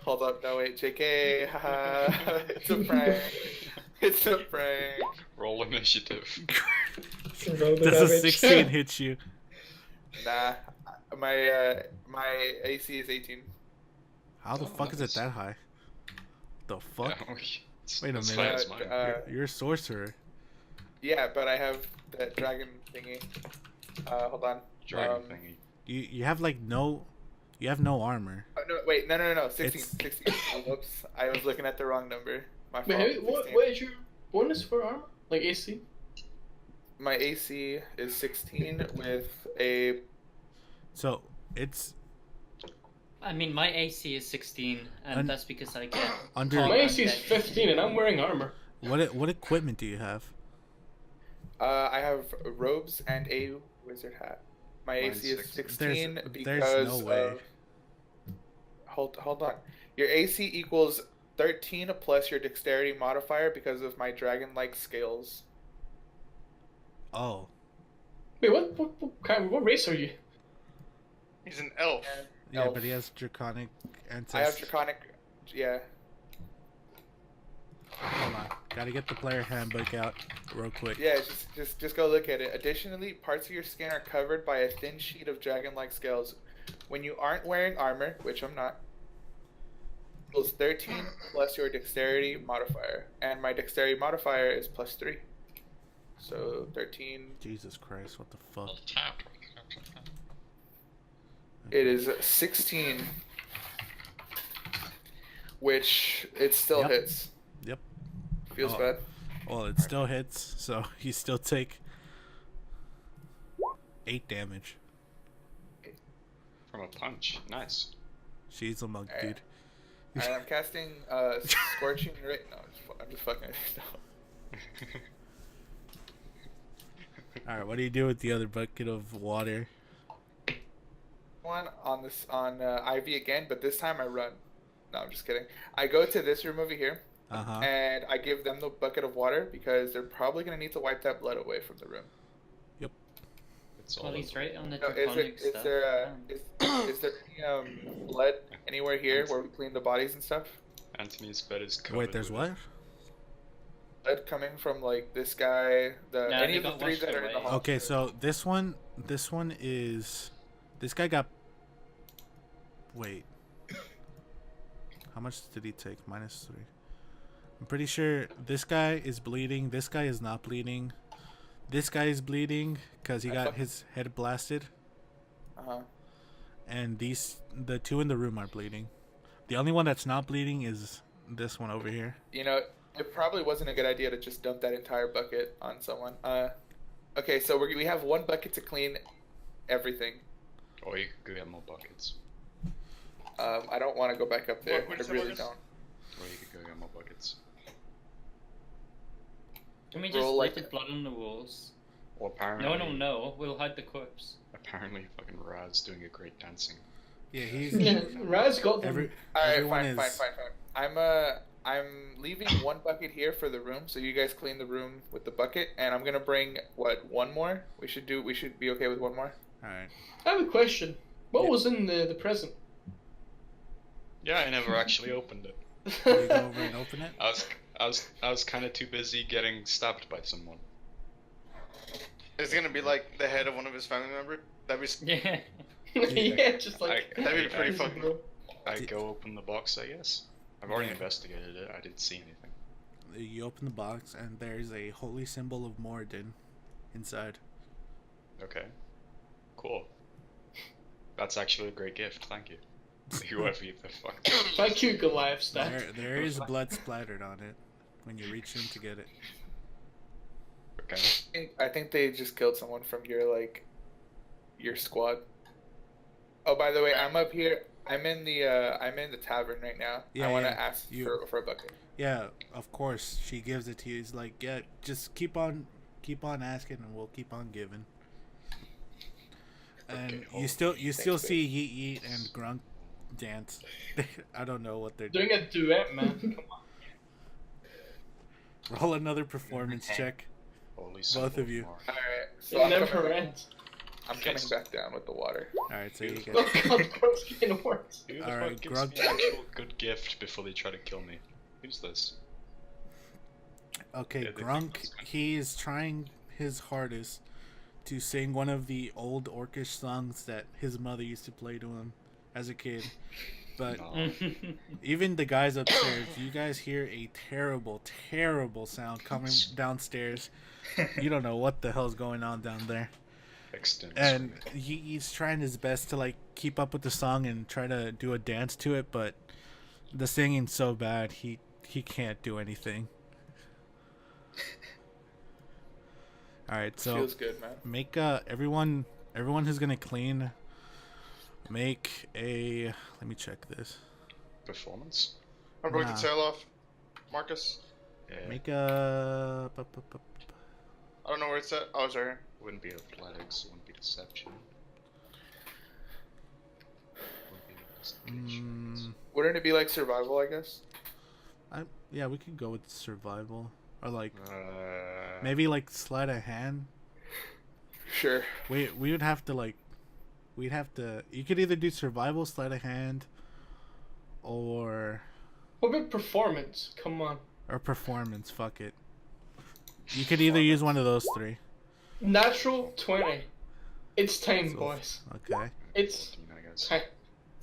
Hold up, no wait, JK, haha, it's a prank. It's a prank. Roll initiative. Roll the Does a damage. 16 hit you? Nah, my AC is 18. How the Oh, fuck is it nice. that high? The fuck? Yeah, Wait a that's minute. fine, it's mine. You're a sorcerer. Yeah, but I have that dragon thingy. Hold on. Dragon thingy. You have like no, you have no armor. Oh, no, wait, no. 16. It's- 16. Whoops, I was looking at the wrong number. My fault. Wait, 16. what is your bonus for armor? Like AC? My AC is 16 with a. So it's I mean, my AC is 16, and Un- that's because I get. under. My Hog AC is undead. 15 and I'm wearing armor. What equipment do you have? I have robes and a wizard hat. My Mine's AC is 16. 16 There's because no way. of. Hold on. Your AC equals 13 plus your dexterity modifier because of my dragon-like scales. Oh, Wait, what race are you? He's an elf. yeah, Elf. but he has draconic ancestors. I have draconic. Yeah. Hold on, gotta get the player handbook out real quick. Yeah, just go look at it. Additionally, parts of your skin are covered by a thin sheet of dragon-like scales. When you aren't wearing armor, which I'm not, equals 13 plus your dexterity modifier, and my dexterity modifier is plus 3. So 13. Jesus Christ, what the fuck? It is 16, which it still Yep. hits. Yep. Feels Oh. bad. Well, it still hits, so you still take 8 damage. From a punch. Nice. She's a monk, Alright. dude. And I'm casting Scorching Ray. No, I'm just fucking. No. Alright, what do you do with the other bucket of water? One on this on Ivy again, but this time I run. No, I'm just kidding. I go to this room over here, Uh-huh. and I give them the bucket of water because they're probably gonna need to wipe that blood away from the room. It's all Well, he's right on the No, draconic is stuff. there Yeah. is there any blood anywhere here where we clean the bodies and stuff? Anthony's bed is covered. Wait, there's with- what? Blood coming from like this guy, No, any they of the got 3 washed that are in the away. hall. Okay, so this one is... This guy got... Wait. How much did he take? -3. I'm pretty sure this guy is bleeding. This guy is not bleeding. This guy is bleeding because he got his head blasted. Uh-huh. And the 2 in the room are bleeding. The only one that's not bleeding is this one over here. You know, it probably wasn't a good idea to just dump that entire bucket on someone. Okay, so we have 1 bucket to clean everything. Or you could go get more buckets. I don't want to go back up there. What I is the really buckets? don't. Or you could go get more buckets. Can we just Roll light like- the blood on the walls? Or apparently... No. We'll hide the corpse. Apparently fucking Raz doing a great dancing. Yeah, he's... Yeah, Raz got them. Every, All right, everyone fine, is... fine. I'm leaving 1 bucket here for the room, so you guys clean the room with the bucket, and I'm gonna bring 1 more. We should be okay with 1 more. Alright. I have a question. What Yeah. was in the present? Yeah, I never actually opened it. Can you go over and open it? I was kind of too busy getting stabbed by someone. It's gonna be like the head of one of his family members. That'd be Yeah. Yeah, just like. That'd be pretty fucking- bro. I go open the box, I guess. I've already investigated it. I didn't see anything. You open the box and there's a holy symbol of Moradin inside. Okay. Cool. That's actually a great gift. Thank you. Whoever you the fuck. Thank you, Goliath staff. There is blood splattered on it when you reach in to get it. Okay. I think they just killed someone from your squad. Oh, by the way, I'm up here. I'm in the tavern right now. Yeah, I want to yeah, ask for a bucket. Yeah, of course. She gives it to you. It's like, yeah, just keep on asking, and we'll keep on giving. And Okay, you still Thanks, see Yeet Yeet and Grunk dance. I don't know what they're Doing a duet, man. Come on. Roll another performance check. Holy Both of you. All right, so It I'm never coming, ends. I'm coming back down with the water. All right, so you get. Oh god, Grunk's getting worse. Who the Alright, fuck gives Grunk. me an actual good gift before they try to kill me? Who's this? Okay, Yeah, they think Grunk, that's fine. he is trying his hardest to sing one of the old orcish songs that his mother used to play to him as a kid. But No. even the guys upstairs, you guys hear a terrible, terrible sound coming downstairs. You don't know what the hell's going on down there. Extend And screaming. he's trying his best to like keep up with the song and try to do a dance to it, but the singing's so bad he can't do anything. All right, so Feels good, man. make everyone who's gonna clean, make a, let me check this. Performance? I broke Nah. the tail off. Marcus. Yeah. Make a I don't know where it's at. Oh, it's right here. Wouldn't be athletics, it wouldn't be deception. Wouldn't be investigation. Wouldn't it be like survival, I guess? Yeah, we could go with survival or like Uh, maybe like sleight of hand. Sure. We would have to like, we'd have to. You could either do survival, sleight of hand, or What about performance? Come on. performance. Fuck it. You could either use one of those three. Natural 20. It's time, So- boys. Okay. It's 15, I guess. time.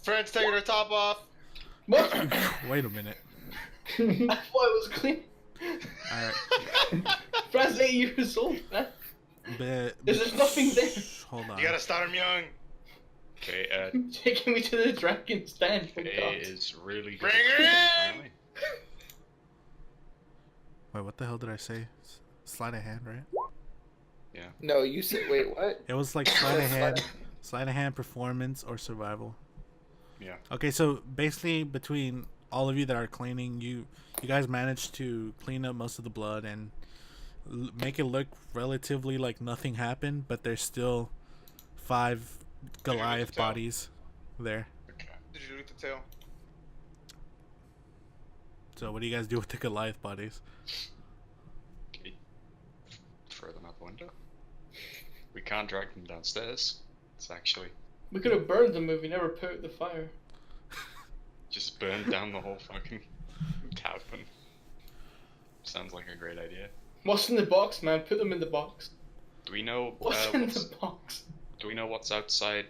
Friends taking their top off. What? Wait a minute. I thought it was clean. All right. Brad's 8 years old, man. But There's nothing there. hold on. You gotta start them young. Okay, Taking me to the dragon's den, for A God. is really good. Bring at her cleaning, in! apparently. Wait, what the hell did I say? Sleight of hand, right? Yeah. No, you said, wait, what? It was like sleight of hand, performance, or survival. Yeah. Okay, so basically between all of you that are cleaning, you guys managed to clean up most of the blood and make it look relatively like nothing happened, but there's still 5 Goliath tell? bodies there. Okay. Did you loot the tail? So what do you guys do with the Goliath bodies? Okay. Throw them out the window. We can't drag them downstairs. It's actually We could have burned them if we never put out the fire. just burn down the whole fucking tavern. Sounds like a great idea. What's in the box, man? Put them in the box. Do we know What's in the box? do we know what's outside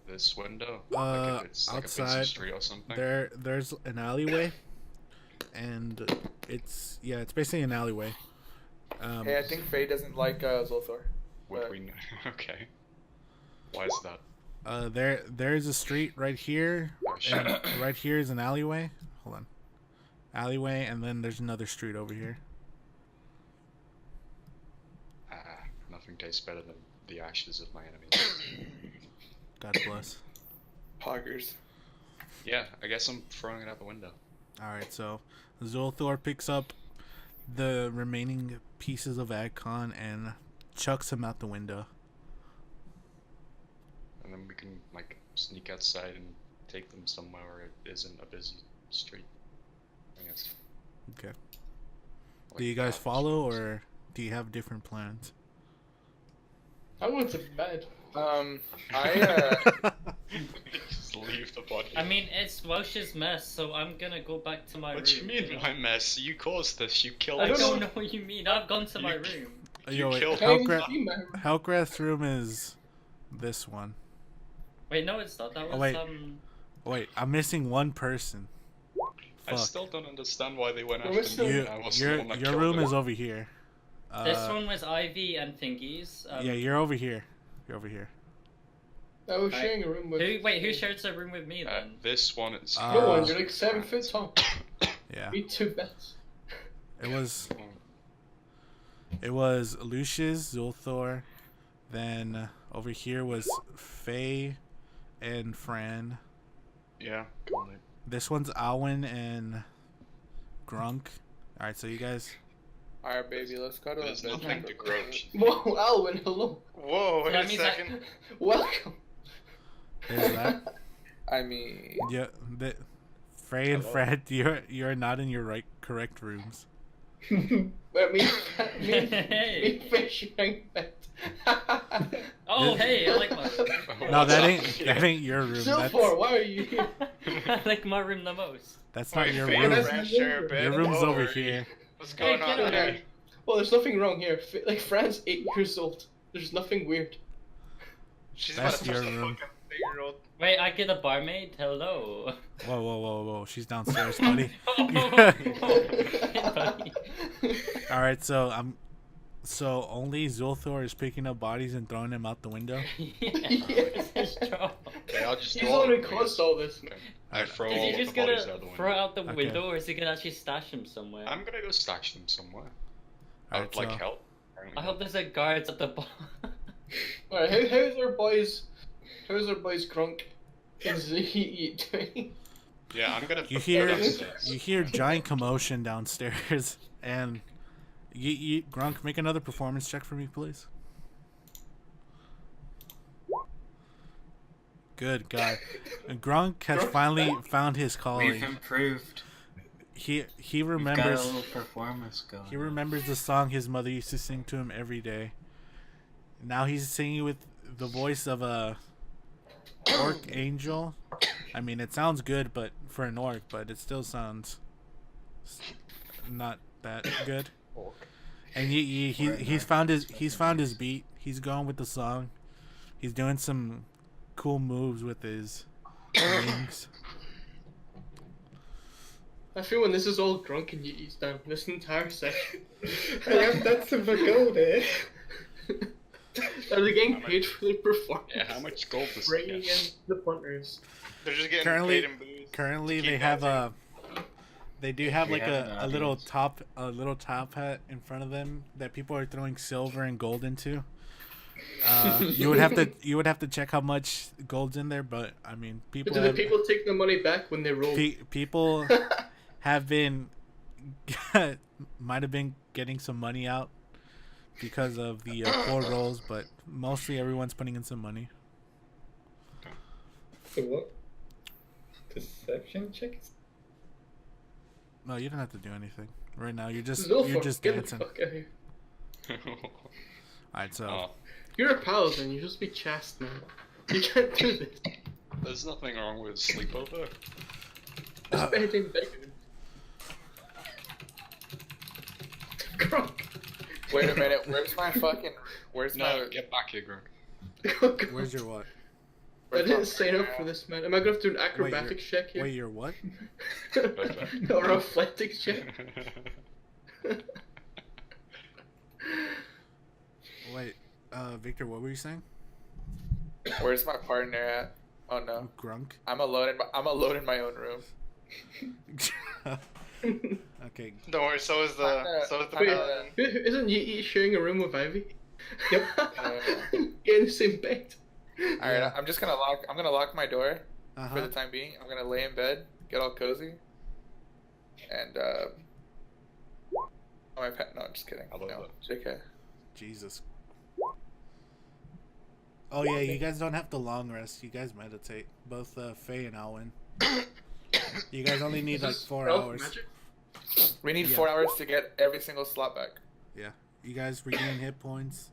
this window? Uh, like if it's like a busy outside, street or something? There's an alleyway, and it's basically an alleyway. Hey, I think Faye doesn't like Zolthor. Would but- we know? Okay. Why is that? There's a street right here, Oh, shit. and right here is an alleyway. Hold on, alleyway, and then there's another street over here. Nothing tastes better than the ashes of my enemies. God bless. Poggers. Yeah, I guess I'm throwing it out the window. All right, so Zulthor picks up the remaining pieces of Agcon and chucks them out the window. And then we can, like, sneak outside and take them somewhere where it isn't a busy street. I guess. Okay. Like Do you guys that. follow, or do you have different plans? I went to bed. I Just leave the body. I mean, it's Welsh's mess, so I'm gonna go back to my room. What do you mean, my mess? You caused this. You killed I us. don't know what you mean. I've gone to my You- room. You wait, killed Can't even Helcrath- see my room. Helcrath's room is this one. Wait, no, it's not. That was wait. Wait, I'm missing one person. I Fuck. still don't understand why they went We're after missing- me. You, I wasn't the one that your killed room them. is over here. This one was Ivy and Thingy's. Yeah, you're over here. You're over here. I was Right. sharing a room with. Who shares a room with me then? This one is. No one. Uh, You're like 7 foot tall. Yeah. Be 2 beds. It was Lucius, Zulthor, then over here was Faye and Fran. Yeah, cool, mate. This one's Alwyn and Grunk. Alright, so you guys. Alright, baby, let's go to There's bed. nothing to grudge. Whoa, Alwyn, hello. Whoa, wait That a means I- second. Welcome. There's that. I mean, Yeah, Frey and Hello. Fred, you're not in your correct rooms. But me Hey. fish sharing bed. Oh, This- hey, I like my room. No, What's that up ain't here? your room. Silver, why are you here? I like my room the most. That's not Wait, your Faye room. and Fran share a bed? Your room's Whoa. over here. What's going on get here? out. Well, there's nothing wrong here. Like, Fran's 8 years old. There's nothing weird. She's That's about to touch your the room. fucking 8-year-old. Wait, I get a barmaid? Hello. Whoa. She's downstairs, buddy. All right, so only Zulthor is picking up bodies and throwing them out the window. It's his job. Okay, I'll just He's do the all one who of it, caused all this. I throw Is all he of just the bodies gonna out the window. throw it out the Okay. window, or is he gonna actually stash them somewhere? I'm gonna go stash them somewhere. I Alright, would like so- help. Apparently I hope there's a guard at the bar. Alright, how's our boys Grunk and Zee doing? Yeah, I'm gonna. You put hear that upstairs. you hear giant commotion downstairs, and you Grunk, make another performance check for me, please. Good God, and Grunk has finally found his We've calling. improved. He We've got a remembers little performance going. he remembers the song his mother used to sing to him every day. Now he's singing with the voice of a orc angel. I mean, it sounds good, but for an orc, but it still sounds not that good. And he's found his beat. He's going with the song. He's doing some cool moves with his wings. I feel when this is all Grunk and Yee's done, this entire section. That's the goal there. Are they getting paid for their performance? Yeah, how much gold does Bringing it in get? the punters. They're just getting Currently- paid in booze. Currently, to keep they have dancing. they do have We like have an a little audience. top hat in front of them that people are throwing silver and gold into. You would have to check how much gold's in there, but I mean, But people do the have, people take the money back when they roll? people have been might have been getting some money out because of the poor rolls, but mostly everyone's putting in some money. So what? Perception checks? No, you don't have to do anything right now. You're Zulfar, just get dancing. the fuck out of here. All right, so Oh, You're a paladin, you just be chaste, man. You can't do this. there's nothing wrong with sleepover. Just anything bigger. Grunk. Wait a minute, where's No, my get back here, Grunk. Grunk. where's your what? I didn't sign up for this, man. Am I gonna have to do an acrobatics check here? Wait, your what? No, or athletics check? Wait, Victor, what were you saying? where's my partner at? Oh no, Grunk. I'm alone in my own room. Okay. Don't worry, so is the Wait, paladin. isn't Yee sharing a room with Ivy? Yep. Get in the same bed. All right, I'm just gonna lock my door for Uh-huh. the time being. I'm gonna lay in bed, get all cozy, and oh, my pet. No, I'm just kidding. I love No, that. JK. Jesus. Oh yeah, you guys don't have to long rest. You guys meditate. Both Faye and Alwyn. You guys only need like 4 Elf hours. magic? We need Yeah. 4 hours to get every single slot back. Yeah. You guys regain hit points,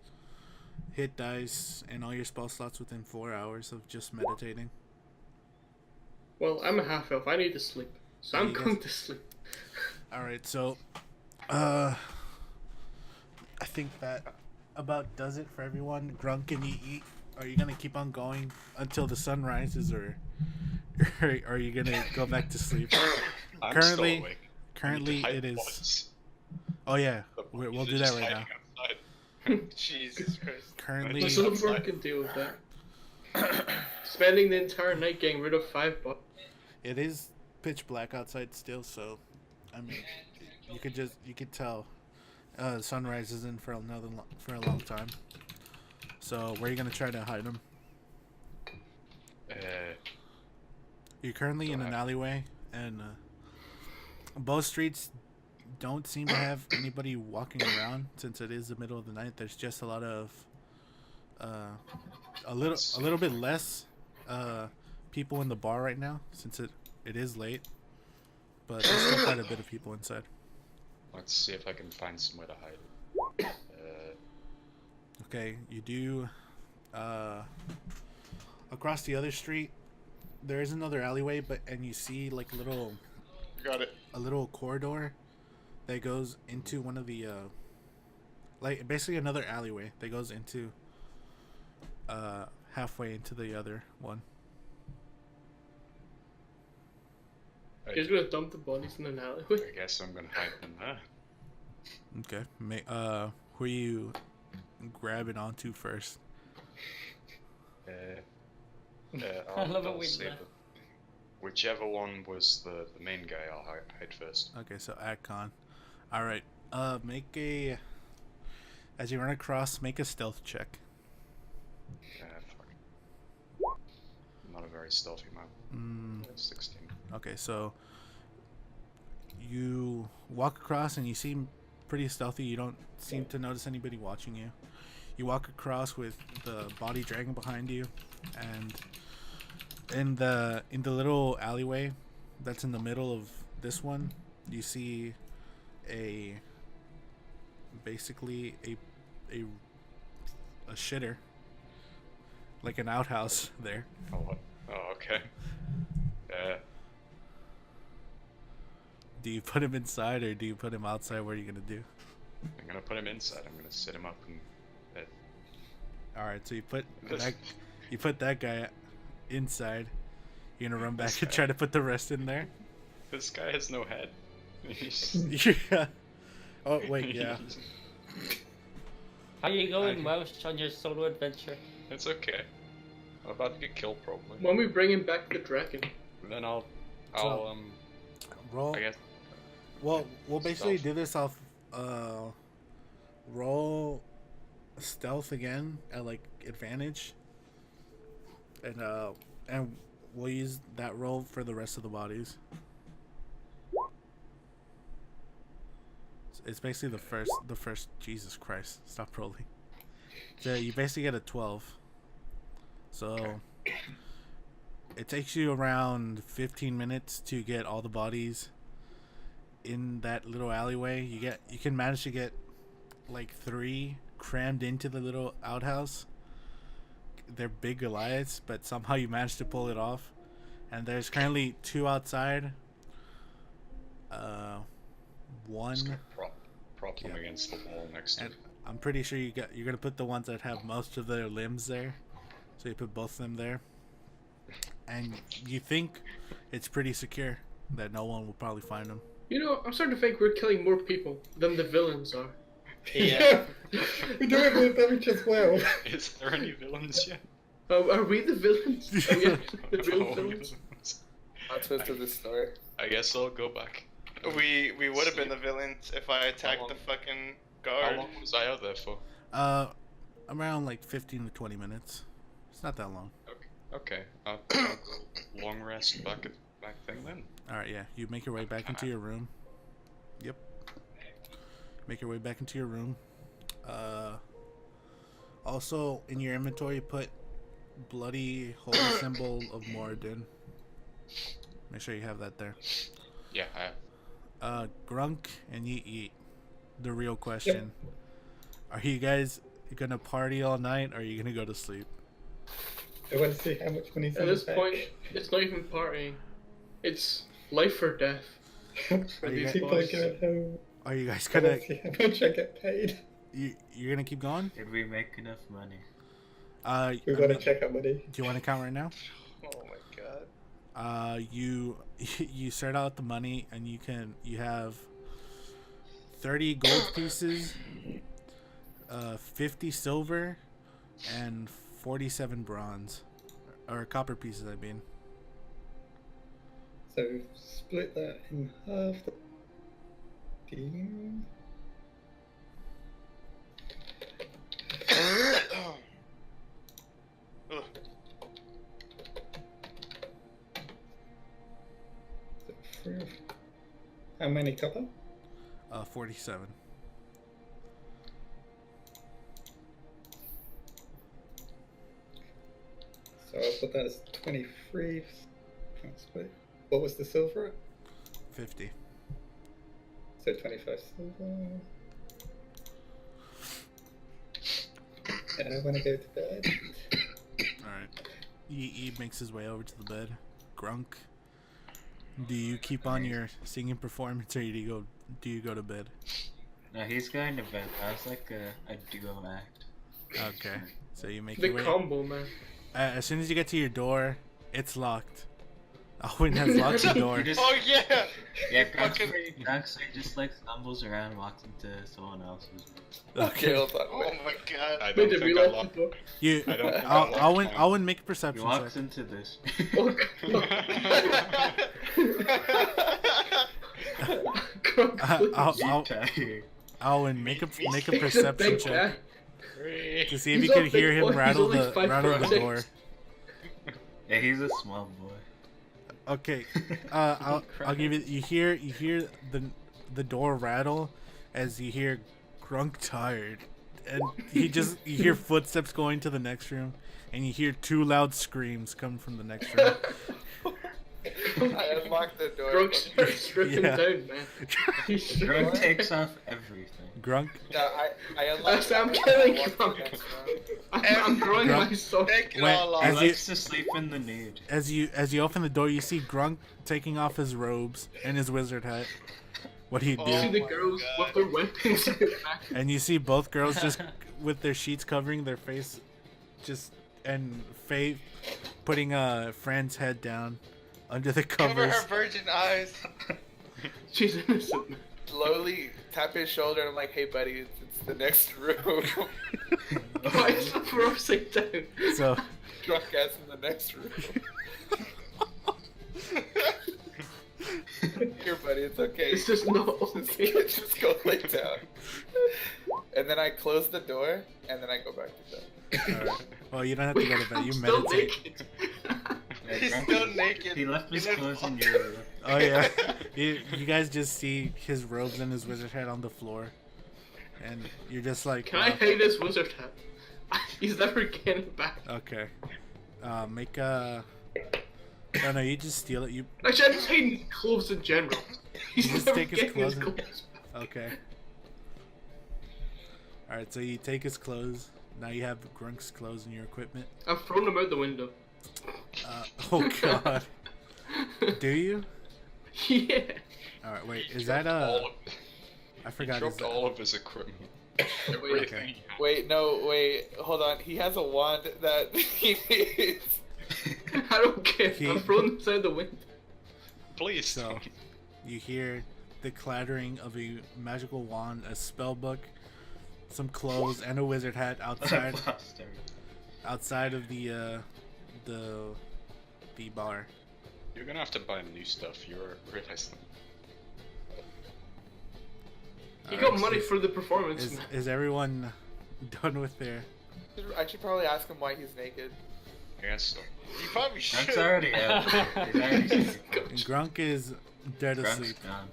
hit dice, and all your spell slots within 4 hours of just meditating. Well, I'm a half elf. I need to sleep. So I'm You guys- going to sleep. Alright, so I think that about does it for everyone. Grunk and Eat. Are you gonna keep on going until the sun rises, or are you gonna go back to sleep? I'm Currently- still awake. Currently, I need to hide it the is. bodies. Oh yeah, The we'll bodies do are that just right now. hiding outside. Jesus Christ. Currently, Just So outside. the can deal with that. Spending the entire night getting rid of 5 bucks. it is pitch black outside still, so I mean, you could tell sunrise isn't for a long time. So where are you gonna try to hide them? You're currently in an alleyway, and both streets don't seem to have anybody walking around since it is the middle of the night. There's just a lot of a little bit less people in the bar right now since it is late, but there's still quite a bit of people inside. Let's see if I can find somewhere to hide. Okay, you do across the other street. There is another alleyway, and you see like Got it. a little corridor that goes into one of the like basically another alleyway that goes into halfway into the other one. You're just gonna dump the bodies in an alleyway? I guess I'm gonna hide them there. Okay. Who are you grabbing onto first? I love it when say that- that whichever one was the main guy, I'll hide first. Okay, so Atcon. All right. Make a as you run across, make a stealth check. Fuck. I'm not a very stealthy man. 16. Okay, so you walk across and you seem pretty stealthy. You don't seem to notice anybody watching you. You walk across with the body dragging behind you, and in the little alleyway that's in the middle of this one, you see basically a shitter, like an outhouse there. Oh, what? Oh, okay. Do you put him inside or do you put him outside? What are you gonna do? I'm gonna put him inside. I'm gonna sit him up and. All right, so you put that guy inside. You're gonna run back This and guy. try to put the rest in there. This guy has no head. Yeah. Oh wait, yeah. How you going, Welsh, on your solo adventure? It's okay. I'm about to get killed probably. When we bring him back the dragon. Then I'll Roll. I guess. Well, we'll basically Stealth. do this off. Roll stealth again at like advantage, and we'll use that roll for the rest of the bodies. It's basically the first. Jesus Christ! Stop rolling. So you basically get a 12. So it takes you around 15 minutes to get all the bodies in that little alleyway. You can manage to get like 3 crammed into the little outhouse. They're big Goliaths, but somehow you managed to pull it off. And there's currently 2 outside. One. Just gonna prop them against the wall next to. And I'm pretty sure you're gonna put the ones that have most of their limbs there. So you put both of them there. And you think it's pretty secure that no one will probably find them. You know, I'm starting to think we're killing more people than the villains are. Yeah. We do it with damage as well. Is there any villains yet? Are we the villains? Are we actually the real Oh, villains? Not twist of the story. I guess I'll go back. We would have been the villains if I attacked the fucking guard. How long was I out there for? Around like 15 to 20 minutes. It's not that long. Okay. I'll go long rest back thing then. All right, yeah. You make your way back into your room. Yep. Make your way back into your room. Also, in your inventory, put bloody holy symbol of Moradin. Make sure you have that there. Yeah, I have. Grunk and Yeet Yeet. The real question: Are you guys gonna party all night, or are you gonna go to sleep? I want to see how much money's At in this the point, it's not even partying. It's life or death. For Are you these guys- People are boys. going home. Are you guys I gonna? want to see how much I get paid. You're gonna keep going? Did we make enough money? We've got to check our money. Do you want to count right now? Oh my god. You start out the money, and you have 30 gold pieces, 50 silver, and 47 bronze, or copper pieces. I mean. So split that in half. 15. Ugh. How many copper? 47. So I'll put that as 23. Can't split. What was the silver at? 50. So 25 silver. And I want to go to bed. Alright. He makes his way over to the bed. Grunk, do you keep on your singing performance, or do you go do you go to bed? No, he's going to bed. That was like a duo act. Okay, so you make The your way. combo, man. As soon as you get to your door, it's locked. Owen has locked the door. You just- Oh yeah. Yeah, Fucking- Grunkster just like stumbles around, walks into someone else's room. Okay, hold on. Oh Wait. my god. I Wait, don't did we think I lock locked. the door? You, I don't think I locked Owen, mine. Owen, make a He perception walks check. into this. Oh, God. Tired. Owen, make a He's a perception big check guy. to see if He's you a can hear big him boy, he's rattle only the 5'6". door. Yeah, he's a small boy. Okay, I'll give you. You hear the door rattle as you hear Grunk tired, and you hear footsteps going to the next room, and you hear 2 loud screams come from the next room. I unlocked the door. Grunk starts stripping Yeah. down, man. He's Grunk stripping. takes off everything. Grunk, No, I unlocked. I'm the door, killing I walked to the Grunk. next room. I'm drawing Grunk. my sword. Take it Wait, all He As off. you- likes to sleep in the nude. as you open the door, you see Grunk taking off his robes and his wizard hat. What do you Oh. You see do? the my girls God. with their weapons in the back. And you see both girls just with their sheets covering their face, and Faye putting Fran's head down under the Cover covers. her virgin eyes. She's innocent. Man. Slowly tap his shoulder and I'm like, hey buddy, it's the next room. Why is the floor upside down? So Drunk ass in the next room. Here buddy, it's okay. It's just not Just, okay. just go lay down. And then I close the door and then I go back to bed. alright. Well, you don't have to go to bed. I'm You still meditate. naked. Yeah, He's Grunk- still naked. He left his He left- clothes in your room. Oh yeah. You guys just see his robes and his wizard hat on the floor, and you're just like, Can I pay this wizard hat? He's never getting it back. okay. Make a. Oh no, you just steal it. You Actually, I'm just hating clothes in general. He's just never take his getting clothes his and- clothes back. okay? All right, so you take his clothes. Now you have Grunk's clothes and your equipment. I've thrown him out the window. Oh god. Do you? Yeah. All right, wait. Is that All of, I he forgot. Is dropped that, all of his equipment. Okay. Wait, no, wait, hold on. He has a wand that he needs. I don't care. He- I've thrown this out the window. Please. So you hear the clattering of a magical wand, a spell book, some clothes, and a wizard hat outside outside of the bar. You're gonna have to buy new stuff. You're realizing. He Alright, got money for the performance. Is man. is everyone done with their? I should probably ask him why he's naked. Yes. So. You probably should. Grunk's already out. He's already sleeping. Grunk is dead Grunk's asleep. gone.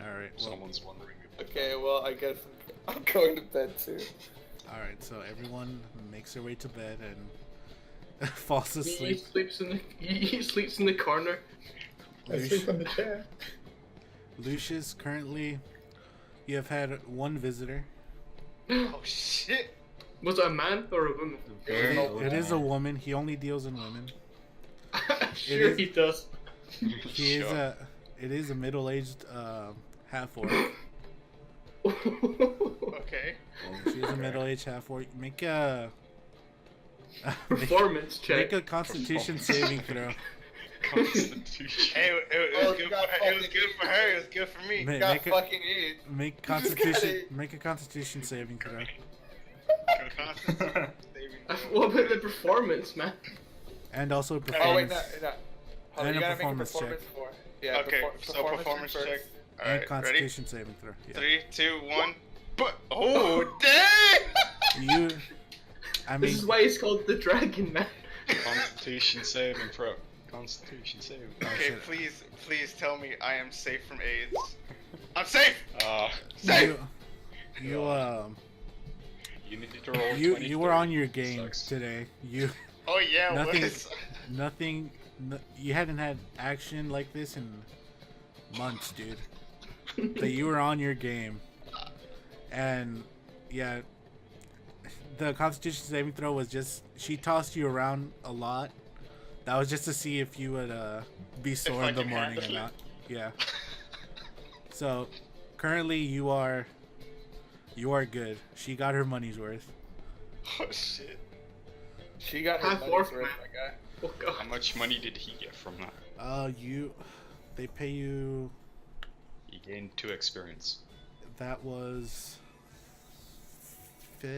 All right. Well, Someone's wondering if Okay, well, I guess I'm going to bed too. all right. So everyone makes their way to bed and falls He asleep. sleeps in the he sleeps in the corner. I sleep on the chair. Lucius, currently, you have had one visitor. Oh shit. Was it a man or a woman? Very It, old it is a man. woman. He only deals in women. Sure, is- he does. He is Sure. it is a middle-aged half orc. Okay. She's a middle-aged half orc. Make a Performance make check. a Constitution saving throw. Constitution. Hey, it Oh, was good. God, It was fucking- good for her. It was good for me. Ma- Got Make a fucking it. make got Constitution it. make a Constitution saving throw. What about the performance, man? And also a Oh performance. wait, no. Hold on, And you a gotta make a performance performance check. for. Yeah. Okay, so performance first. check. And Alright, ready? Constitution saving throw. Yeah. 3, 2, 1. But oh damn! You I mean This is why it's called the Dragon Man. Constitution saving throw. Constitution saving. oh, Okay, shit. please tell me I am safe from AIDS. I'm safe. you you you need to roll. you were on your 23. game Sucks. today. You Oh yeah, Nothing- Wiz. you hadn't had action like this in months, dude. But you were on your game. And yeah, the Constitution saving throw was just she tossed you around a lot. That was just to see if you would be sore I in the can morning or handle it. not. Yeah. So, currently you are good. She got her money's worth. Oh shit. She got her Half money's orc, worth, man. my guy. Oh god. How much money did he get from that? They pay you. He gained 2 experience. That was. No.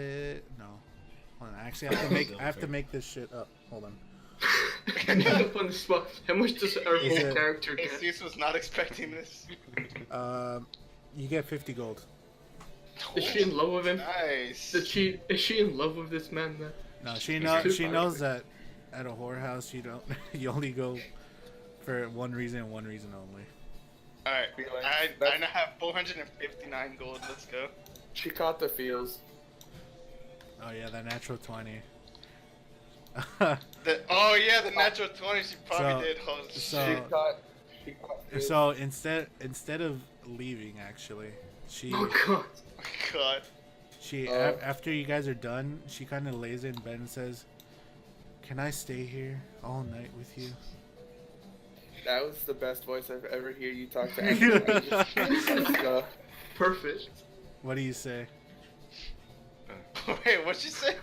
Hold on. Actually, I have to make this shit up. Hold on. Up on the spot. How much does our Is whole it- character get? Jesus was not expecting this. You get 50 gold. Is she in love with him? Nice. Is she in love with this man? Then? No, she Too she far. knows that at a whorehouse you don't you only go for one reason and one reason only. Alright, I That's- now have 459 gold. Let's go. She caught the feels. Oh yeah, that natural 20. Oh yeah, the natural 20 she probably So- did. Oh so- shit. She caught feels. So instead of leaving, actually, she Oh god. Oh god. after you guys are done, she kind of lays in bed and says, "Can I stay here all night with you?" That was the best voice I've ever heard you talk to anyone. Let's go. Perfect. What do you say? Wait, what'd she say?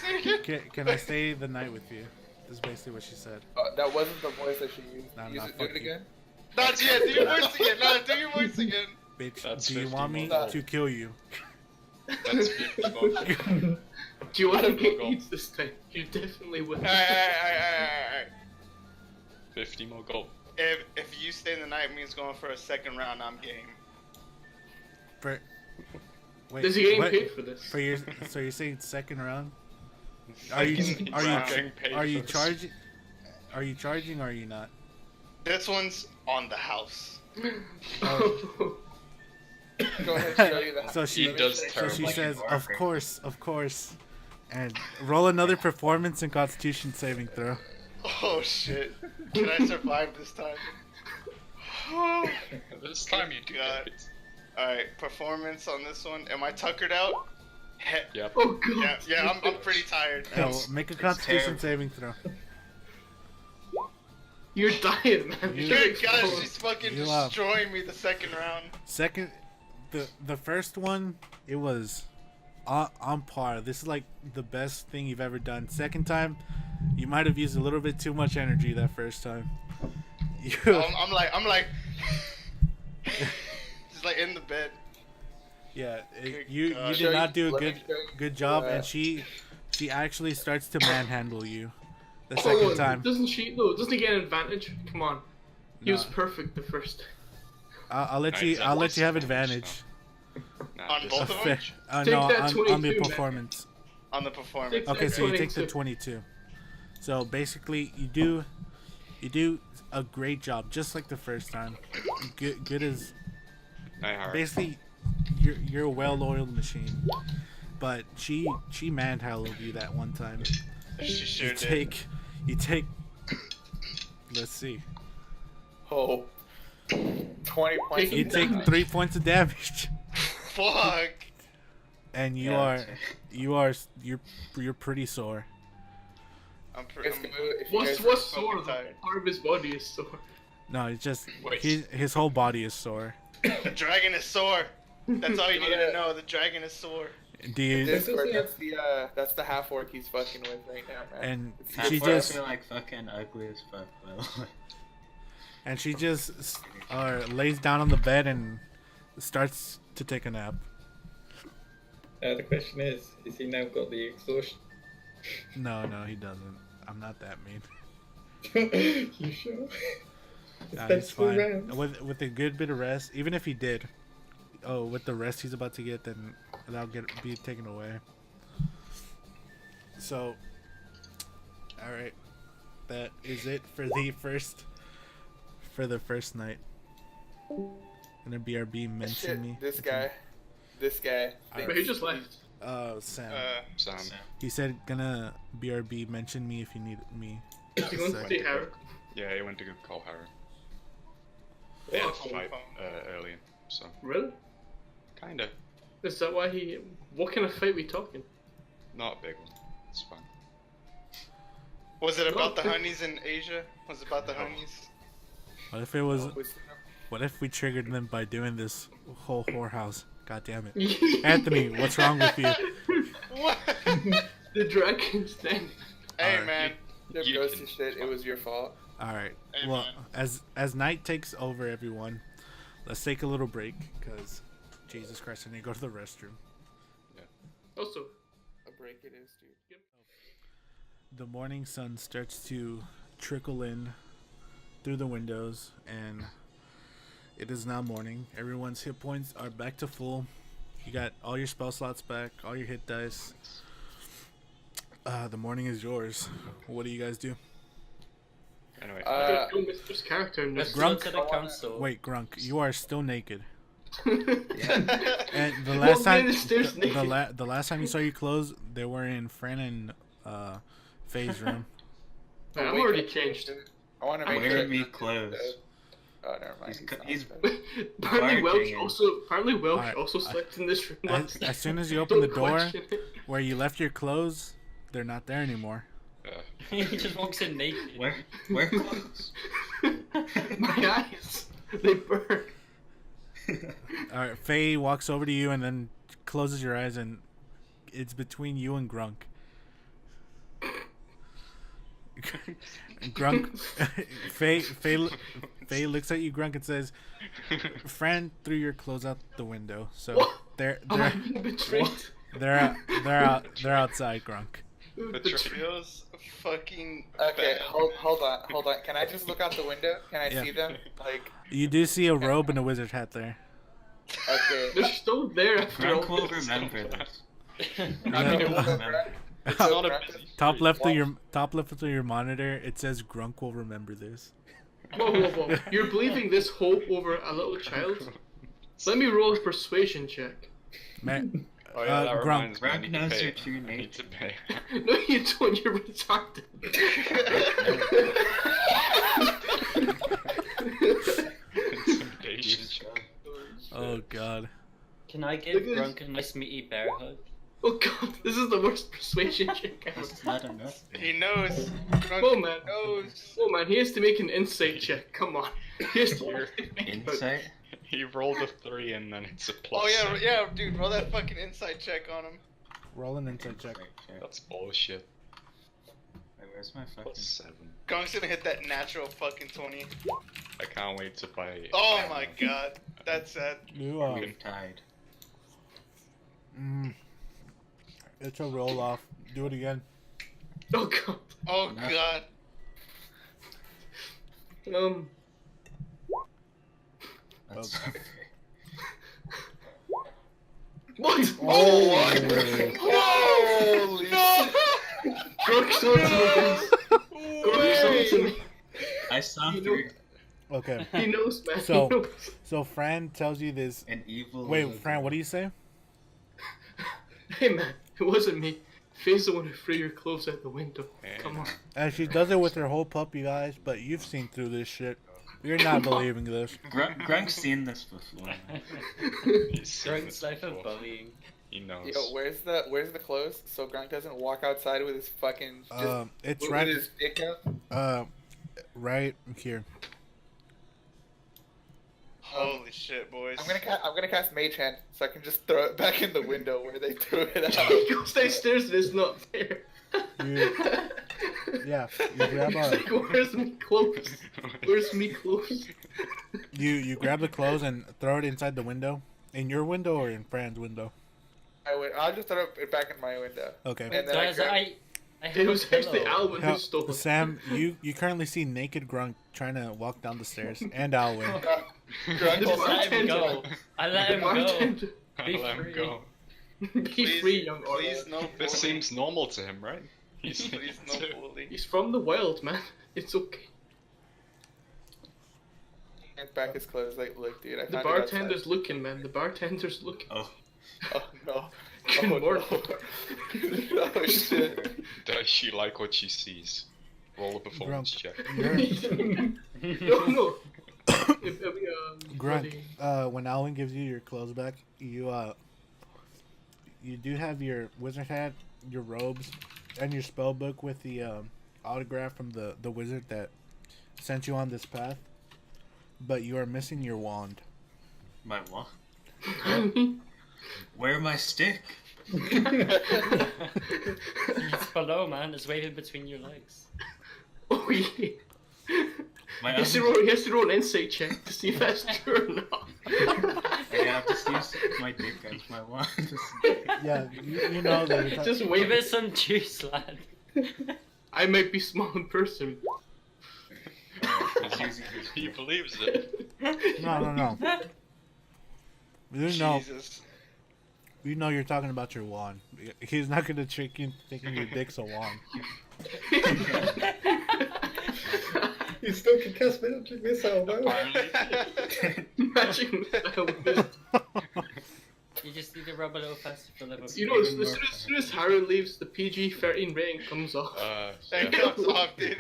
Say it again? Can I stay the night with you? This is basically what she said. That wasn't the voice that she used. No, Use no, it, do fuck it you. again. Not yet. Do your voice again. No, do your voice again. Bitch, That's do you 50 want me more. to kill you? That's 50 gold. Do you want to Gold. make needs this time? You definitely will. Alright. 50 more gold. If you stay in the night means going for a second round, I'm game. For wait, Is he getting what? paid for this? For your so you're saying second round? Are you Second are you round. Getting paid are you for this. charging? Are you charging or are you not? This one's on the house. Oh. Go ahead and show you the. So she He does so terrible. she Like says, an of orc. course, and roll another performance and Constitution saving throw. Oh shit. Can I survive this time? This time you do God. it. Alright, performance on this one. Am I tuckered out? Yep. Oh god. Yeah, I'm pretty tired. So make a Constitution terrible. saving throw. You're dying, man. You- You're Good God, exposed. she's fucking You destroying me the second round. Second, the first one it was on par. This is like the best thing you've ever done. Second time, you might have used a little bit too much energy that first time. You, I'm like, just like in the bed. yeah, Good you God. did not do a Let me good show you. good job, Yeah. and she actually starts to manhandle you the Oh, second time. Doesn't she though? Doesn't he get an advantage? Come on. He was No. perfect the first time. I'll let Nice, you that I'll let was you have advantage, advantage. Nah, On this both is- of them? No, Take that on the 22, man. performance. On the performance. Take Okay, that so you take the 22. 22. So basically, you do a great job, just like the first time. Good as Hey, Harry. basically, you're a well-oiled machine. But she manhandled you that one time. She sure You did. take. Let's see. Oh. 20 points. You of take damage. 3 points of damage, Fuck. and Yeah, you're pretty sore. I'm You guys can move if you What's guys- sore? The tired. part of his body is sore. No, it's just Wait. his whole body is sore. The dragon is sore. That's all you need to know. The dragon is sore. Do you? Discord, that's the half orc he's fucking with right now, man. And Half she orcs just are like fucking ugly as fuck, by the way. and she just lays down on the bed and starts to take a nap. Now the question is he now got the exhaustion? No, he doesn't. I'm not that mean. You sure? It's Nah, been he's 2 fine. rounds. With a good bit of rest, even if he did, with the rest he's about to get, then that'll be taken away. So, all right, that is it for the first night. Gonna BRB mention Shit, me. this guy. Alright. But he just left. Sam. Sam. He said gonna BRB mention me if you need me. Is he going to see Harry? Yeah, he went to go call Harry. They had a fight earlier, so Really? kinda. Is that why he? What kind of fight we talking? Not a big one. It's fine. Was it about the honeys in Asia? Was it about the honeys? What if it was? What if we triggered them by doing this whole whorehouse? God damn it, Anthony, what's wrong with you? What? The dragon's den. Hey Alright. man. If You goes can- to shit, it was your fault. All right. Hey, Well, man. as night takes over, everyone, let's take a little break because Jesus Christ, I need to go to the restroom. Also, A break it is, dude. The morning sun starts to trickle in through the windows, and it is now morning. Everyone's hit points are back to full. You got all your spell slots back, all your hit dice. The morning is yours. What do you guys do? Anyway, go Mr.'s character in Let's this. go Grunk? to the council. Wait, Grunk, you are still naked. Yeah. And the Walk last time, down the stairs naked. the last time you saw your clothes, they were in Fran and Faye's room. I'm Wait, already wait, changed. I want to I'm make wearing sure. me clothes. Oh, never mind. He's Apparently Welsh barking. Welsh Alright. also slept in this room. As, last night. as soon as you open the Don't door question it. where you left your clothes, they're not there anymore. He just walks in naked. wear clothes. My eyes, they burn. All right, Faye walks over to you and then closes your eyes, and it's between you and Grunk. Grunk, Faye looks at you, Grunk, and says, "Fran threw your clothes out the window, so What? they're Am I being betrayed? they're outside, Grunk." Betrayal's fucking Okay, bad. hold on. Can I just look out the window? Can I Yeah. see them? Like, You do see a robe and a wizard hat there. okay. They're still there after Grunk all will this. remember this. Okay, Grunk will well, remember. it's So not a Grunk- busy Top street. left of your monitor, it says Grunk will remember this. Whoa. You're believing this hope over a little child? Let me roll a persuasion check. Man, Oh yeah, that Grunk. reminds me. I Grunk need to knows pay. your true I need nature. to pay. No, you don't. You're retarded. Intimidation check. oh god. Can I give Look at Grunk a nice meaty bear hug? Oh god, this is the worst persuasion check ever. That's not enough. He knows. Oh man. knows. Oh man, he has to make an insight check. Come on. He has to Insight? He rolled a 3 and then it's a plus. Oh yeah, dude, roll that fucking inside check on him. Roll an insight check. That's bullshit. Wait, where's my fucking... Plus 7. Grunk's gonna hit that natural fucking 20. I can't wait to buy. Oh my god, that's sad. You I'm tied. it's a roll off. Do it again. Oh god. Oh Enough. god. That's Okay. okay. What? Oh. Holy Grunk, show it to me, guys. Grunk, show it to me. I saw You know- through Okay. He knows, man. So- He knows. So Fran tells you this. an evil... Wait, Fran, what do you say? Hey man, it wasn't me. Faye's the one who threw your clothes out the window. Come on. And she does it with her whole puppy eyes, but you've seen through this shit. You're not believing this. Grunk's seen this before. He's seen Grunk's this life of before. bullying. He knows. Yo, where's the clothes? So Grunk doesn't walk outside with his fucking just It's with right. his dick out. Right here. Holy shit, boys. I'm gonna cast Mage Hand so I can just throw it back in the window where they threw it out. He goes downstairs and it's not there. You, yeah, you grab He's like, where's me clothes? Where's me clothes? you grab the clothes and throw it inside the window. In your window or in Fran's window? I'll just throw it back in my window. Okay. And then I Guys, grab- I have It a was actually pillow. Alvin who Now, stole it. Sam, you currently see naked Grunk trying to walk down the stairs, and Alwyn. Grunk The just- Let him go. I let him go. Bartender, Be Let him free. go. be free, young Please Orla. no bullying. This seems normal to him, right? He's Please no bullying. He's from the wild, man. It's okay. back his clothes. Like, look, dude, I The found it bartender's outside. looking, man. The bartender's looking. Oh, Oh no. Good Oh, morning. no. Oh shit. Does she like what she sees? Roll a performance check. No. Grunt, when Alwyn gives you your clothes back, you do have your wizard hat, your robes, and your spell book with the autograph from the wizard that sent you on this path, but you are missing your wand. My what? I mean, Where my stick? It's below, man. It's waving between your legs. oh yeah. My He has, to other... roll, he has to roll an insight check to see if that's true or not. I have to use my dick as my wand. Yeah, you know that. It's Just Give wave it it. some juice, lad. I might be small in person. He's using his He believes it. no. You know, Jesus. you know you're talking about your wand. He's not gonna trick you into thinking your dick's a wand. You still can cast magic missile, though. Apparently. Magic missile. You just need to rub a little faster for level. You know, as soon as Harry leaves, the PG-13 rating comes off. That Yeah. comes off, dude.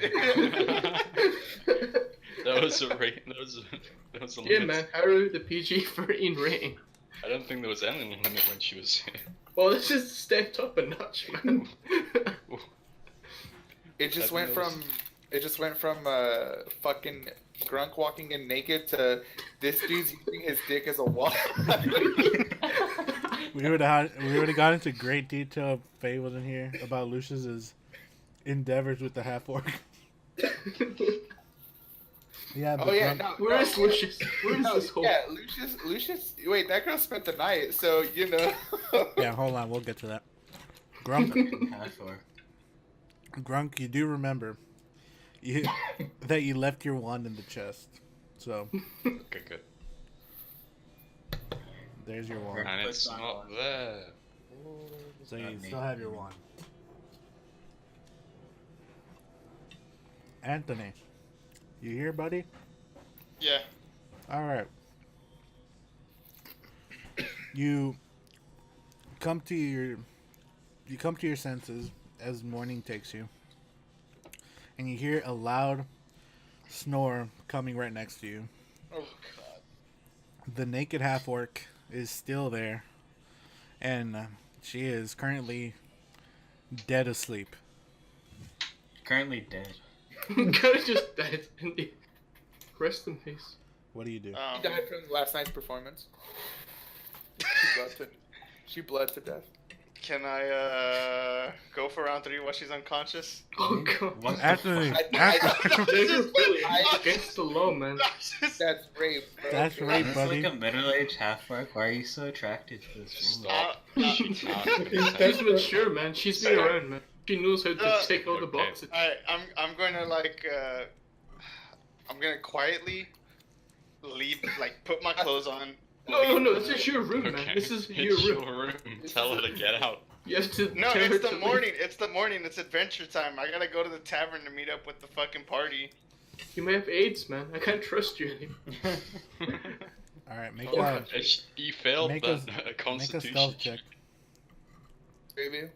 That was a rate. That was a limit. Yeah, man, Haru, the PG-13 rating. I don't think there was any limit when she was here. Well, this is stepped up a notch, man. It just That went knows. from fucking Grunk walking in naked to this dude's using his dick as a wand. We would have gone into great detail if Faye wasn't here about Lucius's endeavors with the half orc. Yeah, but Oh yeah, Grunk- no, Where is Lucius? Where is no, this hole? yeah, Lucius. Wait, that girl spent the night, so you know. yeah, hold on, we'll get to that. Grunk, half or. Grunk, you do remember that you left your wand in the chest. So Okay, good. there's your wand. And it's Put not on. there. So you Not me. still have your wand. Anthony, you here, buddy? Yeah. All right. You come to your senses as morning takes you, and you hear a loud snore coming right next to you. Oh god. The naked half orc is still there, and she is currently dead asleep. Currently dead. Kinda just dead. Rest in peace. What do you do? She died from last night's performance. She bled to death. Can I go for round 3 while she's unconscious? Oh god. What the Anthony, fuck? Jacob really I- against the law, man. That's rape, bro. That's rape, That's buddy. like a middle-aged half-orc. Why are you so attracted to this woman? Stop. She's not She's mature, man. She's been around, man. She knows how to tick all the Okay. boxes. Alright, I'm going to I'm going to quietly leave, put my clothes on. No, this is your room, man. Okay. This is It's your room. room. Tell her to get out. You have to No, tell her it's to the leave. morning. It's the morning. It's adventure time. I gotta go to the tavern to meet up with the fucking party. You may have AIDS, man. I can't trust you anymore. All right, make Oh, a He failed Make that a- make a constitution stealth check. Baby.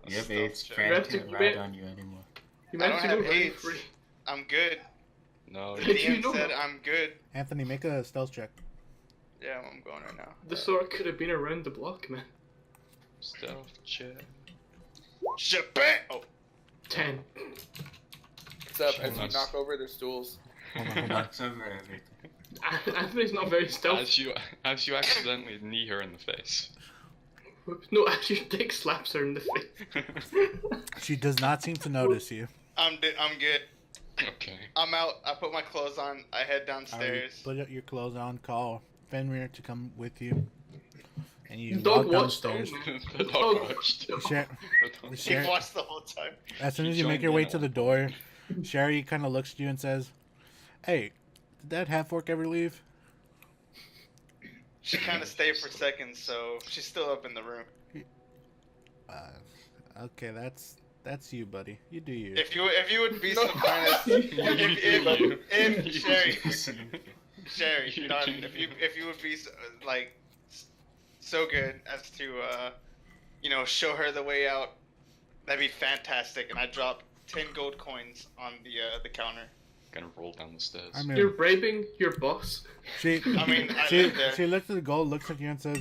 You have Stealth AIDS. check. Fran You have can't to- ride on you anymore. You I meant don't to go have running AIDS. free. I'm good. No, The Did you DM know said that? I'm good. Anthony, make a stealth check. Yeah, I'm going right now. The sword could have been around the block, man. stealth check. Shabam! Oh, 10. What's up? As you Nice. knock over their stools. Hold on, hold on. Knocks over everything. Anthony's not very stealthy. As you accidentally knee her in the face. No, actually, dick slaps her in the face. She does not seem to notice you. I'm good. Okay. I'm out. I put my clothes on. I head All right, downstairs. put your clothes on. Call Fenrir to come with you, and you Dog walk watched downstairs. The dog watched. Sher- He Sher- watched the whole time. as soon as He you make joined your way in to on the it. door, Sherry kind of looks at you and says, "Hey, did that half orc ever leave?" She kind of stayed for seconds, so she's still up in the room. Okay, that's you, buddy. You do you. If you would be so kind as if Sherry, You darling, do if you would be so good as to show her the way out, that'd be fantastic. And I drop 10 gold coins on the counter. Gonna roll down the stairs. I You're mean, bribing your boss. she I mean, I she live there. she looks at the gold, looks at you, and says,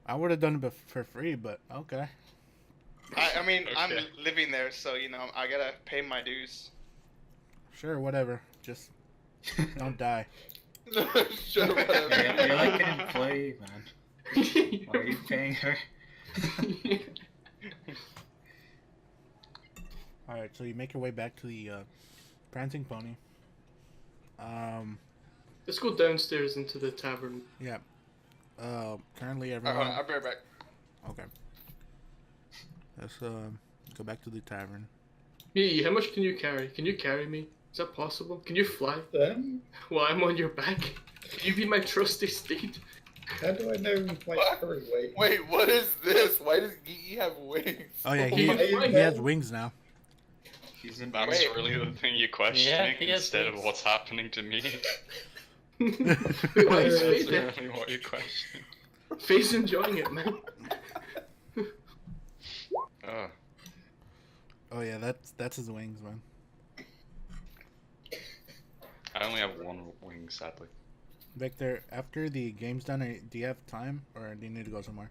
"I would have done it for free, but okay." I mean, I'm Okay. living there, so you know I gotta pay my dues. Sure, whatever. Just don't die. Sure, whatever. You're like an employee, man. Why are you paying her? All right, so you make your way back to the prancing pony. Let's go downstairs into the tavern. Yeah. Currently Alright, everyone. I'll be right back. Okay. Let's go back to the tavern. Hey, how much can you carry? Can you carry me? Is that possible? Can you fly Then, while I'm on your back? Can you be my trusty steed? how do I know my What? current weight? Wait, what is this? Why does Geeky have wings? Oh yeah, Oh, he my has God. wings now. He's in That's Wait. really the thing you're questioning he has instead of wings. what's happening to me. Wait, why is That's Faye there? really what you're questioning. Faye's enjoying it, man. Oh. Oh yeah, that's his wings, man. I only have one wing, sadly. Victor, after the game's done, do you have time, or do you need to go somewhere?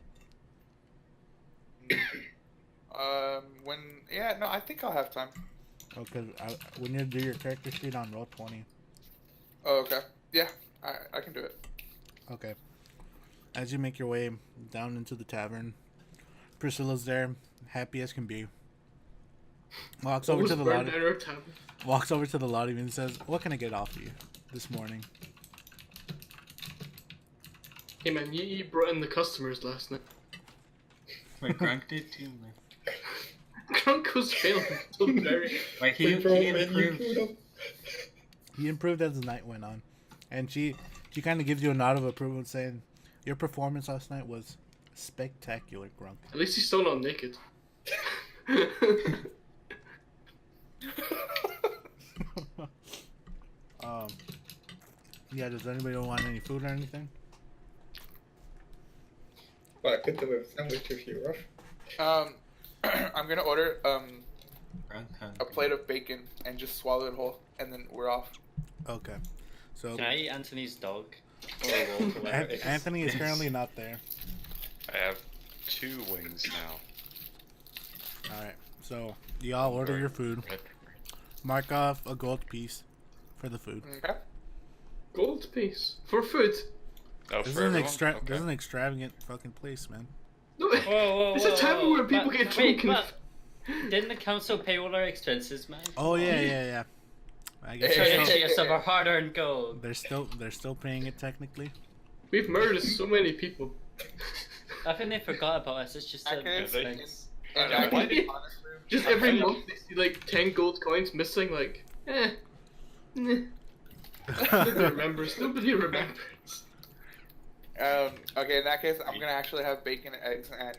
No, I think I'll have time. Oh, because we need to do your character sheet on Roll20. Oh, okay. Yeah, I can do it. Okay. As you make your way down into the tavern, Priscilla's there, happy as can be. Walks over to the Almost burned lobby. down our tavern. Walks over to the lobby and says, "What can I get off you this morning?" Hey man, you brought in the customers last night. Wait, Grunk did too, man. Grunk was failing so very. Wait, We he brought in you improved. food up. He improved as the night went on, and she kind of gives you a nod of approval, saying, "Your performance last night was spectacular, Grunk." At least he's still not naked. Yeah. Does anybody want any food or anything? Well, I could do a sandwich if you rush. I'm gonna order Grunk a hungry. plate of bacon and just swallow it whole, and then we're off. Okay. So Can I eat Anthony's dog? Or a wolf, or whatever it is? Anthony is currently not there. I have 2 wings now. All right. So y'all order your food. Red. Mark off a gold piece for the food. Okay. Gold piece for food. Oh, This is for an everyone? Okay. this is an extravagant fucking place, man. No, Whoa, whoa, it's whoa, a tavern whoa. where people But- get wait, drunk. Didn't the council pay all our expenses, man? Oh yeah. I guess Try they're to still, cheat us of our hard-earned gold. they're still paying it technically. We've murdered so many people. I think they forgot about us. It's just an Okay, they- expense. And I I know, can why be honest with you, Just every month they see like 10 gold coins missing. Like, nobody remembers. Nobody remembers. Okay, in that case, I'm gonna actually have bacon, eggs, and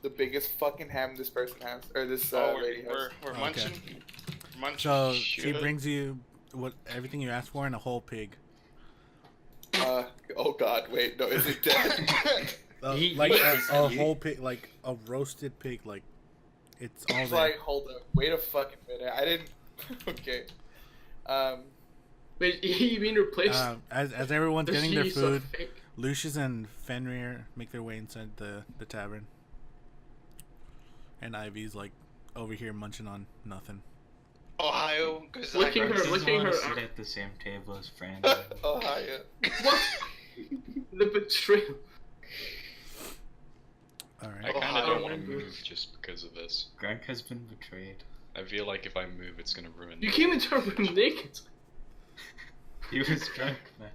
the biggest fucking ham this person has, or this Oh, lady has. we're Okay. munching. Munching. So she Shit. brings you everything you asked for and a whole pig. Oh god, wait, no, is it dead? Like a you- whole pig, like a roasted pig, like it's all It's there. like, hold up, wait a fucking minute, I didn't. Okay. Wait, you mean replaced? As everyone's the getting their cheese of food, fake? Lucius and Fenrir make their way inside the tavern, and Ivy's like over here munching on nothing. Ohio, because Licking her- Doesn't licking wanna her sit arm. at the same table as Fran. Oh, hi, yeah. What? The betrayal. All I right. kind Ohio of don't want to members. move just because of this. Grunk has been betrayed. I feel like if I move, it's gonna ruin. You came into our room naked. He was drunk, man.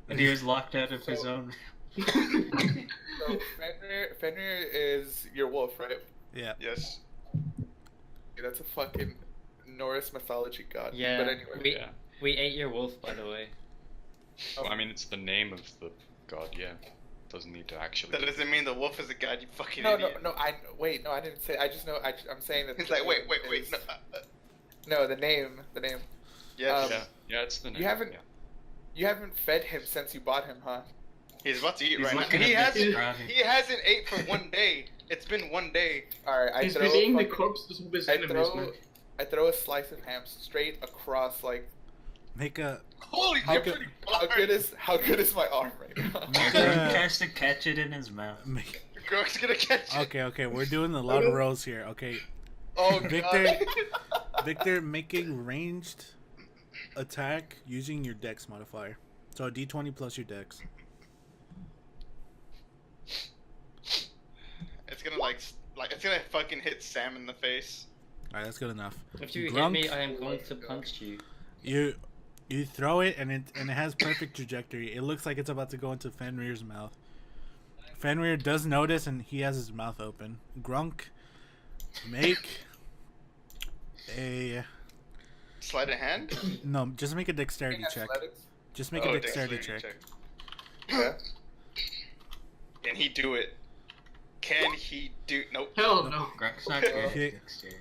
And he was locked out of his own. So, Fenrir is your wolf, right? Yeah. Yes. Yeah, that's a fucking Norse mythology god. Yeah, But anyway. Yeah. We ate your wolf, by the way. Well, I mean, it's the name of the god. Yeah. Doesn't need to actually. That doesn't mean the wolf is a god, you fucking No, idiot. no, I didn't say. I just know. I'm saying that. He's the like, wait, name wait, wait. is- No, No, the name. yes. Yeah, it's the name. haven't- Yeah. You haven't fed him since you bought him, huh? He's about to eat He's right now. looking He at Mr. hasn't. Brownie. He hasn't ate for 1 day. It's been 1 day. All right, He's been eating the corpses of his enemies, man. I throw a slice of ham straight across. Like, Make a Holy how shit! good is my arm right now? Grunk has to catch it in his mouth. Grunk's gonna catch it. Okay, we're doing a lot of rolls here. Okay, Oh, Victor, God. Victor, making ranged attack using your Dex modifier. So a D20 plus your Dex. It's gonna like it's gonna fucking hit Sam in the face. All right, that's good enough. If you Grunk, hit me, I am going to punch you. You throw it and it has perfect trajectory. It looks like it's about to go into Fenrir's mouth. Fenrir does notice and he has his mouth open. Grunk, make a Sleight of hand? no. Just make a dexterity check. Athletics. Just make a dexterity check. Yeah. Can he do it? Can he do? Nope. Hell no. Grunk's not good at Okay. dexterity.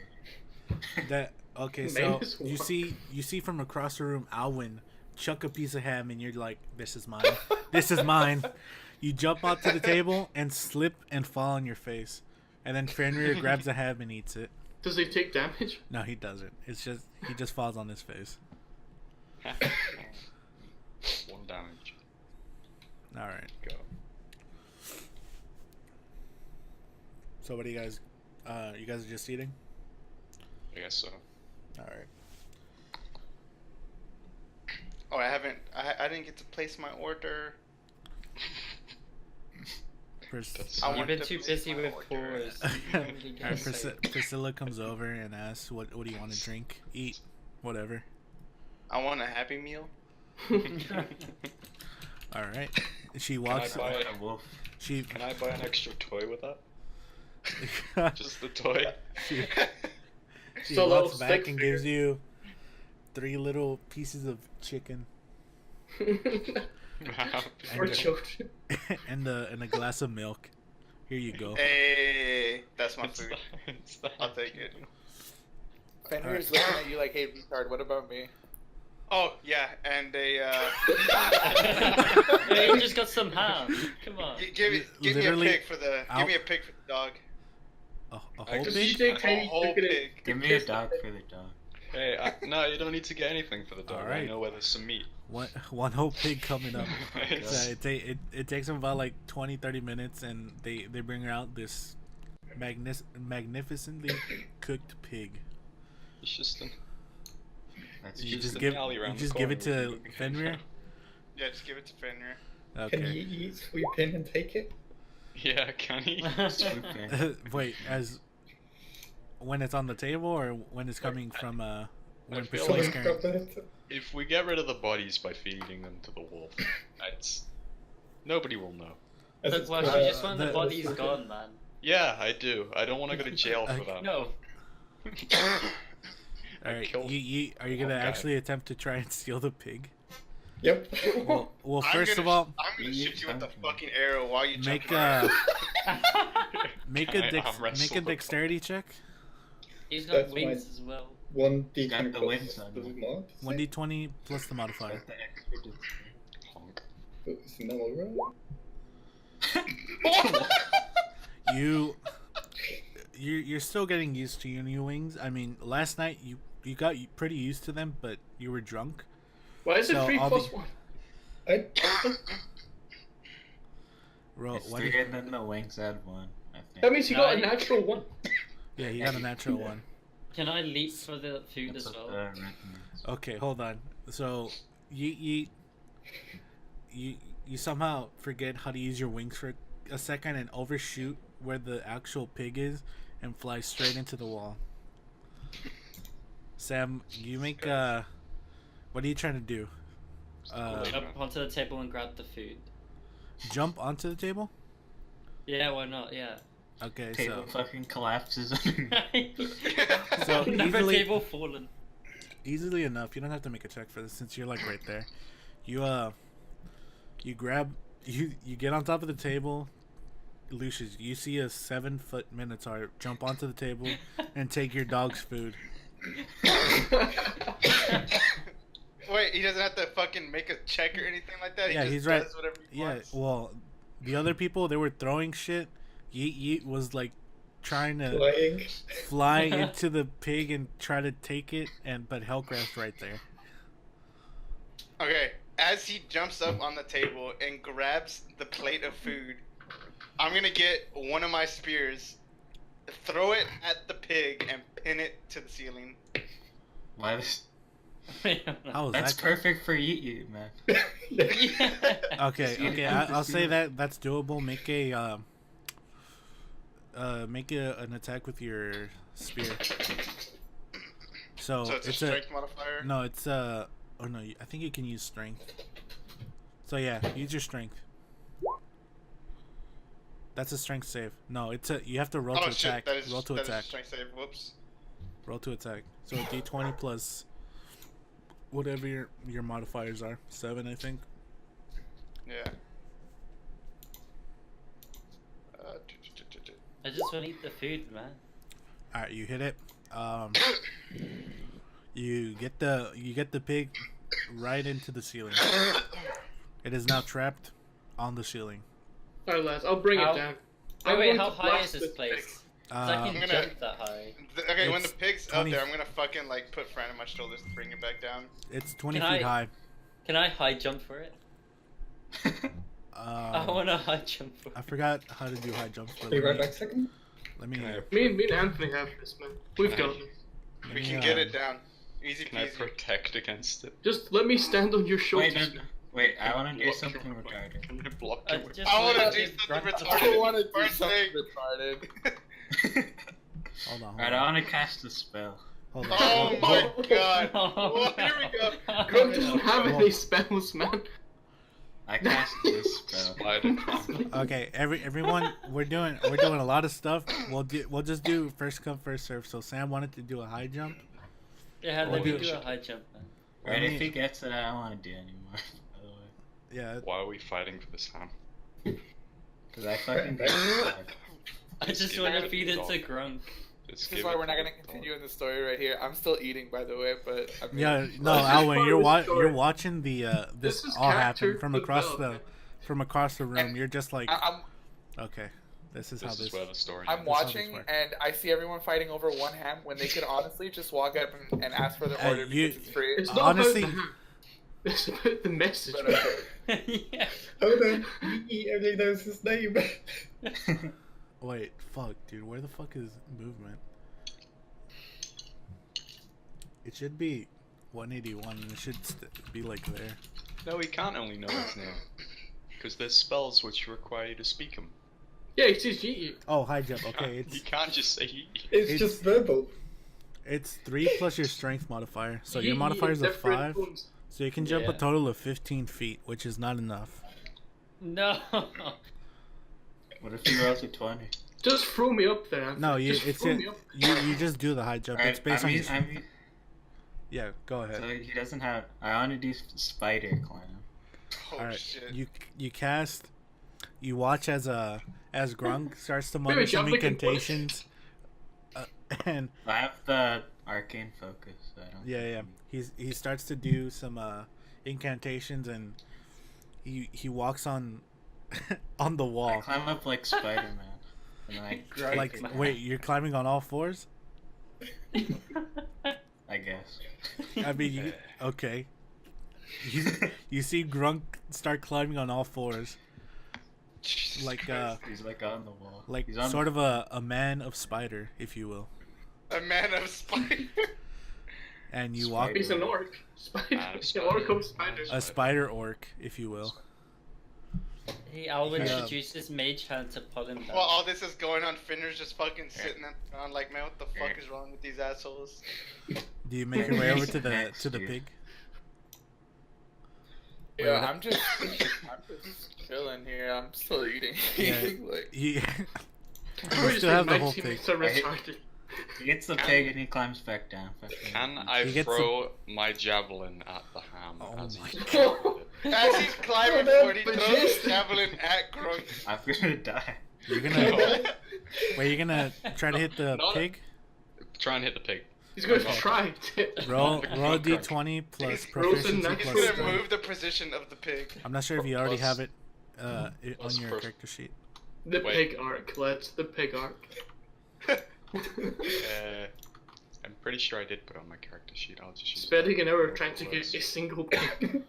That okay. Name So is you see from across the room, Alwyn chuck a piece of ham, and you're like, "This is mine. This is mine." You jump onto the table and slip and fall on your face, and then Fenrir grabs the ham and eats it. Does he take damage? No, he doesn't. It's just he just falls on his face. 1 damage. All right. Go. So what do you guys? You guys are just eating. I guess so. All right. Oh, I didn't get to place my order. That's I You've want been to too place busy my with order. chores. Alright, Priscilla comes over and asks, "What do you want to drink? Eat, whatever." I want a Happy Meal. All right. She Can walks. I buy A wolf. She Can I buy an extra toy with that? Just the toy. she So little walks back stick and figure. gives you 3 little pieces of chicken For And- children. and a glass of milk. Here you go. Hey, that's my It's food. the- it's the I'll take it. Fenrir's looking at you like, hey, retard, what about me? Oh yeah, and they Yeah, you just got some ham. Come on. give me a Literally, pig for the I'll- give me a pig for the dog. A I whole just- pig? DJ A Tiny whole took it pig. Give me a dog for the dog. Hey, no, you don't need to get anything for the dog. Alright. I know where there's some meat. One whole pig coming up. It's- So it takes them about like 20-30 minutes, and they bring out this magnificently cooked pig. It's just an, That's You just just an give alley around you the just give it corner to where you can- Fenrir. Yeah, just give it to Fenrir. Can Okay. he eat, sweep in, and take it? Yeah, can he? swoop in. Wait, as when it's on the table or when it's coming from when I feel Priscilla's like- carrying? From the- If we get rid of the bodies by feeding them to the wolf, it's nobody will know. as Look, it's well, put you out. just want the the- bodies gone, man. Yeah, I do. I don't want to go to jail for that. No. All right, killed you are you gonna one guy. actually attempt to try and steal the pig? Yep. Well, first of all, I'm gonna you shoot you with the something. fucking arrow while you make jump. make Can a I dex- arm wrestle make a the dexterity check. He's got That's wings my- as well. 1d20 Got the plus wings on the you. mod. 1d20 plus the modifier. Got the extra dexterity. Honk. It's normal roll. You're still getting used to your new wings. I mean, last night you got pretty used to them, but you were drunk. Why is it So 3 I'll plus be- 1? I Roll, It's what 3 did- and then the wings add 1, I think. That means you got a Nine. natural 1. yeah, you got a natural one. Can I leap for the food That's as what well? the recommends. Okay, hold on. So you somehow forget how to use your wings for a second and overshoot where the actual pig is and fly straight into the wall. Sam, you make what are you trying to do? Up onto the table and grab the food. Jump onto the table? Yeah, why not? Yeah. Okay, Table so fucking collapses under So Never easily- table fallen. easily enough, you don't have to make a check for this since you're like right there. You get on top of the table. Lucius, you see a 7-foot minotaur jump onto the table and take your dog's food. Wait, he doesn't have to fucking make a check or anything like that. Yeah, he just he's right. does whatever he Yeah, wants. well, the other people, they were throwing shit. Yeet was like trying to flying. fly into the pig and try to take it, but Hellcraft's right there. Okay, as he jumps up on the table and grabs the plate of food, I'm gonna get one of my spears, throw it at the pig, and pin it to the ceiling. Why this? How is That's that? perfect for you, man. Okay. I'll say that that's doable. Make an attack with your spear. So So it's a strength modifier. No, it's oh no, I think you can use strength. So yeah, use your strength. That's a strength save. No, you have to roll to shit, attack. Roll to that is attack. strength save. Whoops. Roll to attack. So a d20 plus whatever your modifiers are. 7, I think. Yeah. I just want to eat the food, man. All right, you hit it. You get the pig right into the ceiling. It is now trapped on the ceiling. Alright, lads, I'll bring it down. Wait, how high is this place? Cause I can I'm gonna- jump that high. Okay, when the It's pig's 20 up there, I'm gonna fucking like put Fran on my shoulders to bring it back down. It's 20 Can feet I- high. Can I high jump for it? I want to high jump for I it. forgot how to do high jumps. But Be right back a second. Let me. Me and Anthony have this, man. We've Can I- got this. We can get it down. Easy Can I peasy. protect against it? Just let me stand on your shoulders. Wait, I want to do something retarded. Can I block I it with just I wanna wanna do give something Grunk the retarded. I don't want to do First something thing. retarded. Hold on. Alright, I want to cast a spell. Hold on. Oh my god. Oh, Well, here we go. Grunk doesn't have Whoa. any spells, man. I cast this spell. Spider climb. Okay, everyone, we're doing a lot of stuff. We'll just do first come first serve. So Sam wanted to do a high jump. Yeah, let We'll me do- do a high jump, man. Right, if he gets it, I don't want to do anymore. By the way, Yeah. Why are we fighting for this ham? because I fucking got it. I just want to feed it to Grunk. Just This is give why it we're not to gonna the continue in the story right here. I'm still eating, by the way, but I mean, Yeah. No, This is Alwyn, part you're of the story. you're watching the This this is all happen character from across development. the room. And You're just like, I'm okay, this is how This this. is where the story I'm ends. watching works. and I see everyone fighting over one ham when they could honestly just walk up and ask for their Hey, order you- because it's free. It's not Honestly- about the ham. It's about the message. But, Yeah. Hold on. He only knows his name. Wait, fuck, dude. Where the fuck is movement? It should be 181, and it should be like there. No, he can't only know his name. Because there's spells which require you to speak them. Yeah, it's just you. Oh, high jump. Okay, You can't just say It's It's- just verbal. it's 3 plus your strength modifier. So your Yeet, modifiers are different 5. ones. So you can jump a Yeah. total of 15 feet, which is not enough. No. What if you roll to 20? Just throw me up there. Anthony. No, just throw me up. you just do the high jump. It's based on your. Yeah, go ahead. So he doesn't have. I want to do spider climb. Oh All right, shit. you cast. You watch as Grunk starts to Wait, mutter some jump like a incantations, and I have the arcane focus. So I don't. yeah, he starts to do some incantations, and he walks on on the I wall. climb up like Spider Man. And then I Grunk, Like, man. wait, you're climbing on all fours? I guess. I mean, okay. You see Grunk start climbing on all fours, Jesus like Christ. He's like on the wall. like He's on sort of a man of spider, if you will. A man of spider. And you Spider. walk He's an orc. Spider. Ah, Yeah, orc of spiders. a spider orc, if you will. Hey, Alwyn Yeah. introduces Mage Hand to pull him down. While all this is going on, Finner's just fucking sitting on like, man, what the fuck is wrong with these assholes? Do you make your way over to the Next year. pig? Wait, Yeah, what? I'm just chilling here. I'm still eating. Yeah. like, You Probably just still have think the my whole pig. teammates are I hate- retarded. He gets the pig and he climbs back down. Fucking- Can I He gets throw my javelin at the ham Oh as my he's God. with it? As he's climbing Oh, for it, he but throws just- the javelin at Grunk. I'm gonna die. You're gonna wait. You're gonna try to hit the No. pig. Try and hit the pig. He's going to Okay. try to. Roll a Grunk. d20 plus He's proficiency frozen He's plus. next gonna to strength. move the position of the pig. I'm not sure if you already Plus- have it on plus your first- character sheet. The Wait. pig arc, let's. The pig arc. I'm pretty sure I did put it on my character sheet. I'll just use Spending an hour whatever trying to it get was. a single pig.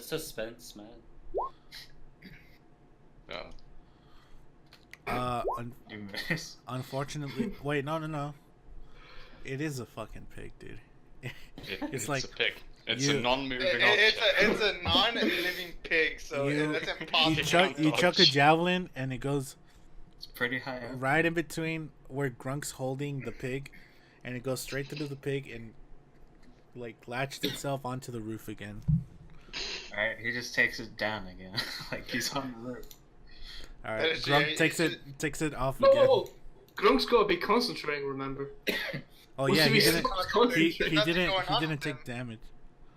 suspense, man. You miss. Unfortunately, wait, no. It is a fucking pig, dude. It's like a pig. It's you- a non-moving It's object. it's a non-living pig, so that's impossible. You chuck a javelin and it goes It's pretty high up. right in between where Grunk's holding the pig, and it goes straight through the pig and like latched itself onto the roof again. Alright, he just takes it down again. Like he's on the roof. All That right, is- Grunk yeah, takes it off No, again. Grunk's gotta be concentrating, remember? Oh yeah, he didn't. He Nothing didn't. going He on didn't with take him. damage.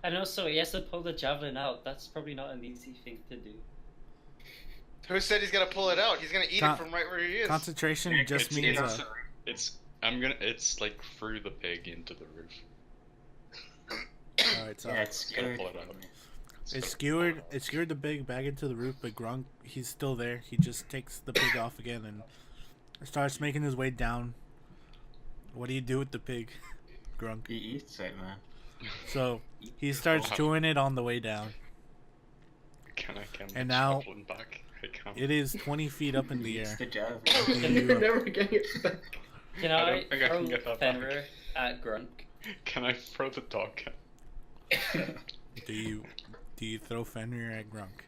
And also, he has to pull the javelin out. That's probably not an easy thing to do. Who said he's gonna pull it out? He's gonna eat Con- it from right where he is. Concentration just It's, means. it's like through the pig into the roof. All right, so Yeah, it's Just gotta scary. pull it out. it skewered the pig back into the roof, but Grunk, he's still there. He just takes the pig off again and starts making his way down. What do you do with the pig, Grunk? He eats it, man. So he starts chewing it on the way down. Can I And now- javelin back? I can't. It is 20 feet up in He the eats air. the javelin. You're never getting it back. Can I I, don't think I can throw get that Fenrir at Grunk? Can I throw the dog? Do you throw Fenrir at Grunk?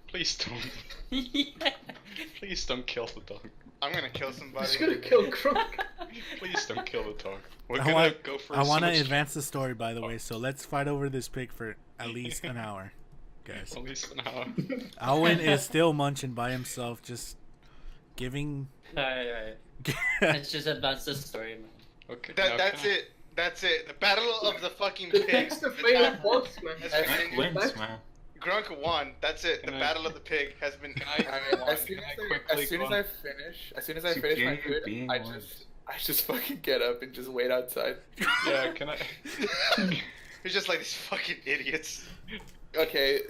Please don't. Yeah. Please don't kill the dog. I'm gonna kill somebody. He's gonna kill Grunk. Please don't kill the dog. We're I gonna want- go for. I want to sandwich- advance the story, by the way. So let's fight over this pig for at least an hour, guys. At least an hour. Alwyn is still munching by himself, just giving. Alright. Let's just advance the story, man. Okay. now That's can I- it. That's it. The battle of the fucking The pigs. pig's the has final happened. boss, man. Has Grunk been- Grunk wins, man. Grunk won. That's it. The Can I- battle of the pig has been. As soon Can I as quickly I go- finish, as soon as I finish my Superior food, being I wins. just fucking get up and just wait outside. Yeah. Can I? He's just like these fucking idiots. Okay,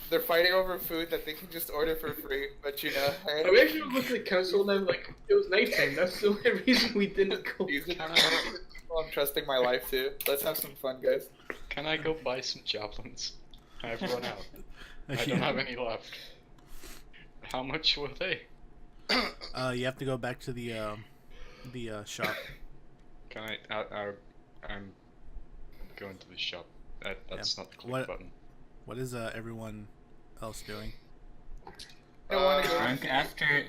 they're fighting over food that they can just order for free, but you know, hey, I actually looked at the council now, like, it was nighttime. That's the only reason we didn't go. these are the people I'm trusting my life to. Let's have some fun, guys. Can I go buy some javelins? I've run out. I don't have any left. How much were they? You have to go back to the shop. Can I'm going to the shop. That's not the click What- button. What is everyone else doing? I want to go. Grunk, after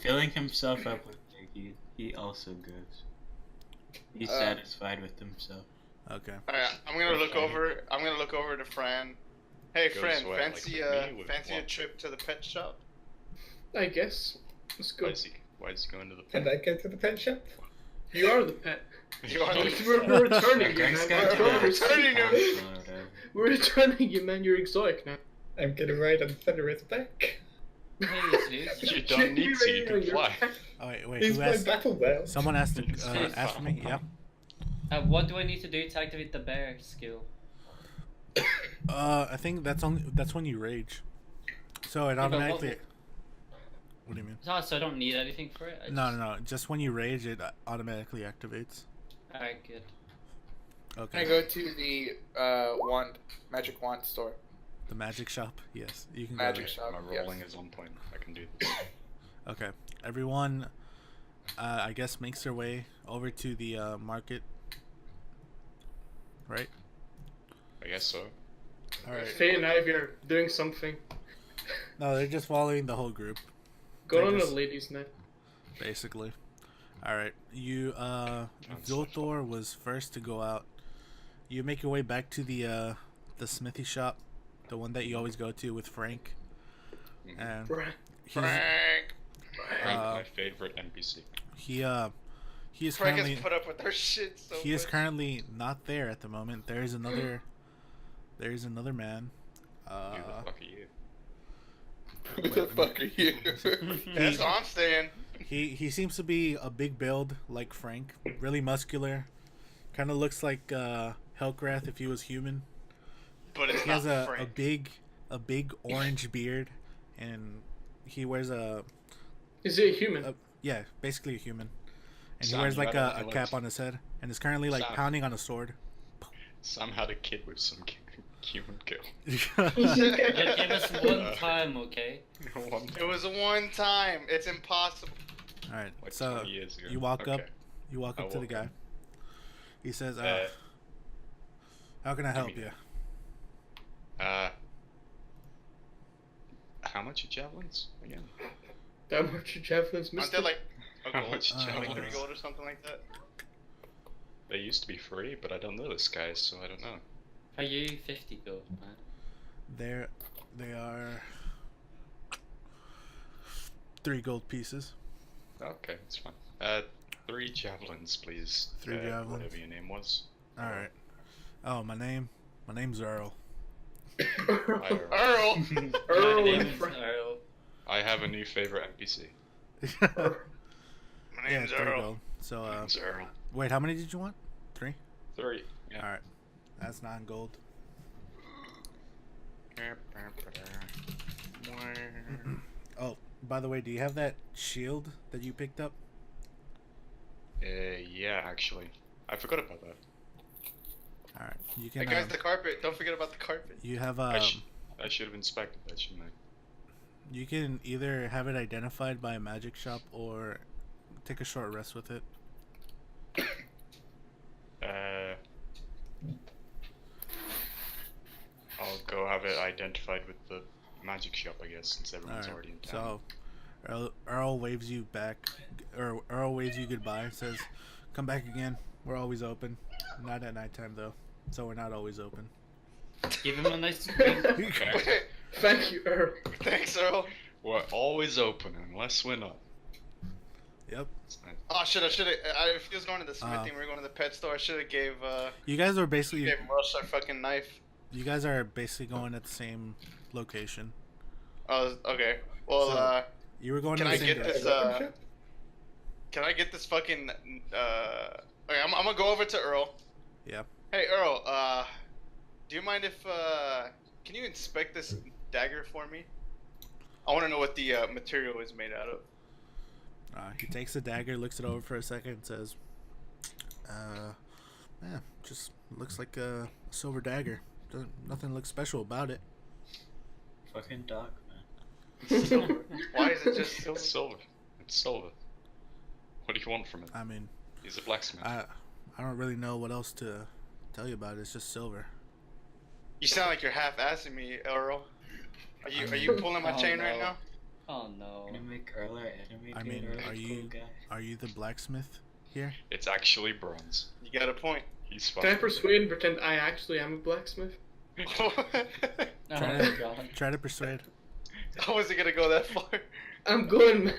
filling himself up with pig, he also goes. He's satisfied with himself. Okay. Alright, I'm gonna look over. I'm gonna look over to Fran. Hey, Goes friend, where, fancy like with me, with fancy a what? trip to the pet shop? I guess. Let's go. Why is he going to the Can pet? I go to the pet shop? You are the pet. You are We're returning you, Grunk's man. got We're to returning the him. council or whatever. We're returning you, man. You're exotic now. I'm gonna ride on Fenrir's back. Please, You don't need to. You can fly. Oh wait. He's Who my asked? battle belt. Someone asked to ask me. Yeah. what do I need to do to activate the bear skill? I think that's when you rage. So it but what- automatically. What do you mean? Oh, so I don't need anything for it? No. Just when you rage, it automatically activates. Alright, good. Can Okay. I go to the magic wand store? The magic shop. Yes, you can Magic go shop. My yes. rolling is on point. I can do this. there. Okay. Everyone, I guess, makes their way over to the market. Right. I guess so. All right. Faye and Ivy are doing something. No, they're just following the whole group, Going on just- a ladies' night. basically. All right. You, Zolthor was first to go out. You make your way back to the smithy shop, the one that you always go to with Frank. And Bruh. he's, Frank. Frank, Uh, my favorite NPC. he is Frank currently has put up with our shit so he is much. currently not there at the moment. There is another man. Who the fuck are you? Who the fuck are you? That's all I'm saying. He seems to be a big build like Frank, really muscular. Kind of looks like Hellcrath if he was human. But it's He not has a Frank. big orange beard, and he wears Is he a human? yeah, basically a human. And he Sam, wears you like had a a cap on his head, and is currently like Sam. pounding on a sword. Sam had a kid with some Human kill. Give us one time, okay? It was a one time. It's impossible. All right. Like So 20 years ago. you walk up. Okay. You walk up I to the walk guy. up. He says, Uh, "How can I help me- you?" How much are javelins again? That much javelins, Aren't mister. they like a How gold? much Uh, Like javelins? 3 gold or something like that? They used to be free, but I don't know this guy, so I don't know. Are you 50 gold, man? They are 3 gold pieces. Okay, it's fine. 3 javelins, please. 3 javelins. Whatever your name was. All right. Oh, my name's Earl. Hi, Earl. Earl! Earl My and name is Frank. Earl. I have a new favorite NPC. My name's 3 Earl. gold. So, It's Earl. wait, how many did you want? 3? 3. Yeah. All right. That's 9 gold. Oh, by the way, do you have that shield that you picked up? Yeah, actually. I forgot about that. All right. You Hey can. guys, the carpet. Don't forget about the carpet. You have I should have inspected that, shouldn't I? You can either have it identified by a magic shop or take a short rest with it. I'll go have it identified with the magic shop, I guess, since everyone's Alright, already in town. So Earl waves you back, or Earl waves you goodbye and says, "Come back again. We're always open. Not at nighttime though, so we're not always open." Give him a nice wink. Okay. Thank you, Earl. Thanks, Earl. We're always open unless we're not. Yep. It's nice. Oh, I should've. If he was going to the smithing, we were going to the pet store. I should've gave You guys are basically. Russ our fucking knife. You guys are basically going at the same location. Oh, okay. Well, So, You were going can to I the same get direction. this? Can I get this fucking? Okay, I'm gonna go over to Earl. Yeah. Hey, Earl. Do you mind if can you inspect this dagger for me? I want to know what the material is made out of. He takes the dagger, looks it over for a second, and says, "Yeah, just looks like a silver dagger. Nothing looks special about it." Fucking dark, man. Silver. Why is it just silver? It's silver. It's silver. What do you want from it? I mean, He's a blacksmith. I don't really know what else to tell you about it. It's just silver. You sound like you're half-assing me, Earl. Are you pulling my Oh, chain no. right now? Oh no. Gonna make Earl our enemy. I dude. mean, Earl's are a you- cool guy. Are you the blacksmith here? It's actually bronze. You got a point. He's Can I fine. persuade and pretend I actually am a blacksmith? Oh god. Try to persuade. I wasn't gonna go that far. I'm going, man.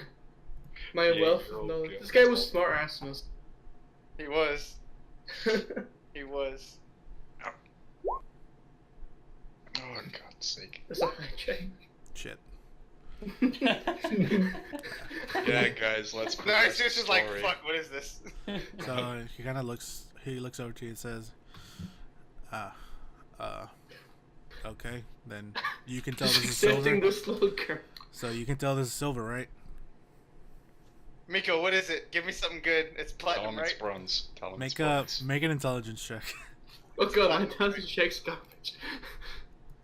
My Yeah, wealth you're of knowledge. okay. This guy was smart ass to us. He was. He was. Oh, God's sake. That's a high check. Shit. Yeah, guys, let's No, progress it's just the like, story. fuck, what is this? So he kind of looks. He looks over to you and says, okay, then you can tell this is Accepting silver. this little girl. So you can tell this is silver, right? Meako, what is it? Give me something good. It's Tell platinum, him it's right? bronze. Tell him it's Make bronze. an intelligence check. Oh god, my intelligence check's garbage.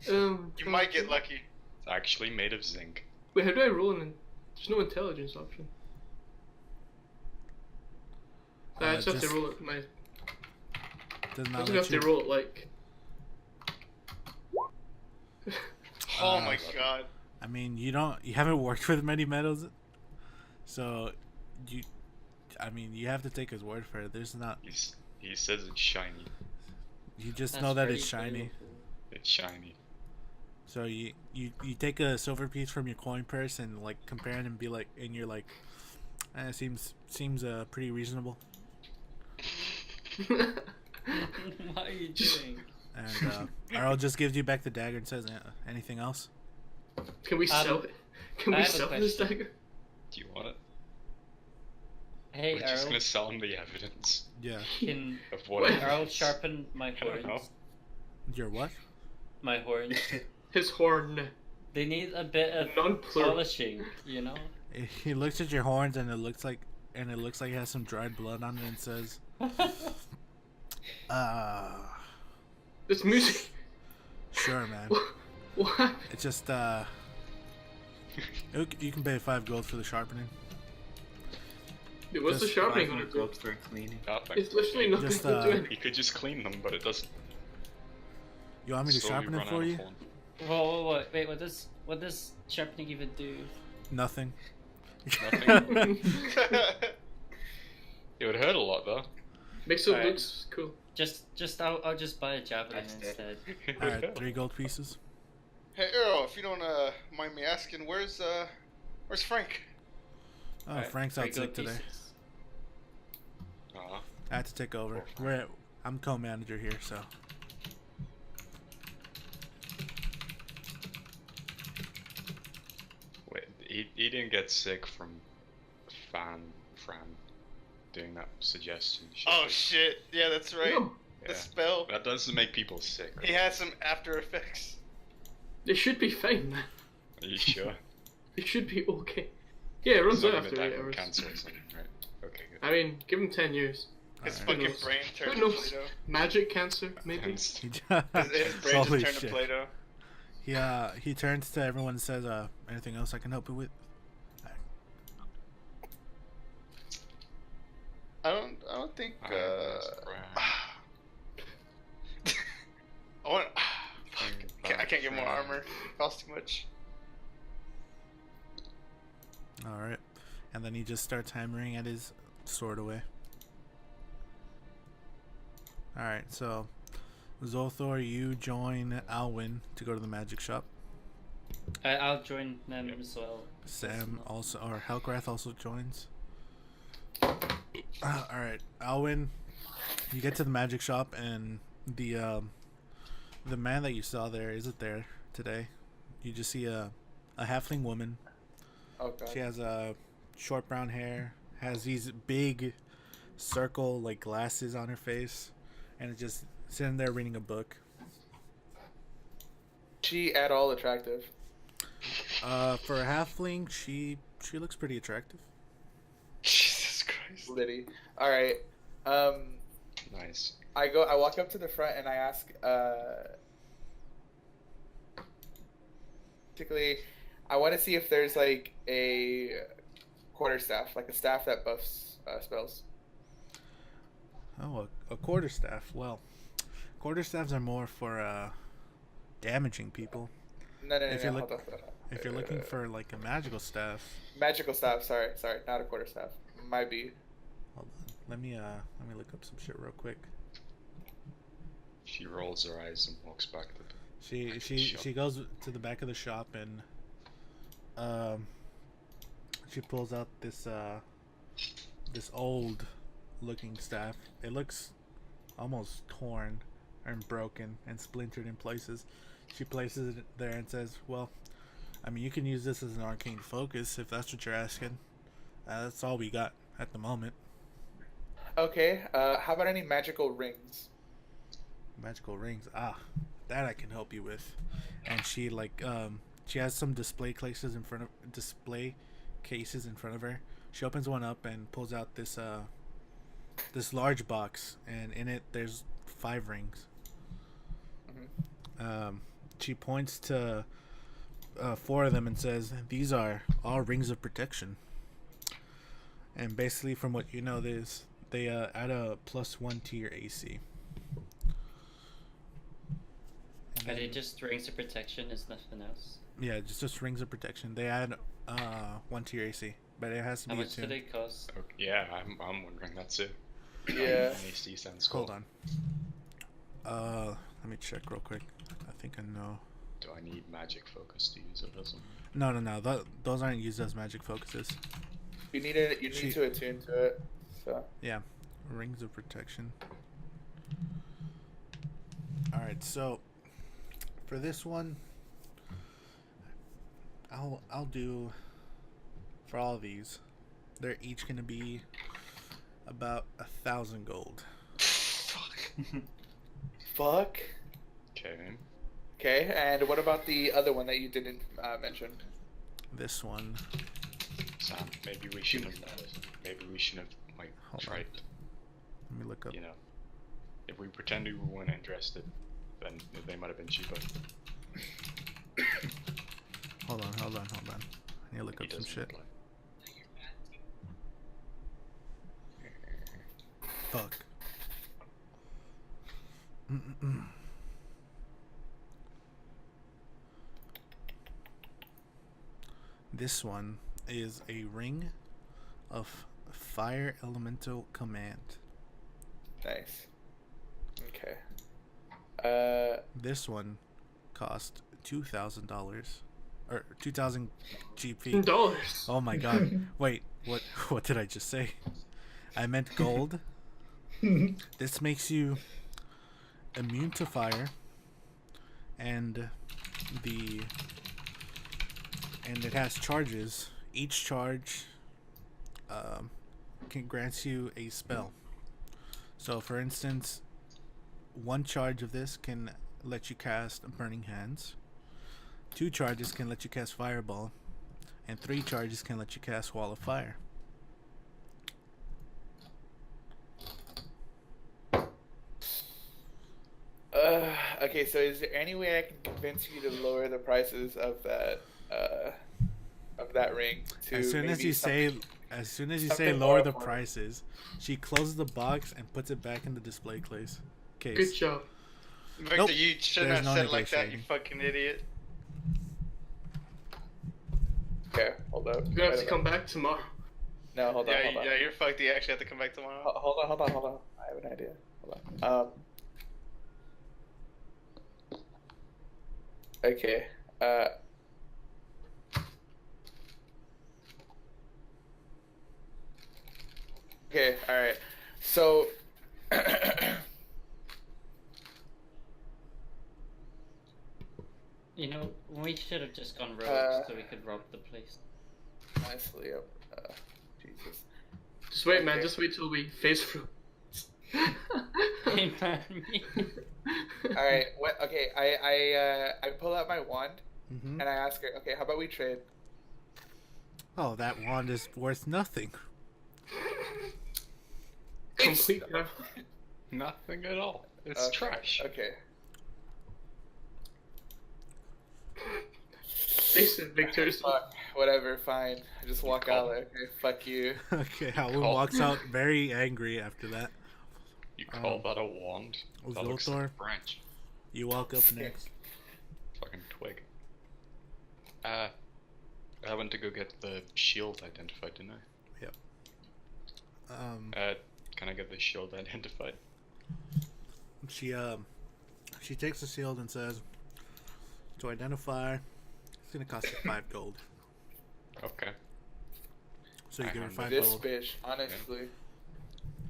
You might get lucky. It's actually made of zinc. Wait, how do I roll in? There's no intelligence option. I just have to just- roll it. My Does I not just let have to you. roll it like. Oh my god. I mean, you haven't worked with many metals, so you have to take his word for it. There's not. He says it's shiny. You just That's know that pretty it's shiny. cool. It's shiny. So you take a silver piece from your coin purse and like compare it and be like, and you're like, it seems pretty reasonable. What are you doing? And Earl just gives you back the dagger and says, anything else? Can we sell it? Can I we have a sell this question. dagger? Do you want it? Hey We're just Earl, gonna sell him the evidence Yeah. can of what Wait. it Earl is. sharpen my I don't know. horns? Your what? My horns. His horn. They need a bit of Non-plural. polishing, you know? He looks at your horns and it looks like he has some dried blood on it and says, This music. Sure, man. What? It's just you can pay 5 gold for the sharpening. Dude, what's the Just sharpening 500 gonna do? gold for cleaning. Nothing. It's literally nothing Just, to do. anything. You could just clean them, but it doesn't. You want me to Slowly sharpen it run for out of you? horn. Whoa, wait, what does sharpening even do? Nothing. Nothing. It would hurt a lot though. Makes it Alright. looks cool. I'll just buy a javelin That's instead. Alright, 3 gold pieces. Hey Earl, if you don't mind me asking, where's Frank? Oh, Alright, Frank's 3 out sick gold today. pieces. I had to take over. I'm co-manager here, so. Wait, he didn't get sick from Fran doing that suggestion. Oh shit! Yeah, that's right. No, The Yeah. spell. That doesn't make people sick. Right? He has some after effects. they should be fine, man. Are you sure? They should be okay. Yeah, it runs It's out not after even 8 that hours. cancer or something, right? Okay, good. I mean, give him 10 years. His Alright. fucking knows? brain turned Who to knows? Play-Doh. Magic cancer, maybe? Hence- He His brain Holy just turned to shit. Play-Doh. He turns to everyone and says, anything else I can help you with? I don't think. I I want. Fuck. I can't get more armor. It costs too much. Alright. And then he just starts hammering at his sword away. Alright, so Zolthor, you join Alwyn to go to the magic shop. I'll join them as well. Sam also, or Helgrath also joins. Alright, Alwyn, you get to the magic shop and the man that you saw there isn't there today. You just see a halfling woman. Oh god. She has short brown hair, has these big circle like glasses on her face, and is just sitting there reading a book. She at all attractive? For a halfling, she looks pretty attractive. Jesus Christ. Liddy. Alright. Nice. I walk up to the front and I ask, particularly, I want to see if there's like a quarterstaff, like a staff that buffs spells. Oh, a quarterstaff. Well, quarterstaffs are more for damaging people. No, If you're hold look- on. If you're looking for like a magical staff, Magical staff, sorry, not a quarterstaff. Might be. hold on. Let me look up some shit real quick. She rolls her eyes and walks back to the She goes to the back of the shop and she pulls out this old looking staff. It looks almost torn and broken and splintered in places. She places it there and says, well, I mean, you can use this as an arcane focus if that's what you're asking. That's all we got at the moment. Okay, how about any magical rings? Magical rings. That I can help you with. And she she has some display cases in front of her. She opens one up and pulls out this large box, and in it there's 5 rings. She points to 4 of them and says, "These are all rings of protection." And basically, from what you know, they add a +1 to your AC. Are they just rings of protection? Is nothing else? Yeah, just rings of protection. They add 1 to your AC, but it has to How be much do attuned. they cost? Okay, yeah, I'm wondering that too. Yeah. AC sounds Hold cool. on. Let me check real quick. I think I know. Do I need magic focus to use it or something? No. Those aren't used as magic focuses. You need it. You need She- to attune to it. So. Yeah, rings of protection. All right, so for this one, I'll do for all of these. They're each gonna be about 1,000 gold. Fuck. Fuck. Okay. Okay, and what about the other one that you didn't mention? This one, Sam, maybe we should have like Hold on. tried. let me look up. You know, if we pretend we weren't interested, then they might have been cheaper. Hold on. I need to look He up some doesn't shit. apply. Fuck. Mm-mm-mm. This one is a ring of fire elemental command. Nice. Okay. This one cost $2,000 or 2,000 GP. Dollars. Oh my god! Wait, what did I just say? I meant gold. This makes you immune to fire, and it has charges. Each charge can grant you a spell. So, for instance, one charge of this can let you cast Burning Hands. 2 charges can let you cast Fireball, and 3 charges can let you cast Wall of Fire. Okay, so is there any way I can convince you to lower the prices of that ring to As soon as maybe you say something lower more the affordable? prices, she closes the box and puts it back in the display case. Good job. Victor, Nope. you shouldn't There's have no said like that, you negotiating. fucking idiot. Okay, hold up. You're gonna have to come back tomorrow. No, hold on. Yeah, you're fucked. You actually have to come back tomorrow. Hold on. I have an idea. Hold on. Okay. Okay. All right. So. You know, we should have just gone rogue so we could rob the place. Honestly, Jesus. Just wait, man. Okay. Just wait till we face through. Hey, man, me. All right. What? Okay. I pull out my wand Mm-hmm. and I ask her. Okay, how about we trade? Oh, that wand is worth nothing. Complete. Nothing at all. It's Okay, trash. Okay. Face it, Victor. Fuck. Whatever. Fine. I just walk out. Like, okay. Fuck you. Okay, Howlin Call- walks out very angry after that. You call that a wand? That looks like Zoltar, a branch. you walk up next. Fucking twig. I went to go get the shield identified, didn't I? Can I get the shield identified? She takes the shield and says, to identify, it's gonna cost you 5 gold. Okay. So you give her 5 This gold. bitch, honestly.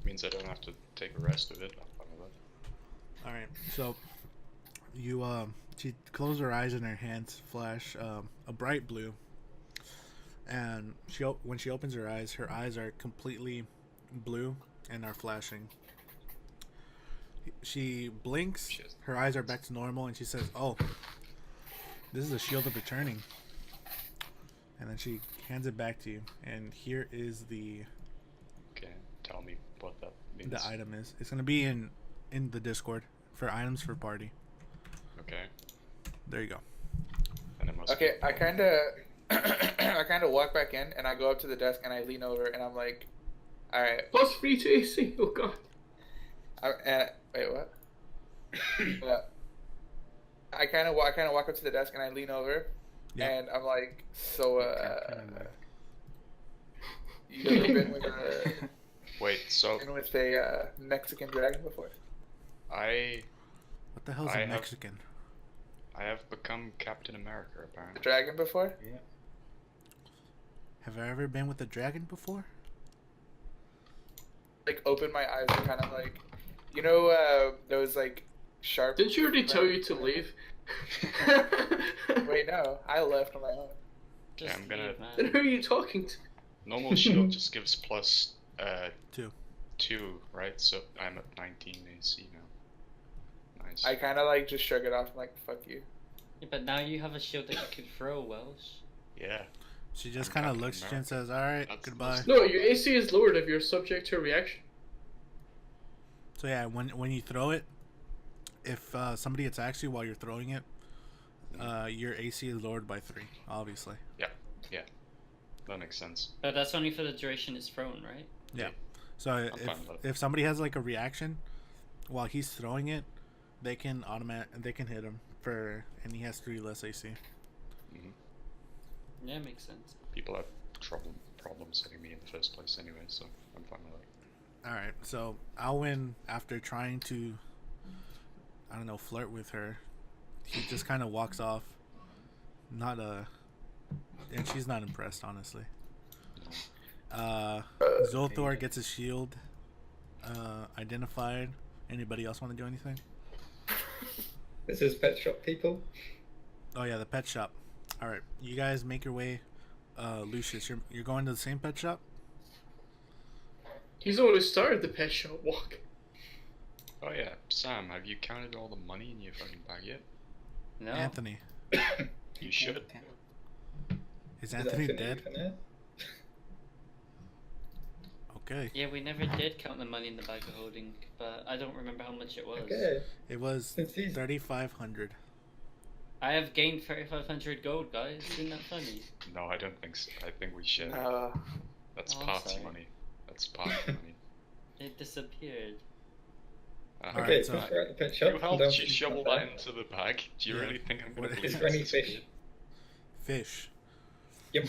Means I don't have to take the rest of it. I'm fine with that. All right. So you she closes her eyes and her hands flash a bright blue, and when she opens her eyes are completely blue and are flashing. She blinks, Shit. her eyes are back to normal, and she says, "Oh, this is a shield of returning." And then she hands it back to you, and here is the Okay, tell me what that means. item is. It's gonna be in the Discord for items for party. Okay. There you go. And it must Okay, be- I kind of, I kind of walk back in and I go up to the desk and I lean over and I'm like, all right. Plus free to AC. Oh god. Wait, what? I kind of walk up to the desk and I lean over, Yep. and I'm like, so Kinda you ever been with a Mexican dragon before? What the hell's I a have- Mexican? I have become Captain America, A apparently. dragon before? Yeah. Have I ever been with a dragon before? Like open my eyes and kind of like, you know, those like sharp. Didn't you already tell you to leave? Wait, no, I left on my own. Just I'm gonna- leave, man. Then who are you talking to? Normal shield just gives plus 2. 2, right? So I'm at 19 AC now. Nice. I kind of like just shrug it off. I'm like, fuck you. Yeah, but now you have a shield that you could throw, Welsh. Yeah. She just I'm kind of Captain looks at you and America. says, "Alright, That's- goodbye." No, your AC is lowered if you're subject to a reaction. So yeah, when you throw it, if somebody attacks you while you're throwing it, your AC is lowered by 3, obviously. Yeah, that makes sense. But that's only for the duration it's thrown, right? Yeah. So I'm fine with that. if somebody has like a reaction while he's throwing it, they can hit him and he has 3 less AC. Yeah, makes sense. People have problems hitting me in the first place anyway, so I'm fine with that. All right. So Alwyn, after trying to, I don't know, flirt with her, he just kind of walks off. And she's not impressed, honestly. Zolthor gets his shield identified. Anybody else want to do anything? This is pet shop people. Oh yeah, the pet shop. All right, you guys make your way. Lucius, you're going to the same pet shop. He's the one who started the pet shop walk. Oh yeah, Sam, have you counted all the money in your fucking bag yet? No. Anthony, You should. is Anthony Is dead? infinite? Okay. Yeah, we never did count the money in the bag of holding, but I don't remember how much it was. Okay. It was Since he's 3,500. I have gained 3,500 gold, guys. Isn't that funny? No, I don't think so. I think we should. That's Oh, I'm party sorry. money. That's party money. It disappeared. All Okay, right, so so we're at the pet shop. You and helped don't you think shovel about that into the bag. Do you Yeah. really think I'm gonna What- believe Is there any this? fish? fish. Yep.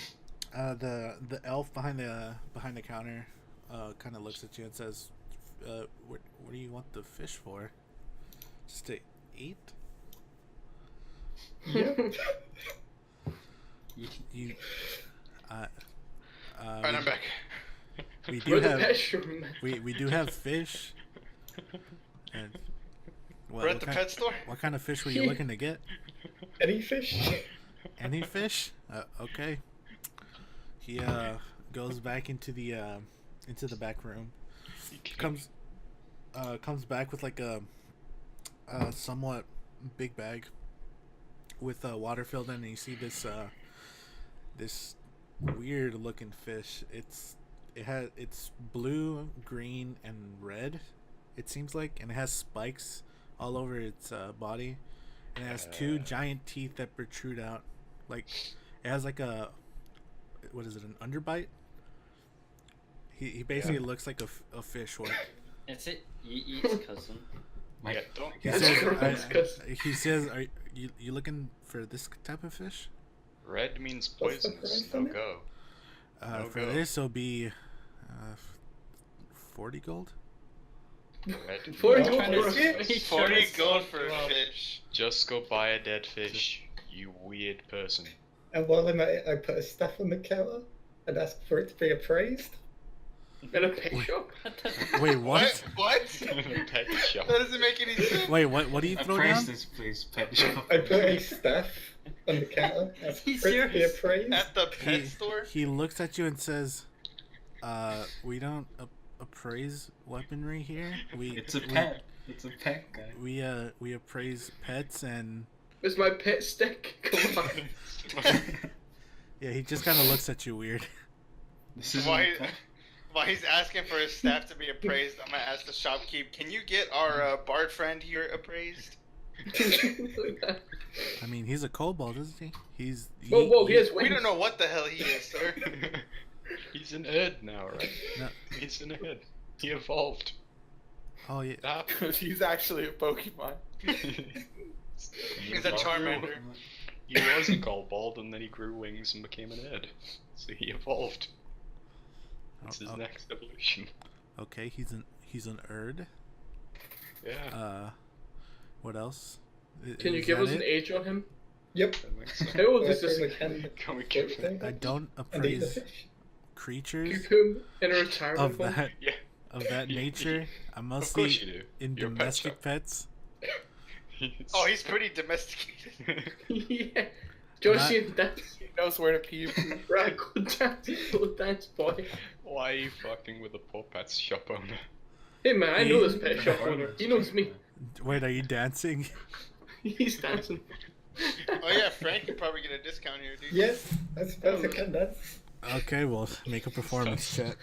The elf behind the counter kind of looks at you and says, what do you want the fish for? Just to eat? Yep. You Alright, I'm back. we do We're the have pet shop, man. we do have fish. And We're at the pet store. What kind of fish were you looking to get? Any fish? Any fish? Okay. He goes back into the back room. Comes back with like a somewhat big bag with water filled in, and you see this this weird looking fish. It's blue, green, and red. It seems like, and it has spikes all over its body, and it has 2 giant teeth that protrude out. Like it has like a, what is it, an underbite? He basically looks like a fish. Or It's it. Yeet's cousin. Yeah, don't. he That's says, gross, 'cause- he says, "Are you looking for this type of fish?" Red means What's the poisonous. price No on it? go. No For go. this, it'll be 40 gold. Red. 40 means gold Trying to for a say- fish? 40 Sure, gold for a well, fish. Just go buy a dead fish, you weird person. And while I'm at it, I put a staff on the counter and ask for it to be appraised. In a pet shop? Wait, what? What? Pet shop. That doesn't make any sense. Wait, what do you throw Appraise down? this, please, pet shop. I put a staff on the counter, ask He's for it to be serious. appraised. At the pet store? He looks at you and says, "We don't appraise weaponry here. It's a pet. It's a pet, guy. We appraise pets." And It's my pet stick. Come on. yeah, he just kind of looks at you weird. This is Why, while he's asking for his staff to be appraised, I'm gonna ask the shopkeep, can you get our bard friend here appraised? I mean, he's a kobold, isn't he? Whoa, he has wings. We don't know what the hell he is, sir. He's an Erd now, right? No. He's an Erd. He evolved. Oh yeah. That He's actually a Pokemon. He's a Charmander. He was a kobold and then he grew wings and became an Erd. So he evolved. That's his Oh, next evolution. okay, he's an Erd. Yeah. What else? Can you Is give that us an it? age on him? Yep. That makes sense. How old Well, is this? I can Can we give him? I don't and eat the appraise fish. creatures Keep him in a retirement of home? that Yeah. of that nature. I'm Of course mostly you do. in You're a pet domestic shop. pets. Oh, he's pretty domesticated. Yeah. Josie and dance. He knows where to pee. Right, go dance, boy. Why are you fucking with the poor pet shop owner? Hey man, I know this pet shop owner. He knows me. Wait, are you dancing? He's dancing. Oh yeah, Frank could probably get a discount here, dude. Yes, I suppose I can dance. Okay, well, make a performance check.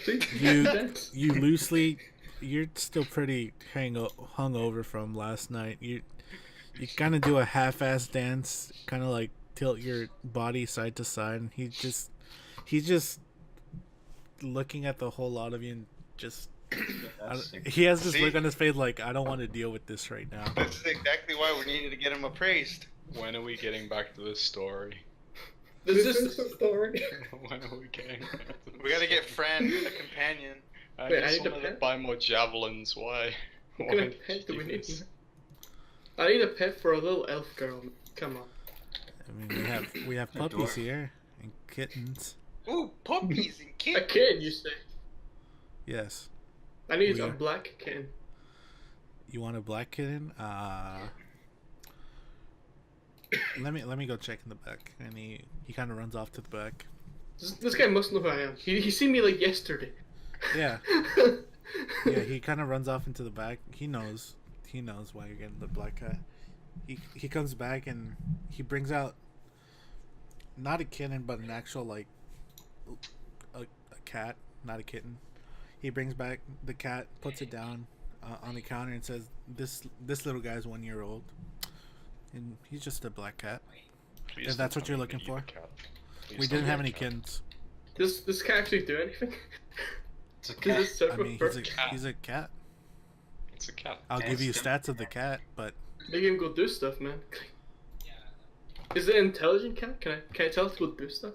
See? You Dance. you loosely you're still pretty hungover from last night. You kind of do a half-ass dance, kind of like tilt your body side to side, and he's just looking at the whole lot of you and just he has this look on his face like, I don't want to deal with this right now. This is exactly why we needed to get him appraised. When are we getting back to this story? This This is is the story. When are we getting back to this We gotta get Fran a companion. I Wait, I just need a wanted to pet? buy more javelins. Why? What Why kind of did pet you do we do need? this? I need a pet for a little elf girl. Come on. I mean, we have A puppies dwarf. here and kittens. Ooh, puppies and A kids. kitten, you say? Yes. I need We a are- black kitten. You want a black kitten? Let me go check in the back. And he kind of runs off to the back. This guy must know who I am. He seen me like yesterday. Yeah. Yeah, he kind of runs off into the back. He knows why you're getting the black cat. He comes back and he brings out not a kitten but an actual like a cat, not a kitten. He brings back the cat, puts it down on the counter and says, "This little guy's 1 year old, and he's just a black cat." Please If that's don't what you're tell me looking you for. need a cat. Please We don't didn't have need any a cat. kittens. This can actually do anything. It's a Does cat. it serve I a mean, purpose? he's a cat. It's a cat. I'll Yes, give you yeah. stats of the cat, but Make him go do stuff, man. Is it an intelligent cat? Can I tell it to go do stuff?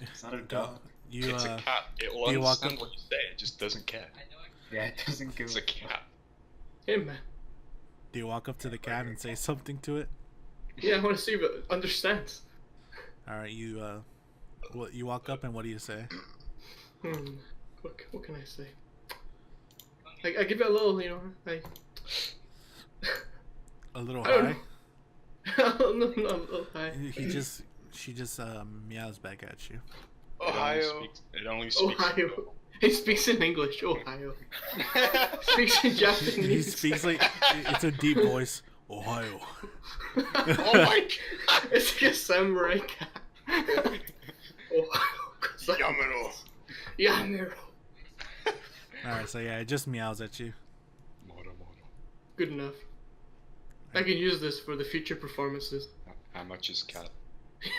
It's not a dog. you It's a cat. It will you walk understand up- what you say. It just doesn't care. Yeah, it doesn't give It's a cat. Hey, man. do you walk up to the cat and say something to it? Yeah, I want to see if it understands. All right, you walk up and what do you say? What can I say? I give it a little, A little I don't high. no, a little high. She just meows back at you. Ohio. It only speaks. Ohio. He speaks in English. Ohio. Speaks in Japanese. He speaks like it's a deep voice. Ohio. Oh my god. It's like a samurai cat. Ohio. Yamero. Yamero. All right, so yeah, it just meows at you. Moro, moro. Good enough. I can use this for the future performances. How much is cat?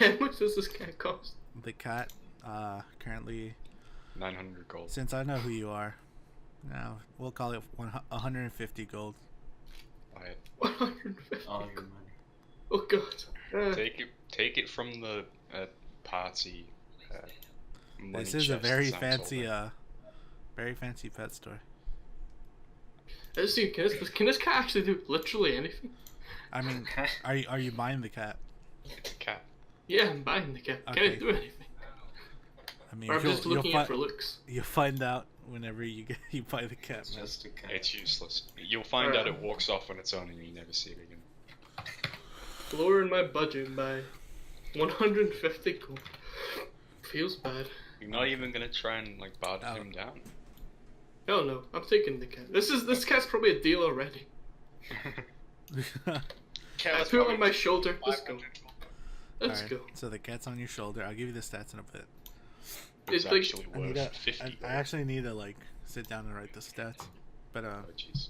How much does this cat cost? The cat, currently, 900 gold. since I know who you are, now we'll call it 150 gold. Buy it. 150. all your money. Oh god. Take it from the party. Money This is a chest very that's over. very fancy pet store. Let's see, can this cat actually do literally anything? I mean, are you buying the cat? It's a cat. Yeah, I'm buying the cat. Can Okay. it do anything? I mean, Or I'm just looking at it for looks. you'll find out whenever you buy the cat. It's Man. just a cat. It's useless. You'll find out it walks off on its own and you never see it again. Lowering my budget by 150 gold. Feels bad. You're not even gonna try and like barter Oh. him down. Hell no, I'm taking the cat. This cat's probably a deal already. Cat I was put it on probably my shoulder. Let's go. 500. Let's Alright, go. so the cat's on your shoulder. I'll give you the stats in a bit. It's like- actually I need worth to, 50 gold. I actually need to like sit down and write the stats. But Oh jeez.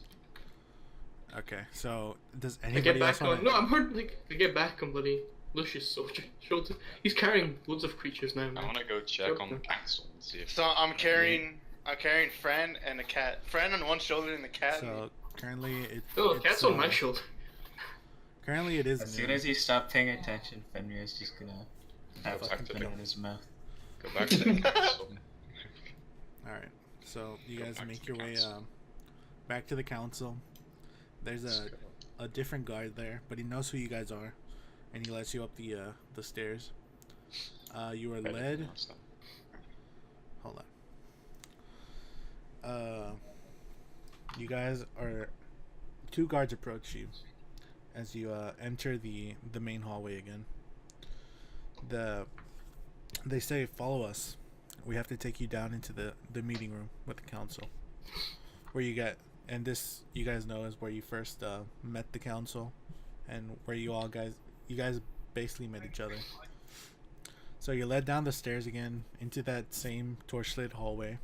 okay. So does I anybody get else back want on. No, I'm hurt. Like I get back on bloody Lucius' shoulder. He's carrying loads of creatures now, I man. wanna go check on the Okay. castle and see if So I'm carrying Fran and a cat. Fran on one shoulder and the cat. So currently Oh, the it's, cat's on my shoulder. Currently it is As noon. soon as you stop paying attention, Fenrir's just gonna have Go back to something the- in his mouth. go back to the castle. All right. So you Go guys back make to your the way council. back to the council. There's a different guard there, but he knows who you guys are, and he lets you up the stairs. You are led. Hold on. You guys are. Two guards approach you as you enter the main hallway again. They say, "Follow us. We have to take you down into the meeting room with the council, where you get." And this, you guys know, is where you first met the council, and where you guys basically met each other. So you're led down the stairs again into that same torchlit hallway,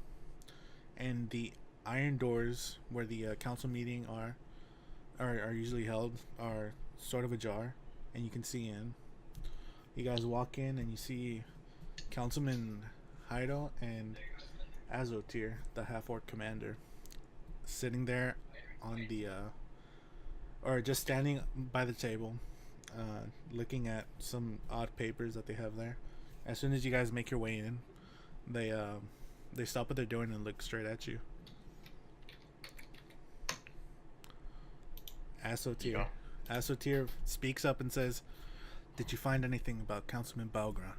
and the iron doors where the council meeting are usually held are sort of ajar, and you can see in. You guys walk in and you see Councilman Hydo and Azotir, the half-orc commander, sitting there on the or just standing by the table, looking at some odd papers that they have there. As soon as you guys make your way in, they stop what they're doing and look straight at you. Asotir. Asotir speaks up and says, "Did you find anything about Councilman Balgran?"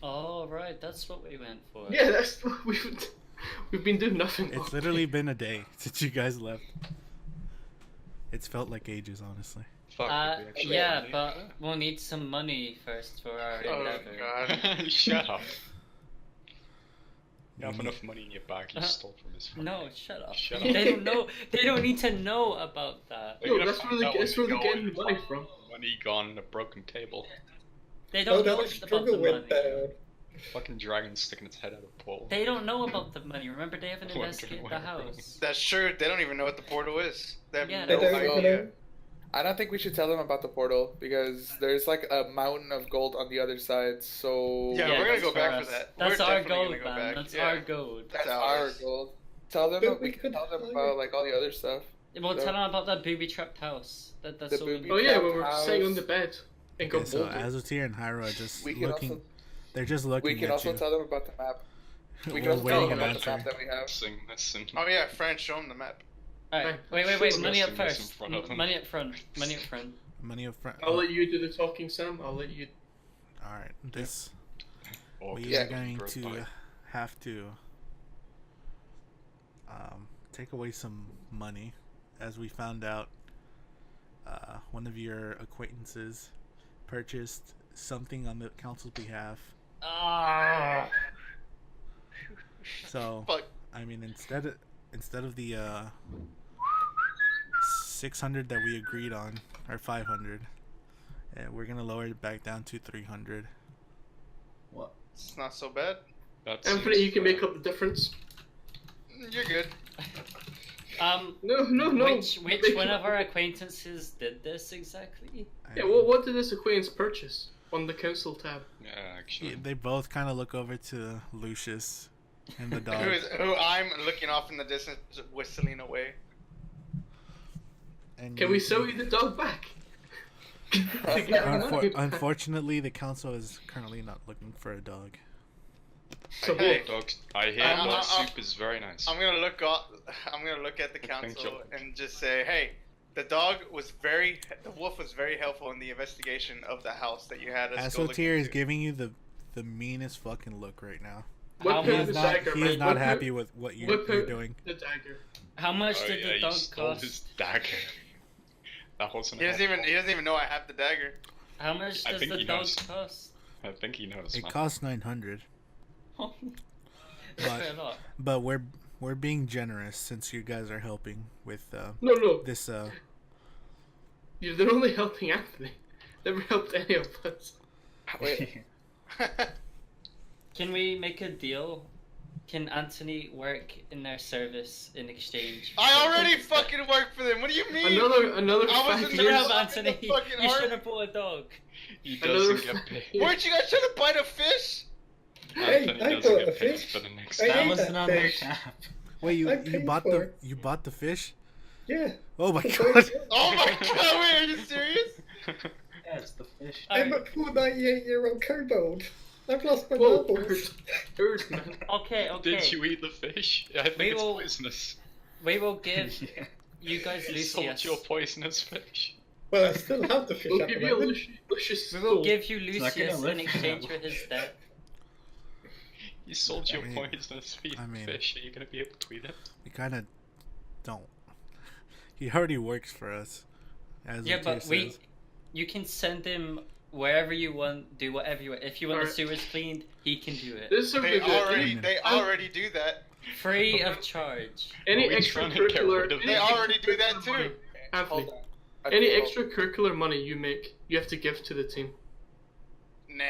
Oh, right, that's what we went for. Yeah, that's what we've been doing nothing. It's literally been a day since you guys left. It's felt like ages, honestly. Fuck, did we actually Yeah, leave? but we'll need some money first for our endeavor. God. Shut up. You You have need- enough money in your bag you stole from his family. No, shut up. Shut They up. don't know. They don't need to know about that. They're No, gonna that's find where out they- when that's where we they're go getting and money find from. Money gone on a broken table. They Oh, don't know that'll about the struggle with money. that. Fucking dragon sticking its head out of a portal. They don't know about the money. Remember, they haven't Wondering investigated where the it house. That's true. They don't even know what the portal is. They have Yeah, no They don't idea. even know. I don't think we should tell them about the portal because there's like a mountain of gold on the other side. So Yeah, we're gonna that's go back us. for that. That's We're our definitely gold, gonna go man. back. That's Yeah. our gold. that's That's our ours. gold. Tell them But we we can could tell them hire- about like all the other stuff. We'll Yeah. tell them about that booby-trapped house. That's The all we booby- need. Oh yeah, Trap when we're house. sitting on the bed and got Okay, so bolted. Azotir and Hyro are just We can looking. also They're just looking we can at also you. tell them about the map. We can We're also tell waiting them an about the map answer. that we have. Listen. Oh yeah, Fran, show them the map. Alright, wait. Shoot Money up them this in first. front of them. Money up front. Money up front. Money up front. I'll let you do the talking, Sam. I'll let you. All right, this Or we Yeah. are going broke to by. have to take away some money, as we found out one of your acquaintances purchased something on the council's behalf. Ah. So Fuck. I mean, instead of the 600 that we agreed on, or 500, we're gonna lower it back down to 300. What? It's not so bad. That Anthony, seems you can fair. make up the difference. You're good. No. Which Make one it- of our acquaintances did this exactly? Yeah, well, what did this acquaintance purchase on the council tab? Yeah, actually. They both kind of look over to Lucius and the dog. Who I'm looking off in the distance, whistling away. And Can we sell you the dog back? To get our money back. Unfortunately, the council is currently not looking for a dog. So Hey. Dogs. I hear I'm- dog I'm- soup is very nice. I'm gonna look at the Thank council you. and just say, hey, the wolf was very helpful in the investigation of the house that you had us go look Asotir is into." giving you the meanest fucking look right now. Whip How out much- the He dagger, is man. not Whip happy out- with what whip you're out doing. The dagger. How much Oh, did yeah, the he dog stole cost? his dagger. That wasn't. He doesn't even know I have the dagger. How much I does think the he dog knows. cost? I think he knows. It man. costs 900, That's a lot. but we're being generous since you guys are helping with No. this. They're only helping Anthony. Never helped any of us. Wait, Can we make a deal? Can Anthony work in their service in exchange? I already fucking work for them. What do you mean? Another I was 5 in You their years. house. have I'm in the Anthony. fucking You army. should have bought a dog. He Another doesn't get paid. Weren't you guys trying to bite a fish? Hey, Anthony I doesn't bought get a paid fish. for the next I That ate wasn't that on their fish. tab. Wait, I you paid bought for you bought the fish? Yeah. Oh my I god! bought it. Oh my god, wait, are you serious? Yeah, it's the fish. I'm a poor 98-year-old kobold. I've lost my Whoa, marbles. Bird, man. Okay. Did you eat the fish? I think We it's will- poisonous. We will give Yeah. you guys You sold Lucius. your poisonous fish. Well, I still have the fish We'll at the give you a moment. We Lucius soul. will give you It's not gonna Lucius live in for exchange that for his debt. You sold your I mean- poisonous fish. Are you gonna be able to eat it? We kind of don't. He already works for us. As Yeah, Latir but says. you can send him wherever you want, do whatever you want. If you want the Alright. sewers cleaned, he can do it. This is They good. already do that. Free of charge. Any Are we trying to get extracurricular. rid of They already do that too. money- Anthony, hold on. Okay, any hold on. extracurricular money you make, you have to give to the team. Nah.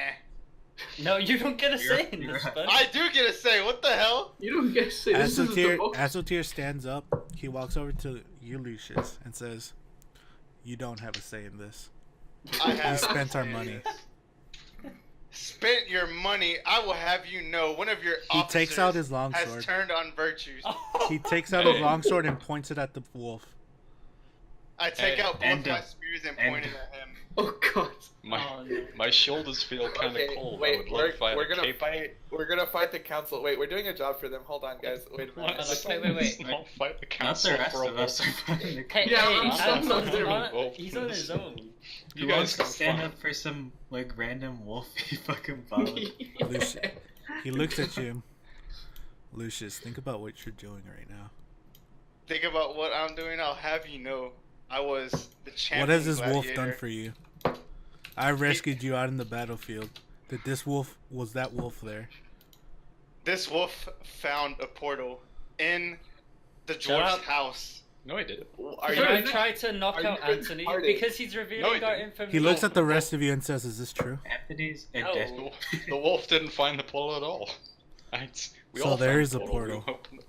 No, you don't get a say in You're this, right. bud. I do get a say. What the hell? You don't get to say this is the box. Azotir stands up. He walks over to you, Lucius, and says, "You don't have a say in this. I You have spent our money." spent your money. I will have you know, one of your He officers takes out his has longsword. turned on virtues. He takes out his longsword and points it at the wolf. I take out both and, my spears and and- point it at him. Oh god. My shoulders feel kind of Okay, cold. I wait, would love if I had we're a gonna cape. fight. We're gonna fight the council. Wait, we're doing a job for them. Hold on, guys. Wait a minute. Wait. Let's not fight the Not council the rest for a of us are fighting the Hey, Yeah, hey, I'm Anton, not there. he's on his own. You You guys guys can have stand fun. up for some like random wolfy fucking follow. Lucius, he looks at you. Lucius, think about what you're doing right now. Think about what I'm doing. I'll have you know, I was the champion. What has this wolf gladiator. done for you? I rescued you out in the battlefield. Was that wolf there? This wolf found a portal in the Shut dwarf's up. house. No, I didn't. Are Can I you? try to knock are you out Anthony retarded? because he's revealing No, our he didn't. information? He looks at the rest of you and says, "Is this true?" Anthony's a No. dead. The wolf didn't find the portal at all. We So all there found is the a We portal. opened it.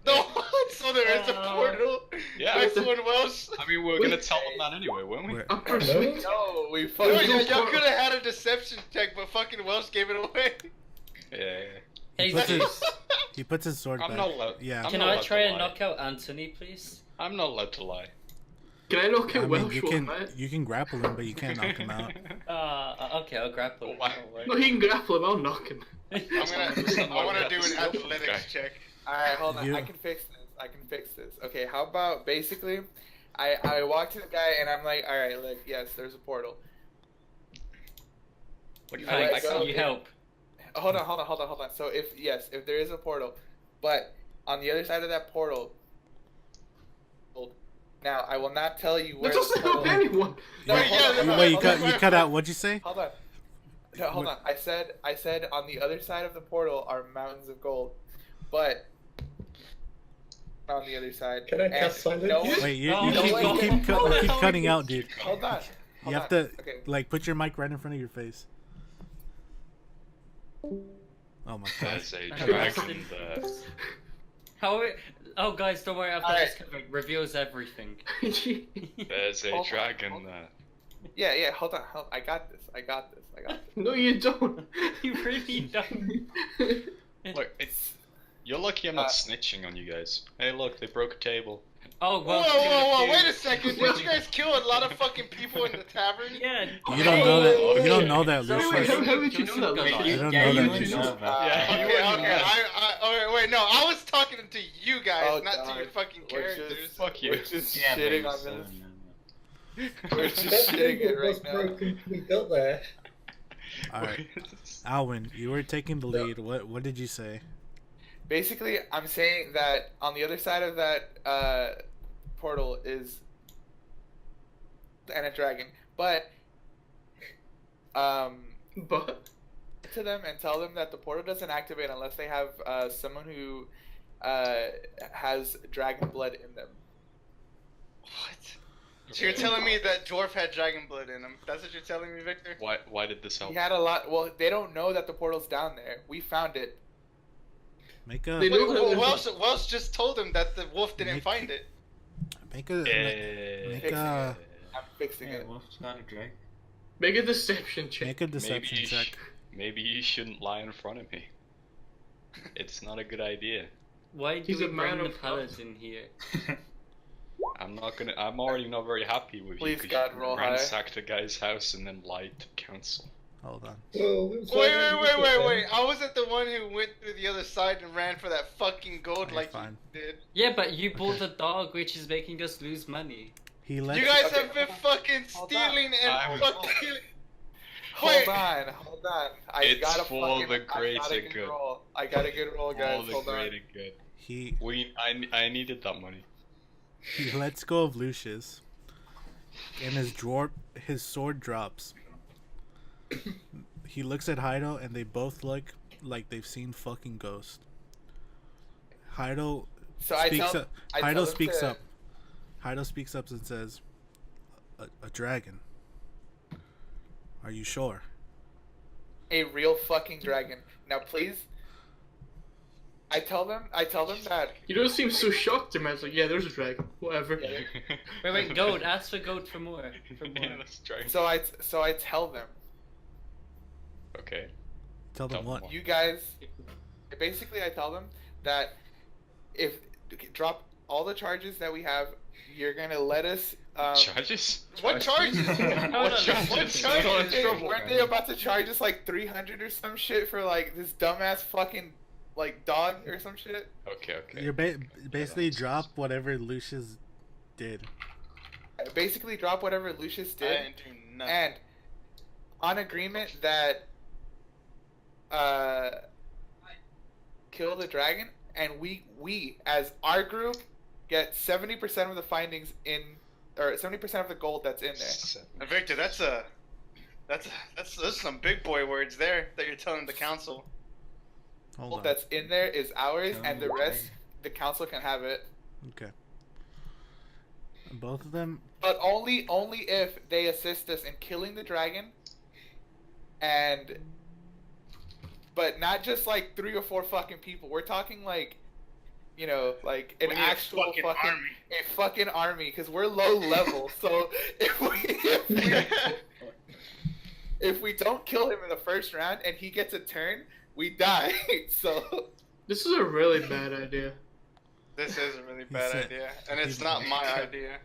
No, so there is a portal. Yeah. Nice one, Welsh. I mean, we were gonna tell them that anyway, weren't we? Where- I'm persuaded. No, we Yo, fucking. y'all could have had a deception check, but fucking Welsh gave it away. Yeah. Hey, puts his- Zeus, He puts his sword I'm back. not allowed. Yeah. I'm can not I allowed try to and lie. knock out Anthony, please? I'm not allowed to lie. Can I knock I out mean, Welsh you while can I'm at it? you can grapple him, but you can't knock him out. Okay, I'll grapple him. Why? Don't worry. No, he can grapple him. I'll knock him. I want to do an athletics check. Alright, hold on. You- I can fix this. Okay, how about basically, I walk to the guy and I'm like, alright, look, yes, there's a portal. Look, Alright, I so can't. you if- help. Hold on. So if there is a portal, but on the other side of that portal, now I will not tell you where That the doesn't help portal. anyone. No, Wait, hold yeah, on, no, Wait, you hold on, cut you cut out. What'd you say? Hold on. No, hold on. I said on the other side of the portal are mountains of gold, but on the other side. Can I and cast silence? no one- Wait, you No, keep, no, you no. keep, cut, you keep cutting out, dude. Hold on. You Hold have on. to Okay. like put your mic right in front of your face. Oh my god. There's a dragon there. How? Oh, guys, don't worry. I've got Alright. this covered. Reveals everything. There's a Hold on, dragon hold on. there. Yeah. Hold on. I got this. No, you don't. You really don't. Look, you're lucky I'm not snitching on you guys. Hey, look, they broke a table. Oh Whoa, well. wait a second. Did you guys kill a lot of fucking people in the tavern? Yeah. You don't know that. You don't know that, So Lucius. Wait, how would you know that? Wait, Lucius? I don't yeah, know you that, would Jesus. know about Yeah, that. you Okay, wouldn't know. wait, no, I was talking to you guys, Oh, not to God. your fucking We're characters. just- Fuck you. We're just Yeah, shitting but on so, this. no. We're just That shitting it was right now. broken. We got there. All right, Alwyn, you were taking the lead. What did you say? Basically, I'm saying that on the other side of that portal is and a dragon, but But to them and tell them that the portal doesn't activate unless they have someone who has dragon blood in them. What? So you're telling me that dwarf had dragon blood in him? That's what you're telling me, Victor? Why did this help? He had a lot. Well, they don't know that the portal's down there. We found it. Make a They know that there's- Welsh just told him that the wolf didn't Make- find it. make a make Fixing a I'm fixing Yeah, it. wolf's not a dragon. make a deception check. make a deception Maybe, check. maybe you shouldn't lie in front of me. It's not a good idea. Why do He's we a man bring the of paladin here? I'm already not very happy with Please, you God, because roll you high. ransacked a guy's house and then lied to council. Hold on. Whoa, it was right under the foot Wait. then. I wasn't the one who went through the other side and ran for that fucking gold Okay, like fine. you did. Yeah, but you bought a dog, which is making us lose money. He lets You guys Okay, have been fucking hold on. stealing I and was- fucking... Hold Wait. on. I It's got a for fucking. the I got a greater good good. roll. I got a good roll, guys. All the Hold on. greater good. he I needed that money. he lets go of Lucius, and his sword drops. He looks at Heido, and they both look like they've seen fucking ghosts. Heido So I speaks tell. up. I tell Heido them speaks to- up. Heido speaks up and says, "A dragon. Are you sure?" a real fucking dragon. Now, please. I tell them that. You don't seem so shocked, man. It's like, yeah, there's a dragon. Whatever. Wait, goat. Ask for goat for more. Yeah, let's try. So I tell them. Okay. Tell them what? You guys. Basically, I tell them that if drop all the charges that we have, you're gonna let us. Charges? What charges? What charges? Weren't they about to charge us like 300 or some shit for like this dumbass fucking like dog or some shit? Okay. You're basically drop whatever Lucius did. Basically, drop whatever Lucius I did, didn't do nothing. and on agreement that kill the dragon, and we as our group get 70% of the findings in, or 70% of the gold that's in there. And Victor, that's some big boy words there that you're telling the council. Hold Gold on. that's in there is ours, and the Oh, rest the council can have it. Okay. Both of them. But only if they assist us in killing the dragon, but not just like 3 or 4 fucking people. We're talking like, you know, like an We need a actual fucking fucking army. a fucking army, because we're low level. So if we don't kill him in the first round and he gets a turn, we die. So This is a really bad idea. This is a really bad said- idea, and it's he- not my idea.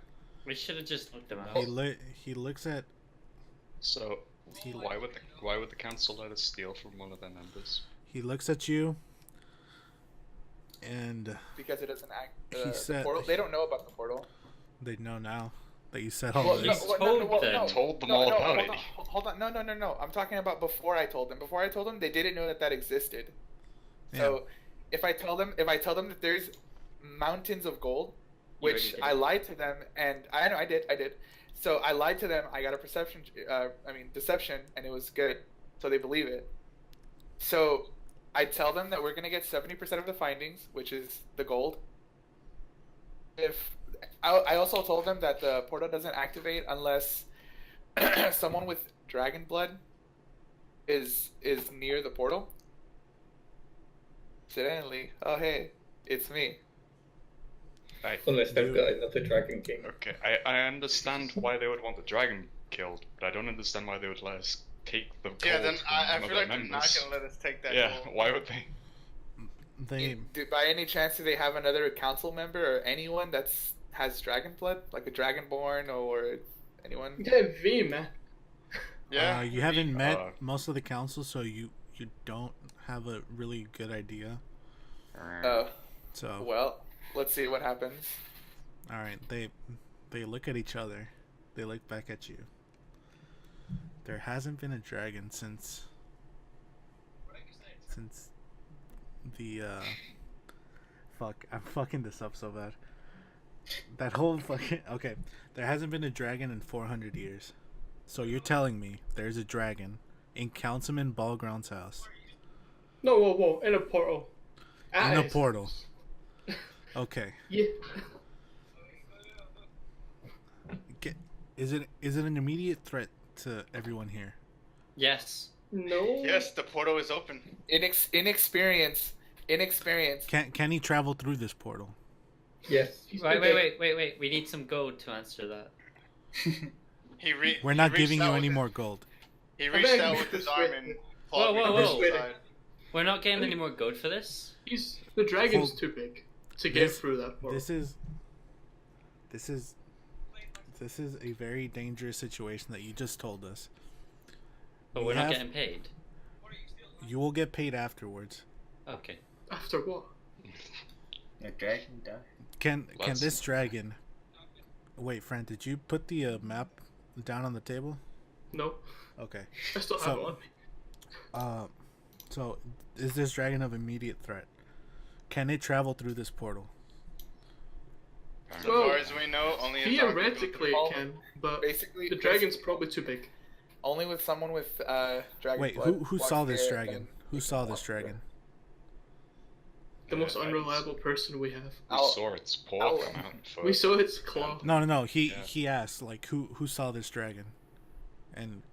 We should have just looked them He out. he looks at. So, He why would the council let us steal from one of their members? He looks at you. And because it doesn't act. He The said- portal. They don't know about the portal. they know now that you said all Well, this. told them. Told them all about it. Hold on. No. I'm talking about before I told them. Before I told them, they didn't know that existed. Yeah. So if I tell them that there's mountains of gold, You already which did. I lied to them, and I know I did. So I lied to them. I got a deception, and it was good. So they believe it. So I tell them that we're gonna get 70% of the findings, which is the gold. If I also told them that the portal doesn't activate unless someone with dragon blood is near the portal. Incidentally, oh hey, it's me. Unless they've got another Dragon King. Okay, I understand why they would want the dragon killed, but I don't understand why they would let us take the gold Yeah, then from I one feel of like their they're not members. gonna let us take that Yeah, gold. why would they? They By any chance, do they have another council member or anyone has dragon blood, like a dragonborn or anyone? Yeah, V, man. Yeah. you haven't met Uh, most of the council, so you don't have a really good idea. Oh, So well, let's see what happens. all right, they look at each other. They look back at you. There hasn't been a dragon since the fuck, I'm fucking this up so bad. That whole fucking okay. There hasn't been a dragon in 400 years. So you're telling me there's a dragon in Councilman Ballground's house No, whoa, in a portal. in a Nice. portal? Okay. Yeah. Is it an immediate threat to everyone here? Yes. No. Yes, the portal is open. Inexperience. Can he travel through this portal? Yes. Wait. We need some gold to answer that. We're not he reached giving you out any with more gold. He reached beg out you, with his just arm wait. and Whoa, clawed me whoa, from whoa. the side. We're not getting any more gold for this? The dragon's Hold- too big to get This- through that portal. This is a very dangerous situation that you just told us. But We we're not have- getting paid. You will get paid afterwards. Okay. After what? A dragon died. Can Let's- this dragon? Wait, friend, did you put the map down on the table? No. Okay. I still have So- it on me. So is this dragon of immediate threat? Can it travel through this portal? As Well, far as we know, only a dog can go Theoretically through. it can, but Basically, the dragon's probably too big. only with someone with dragon Wait, blood. who walks saw this there, dragon? then Who he saw can this walk through. dragon? The most unreliable person we have. We saw its paw come out first. We saw its claw. No. Yeah. He asked like who saw this dragon, and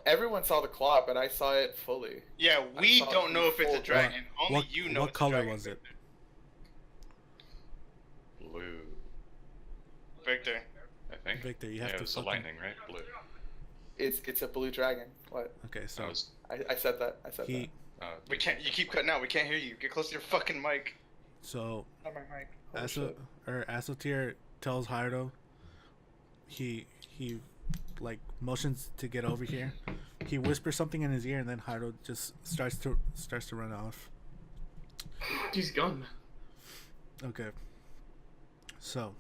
everyone saw the claw, but I saw it fully. Yeah, we saw don't know if it's a full dragon. Only What, you know what it's a color dragon. was it? Blue, Victor. I think. Victor, you have Yeah, to it was the fucking- lightning, right? Blue. It's a blue dragon. What? Okay, so That was. I said that. I said he We can't. You keep cutting out. We can't hear you. Get close to your fucking mic. so that. On my mic. Holy Aso shit. Asotir tells Hyro he like motions to get over here. He whispers something in his ear and then Hyro just starts to run off. He's gone. Okay. So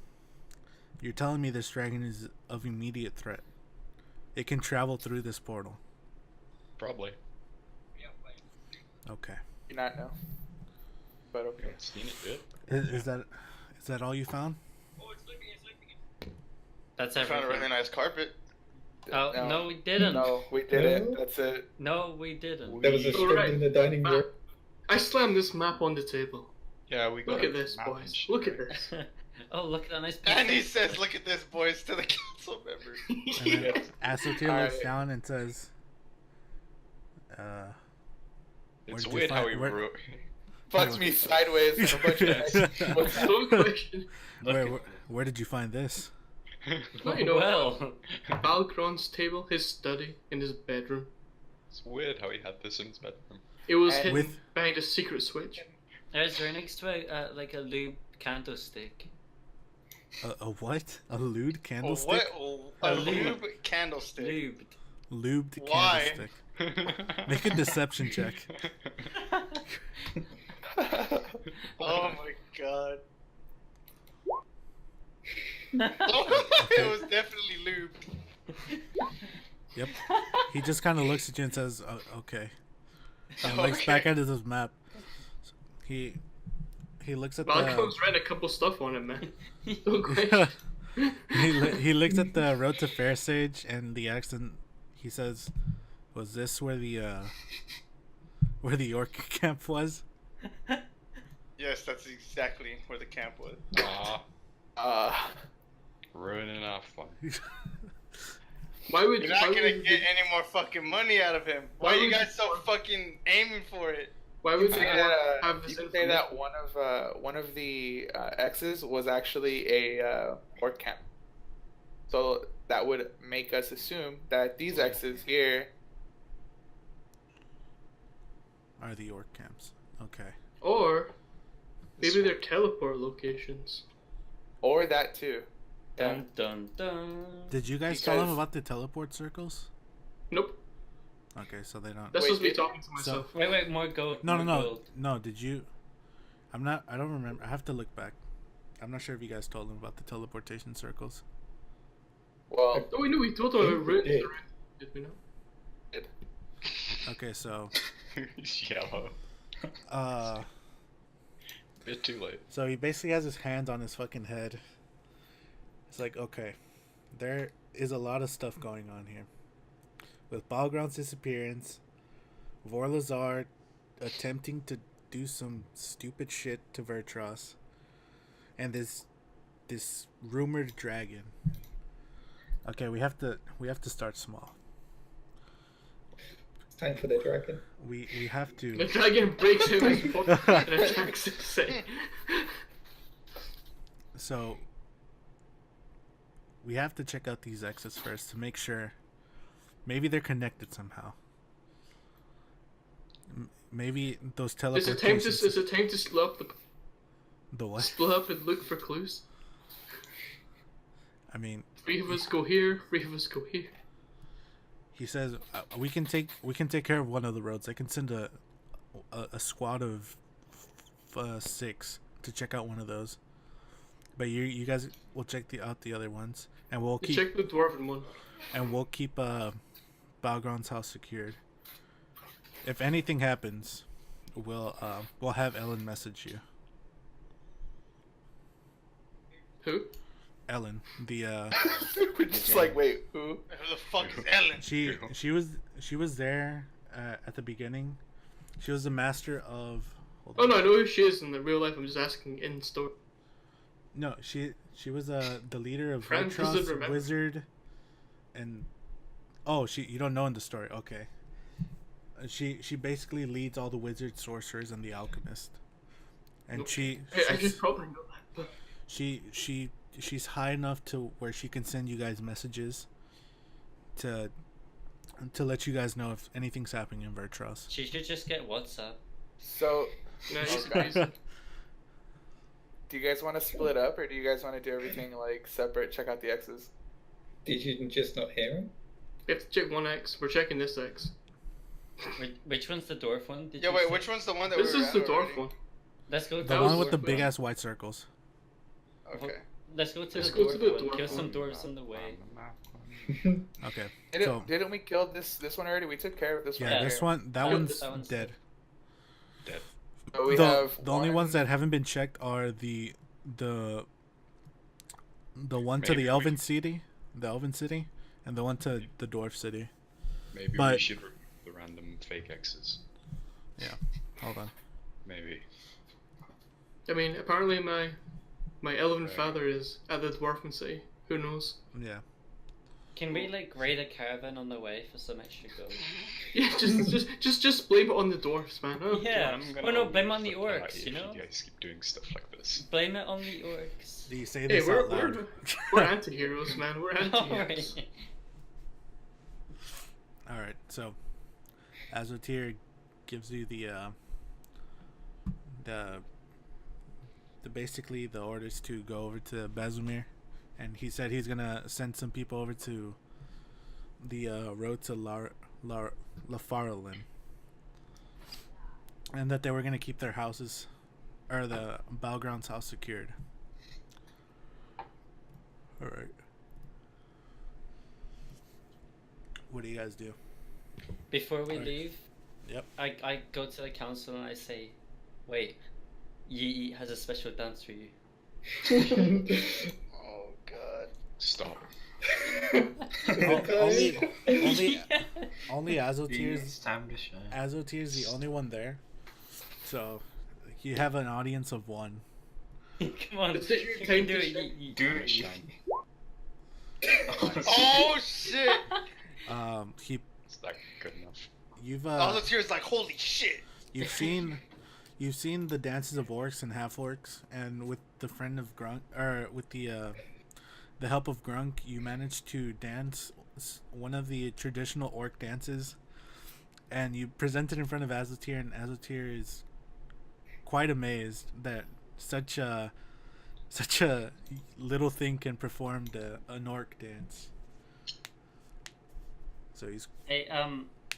you're telling me this dragon is of immediate threat. It can travel through this portal. Probably. Okay. You not know. But I okay. haven't seen it yet. Is that all you found? That's I found a everything. really nice carpet. Oh, no, we didn't. No, we didn't. No? That's it. No, we didn't. There was a Alright. string in the dining room. I slammed this map on the table. Yeah, we got Look a at this, map and boys. shit, Look at right? this. Oh, look at that nice And he picture. says, "Look at this, boys," to the council members. And then Asotir looks Alright. down and says, It's did you weird how find- he where- wrote. Fucked me sideways and a bunch of What's that? No question. Look where, at where, where did you find this? No, you know, Well, Balgron's table, his study, in his bedroom. It's weird how he had this in his bedroom. It was And- hidden With- behind a secret switch. there's right next to like a lube candlestick. A what? A lewd Oh, candlestick? what? A lube candlestick. Lubed. Lubed Why? candlestick. Make a deception check. Oh my god. It was definitely lubed. Yep. He just kind of looks at you and says, "Okay," and looks back at his map. He looks at Balgron's written a couple stuff on it, man. Don't question. he looks at the road to Fair Sage and the accent. He says, "Was this where the orc camp was?" Yes, that's exactly where the camp was. Ruining our fun. Why would You're why not would gonna you- get any more fucking money out of him. Why Why are you would guys so fucking aiming for it? Why You would can you say that, have this you can say that one of the X's was actually a orc camp. So that would make us assume that these X's here Are the orc camps? Okay. Or maybe they're teleport locations. or that too. Yeah. Dun dun dun. Did you guys tell him Because- about the teleport circles? Nope. Okay, so they don't. That's Wait, just me did- talking to myself. Wait, more gold. No, no, more no, gold. no. Did you? I don't remember. I have to look back. I'm not sure if you guys told him about the teleportation circles. Well, Oh, we knew we told them think about we did. Did we know? Okay, so He's yellow. Bit too late. so he basically has his hands on his fucking head. It's like, okay, there is a lot of stuff going on here. With Balgron's disappearance, Vorlazar attempting to do some stupid shit to Vertros, and this rumored dragon. Okay, we have to start small. It's time for the dragon. We have The to. dragon breaks him his body and attacks his thing. So we have to check out these exits first to make sure. Maybe they're connected somehow. Maybe those Is it time to teleportations. The what? split up and look for clues? I mean, 3 of us go here, 3 of us go here. he says we can take care of one of the roads. I can send a squad of 6 to check out one of those. But you guys will check out the other ones, and we'll keep Check the dwarven one. Balgron's house secured. If anything happens, we'll have Ellen message you. Who? Ellen, the we're just like, wait, who? Who the fuck is Ellen? she was there at the beginning. She was the master of. hold Oh on. no, I know who she is in the real life. I'm just asking in story. No, she was the leader of Friend doesn't Vertros, remember. Wizard, and Oh, you don't know in the story. Okay. She basically leads all the wizards, sorcerers, and the alchemist. And I should she's, probably know that. But she's high enough to where she can send you guys messages to let you guys know if anything's happening in Vertros. She should just get WhatsApp. So, no, she's Okay. crazy. do you guys want to split up, or do you guys want to do everything like separate? Check out the X's. Did you just not hear him? We have to check one X. We're checking this X. Which one's the dwarf one? Did Yeah, you wait, say? which one's the one that This we were is at the dwarf already? one. Let's go. The That one was with the dwarf big one. ass white circles. Okay. Let's go to Let's the go dwarf to the one. dwarf Kill some one. dwarves on the way. Okay. Didn't we kill this one already? We took care of this one. Yeah, Yeah. this one, that Yeah, one's that one's dead. So we the have the only one- ones that haven't been checked are the one to Maybe the we- Elven City, and the one to the Dwarf City. Maybe we But- should remove the random fake X's. Hold on. Maybe. I mean, apparently my elven Right. father is at the dwarven city. Who knows? Yeah. Can we like raid a caravan on the way for some extra gold? Yeah, just blame it on the dwarves, man. Oh, Yeah. I'm Oh no, gonna blame on the flip that orcs. You know. If you guys keep doing stuff like this. Blame it on the orcs. Do you say Hey, this we're out loud? we're anti-heroes, man. We're anti-heroes. Alright. All right. So, Azotir gives you the basically the orders to go over to Bazumir, and he said he's gonna send some people over to the road to Lafaralin, and that they were gonna keep their houses, or the Battlegrounds house secured. All right. What do you guys do? Before we Alright. leave, Yep. I go to the council and I say, wait, Yi has a special dance for you. Oh god. Stop. only Yeah. only It's Azotir's time to shine. Azotir's the only one there, so you have an audience of one. Come on, Is it your you time can do to it. shine? Yi. Do it, shiny. Oh shit! He Is that good enough? you've All the tears like holy shit. you've seen the dances of orcs and half orcs, and with the friend of Grunk, or with the help of Grunk, you managed to dance one of the traditional orc dances, and you present it in front of Azotir, and Azotir is quite amazed that such a little thing can perform an orc dance. So he's Hey,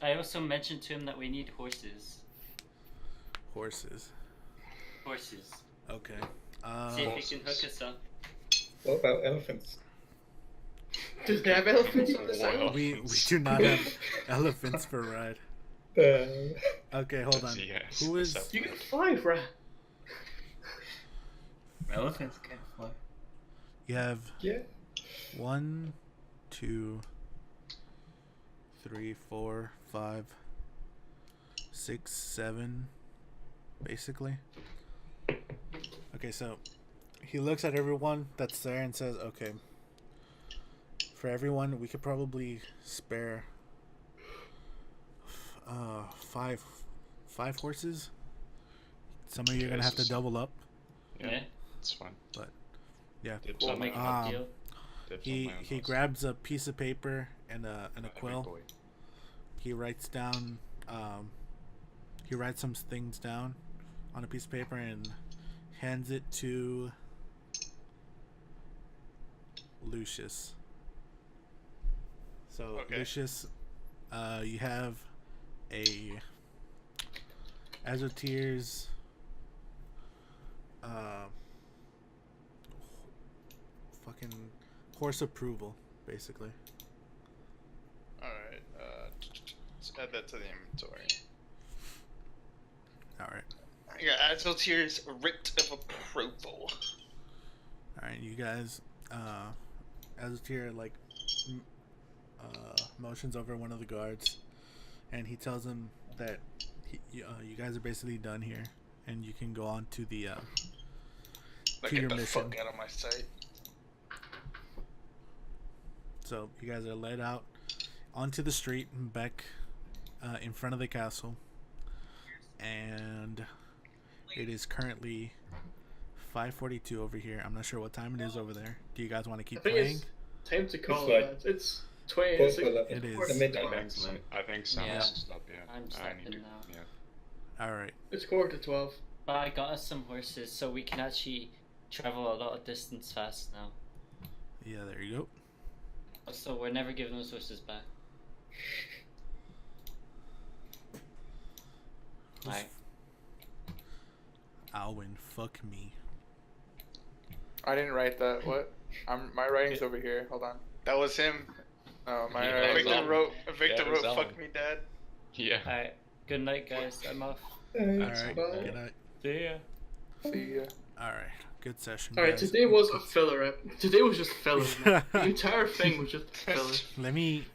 I also mentioned to him that we need horses. horses. Horses. Okay. See if he can hook us up. What about elephants? Do they have elephants on this Wow. island? we do not have elephants for ride. Okay, hold on. Yes, Who is? You can fly, bruh. Elephants can't fly. You have Yeah. 1, 2, 3, 4, 5, 6, 7, basically. Okay, so he looks at everyone that's there and says, "Okay, for everyone, we could probably spare five horses. Some of you are gonna have to double up." Yeah. It's fine. Yeah. Dibs We'll on my make own. a Um, deal. Dibs on He my own he horse. grabs a piece of paper and a Big quill. boy. He writes down he writes some things down on a piece of paper and hands it to Lucius. So Okay. Lucius, you have a Azotir's fucking horse approval, basically. Alright, let's add that to the inventory. Alright. I got Azotier's writ of approval. Alright, you guys, Azotir, like, motions over one of the guards, and he tells him that you guys are basically done here, and you can go on to the, Like, to get your the mission. fuck out of my sight. So, you guys are led out, onto the street back in front of the castle, and it is currently 5:42 over here. I'm not sure what time it is over there. Do you guys want to keep I think playing? it's time to call It's it. It's 20. Four It's to 11. It is. The I midnight. think, I think Sam Yeah. has to stop, yeah. I'm I stopping need to, now. yeah. All right. It's 11:45. But I got us some horses, so we can actually travel a lot of distance fast now. Yeah, there you go. So we're never giving those horses back. Alright. Alwyn, fuck me. I didn't write that. What? My writing's over here. Hold on. That was him. Oh, my Yeah, writing. that was Victor Alan. wrote. Yeah, Victor it was wrote. Alan. Fuck me, Dad. Yeah. Alright. Good night, guys. I'm off. All Thanks, right. bye. Good night. See ya. See ya. All right. Good session. Alright, guys. today was a filler. Today was just filler. Man. The entire thing was just filler. Let me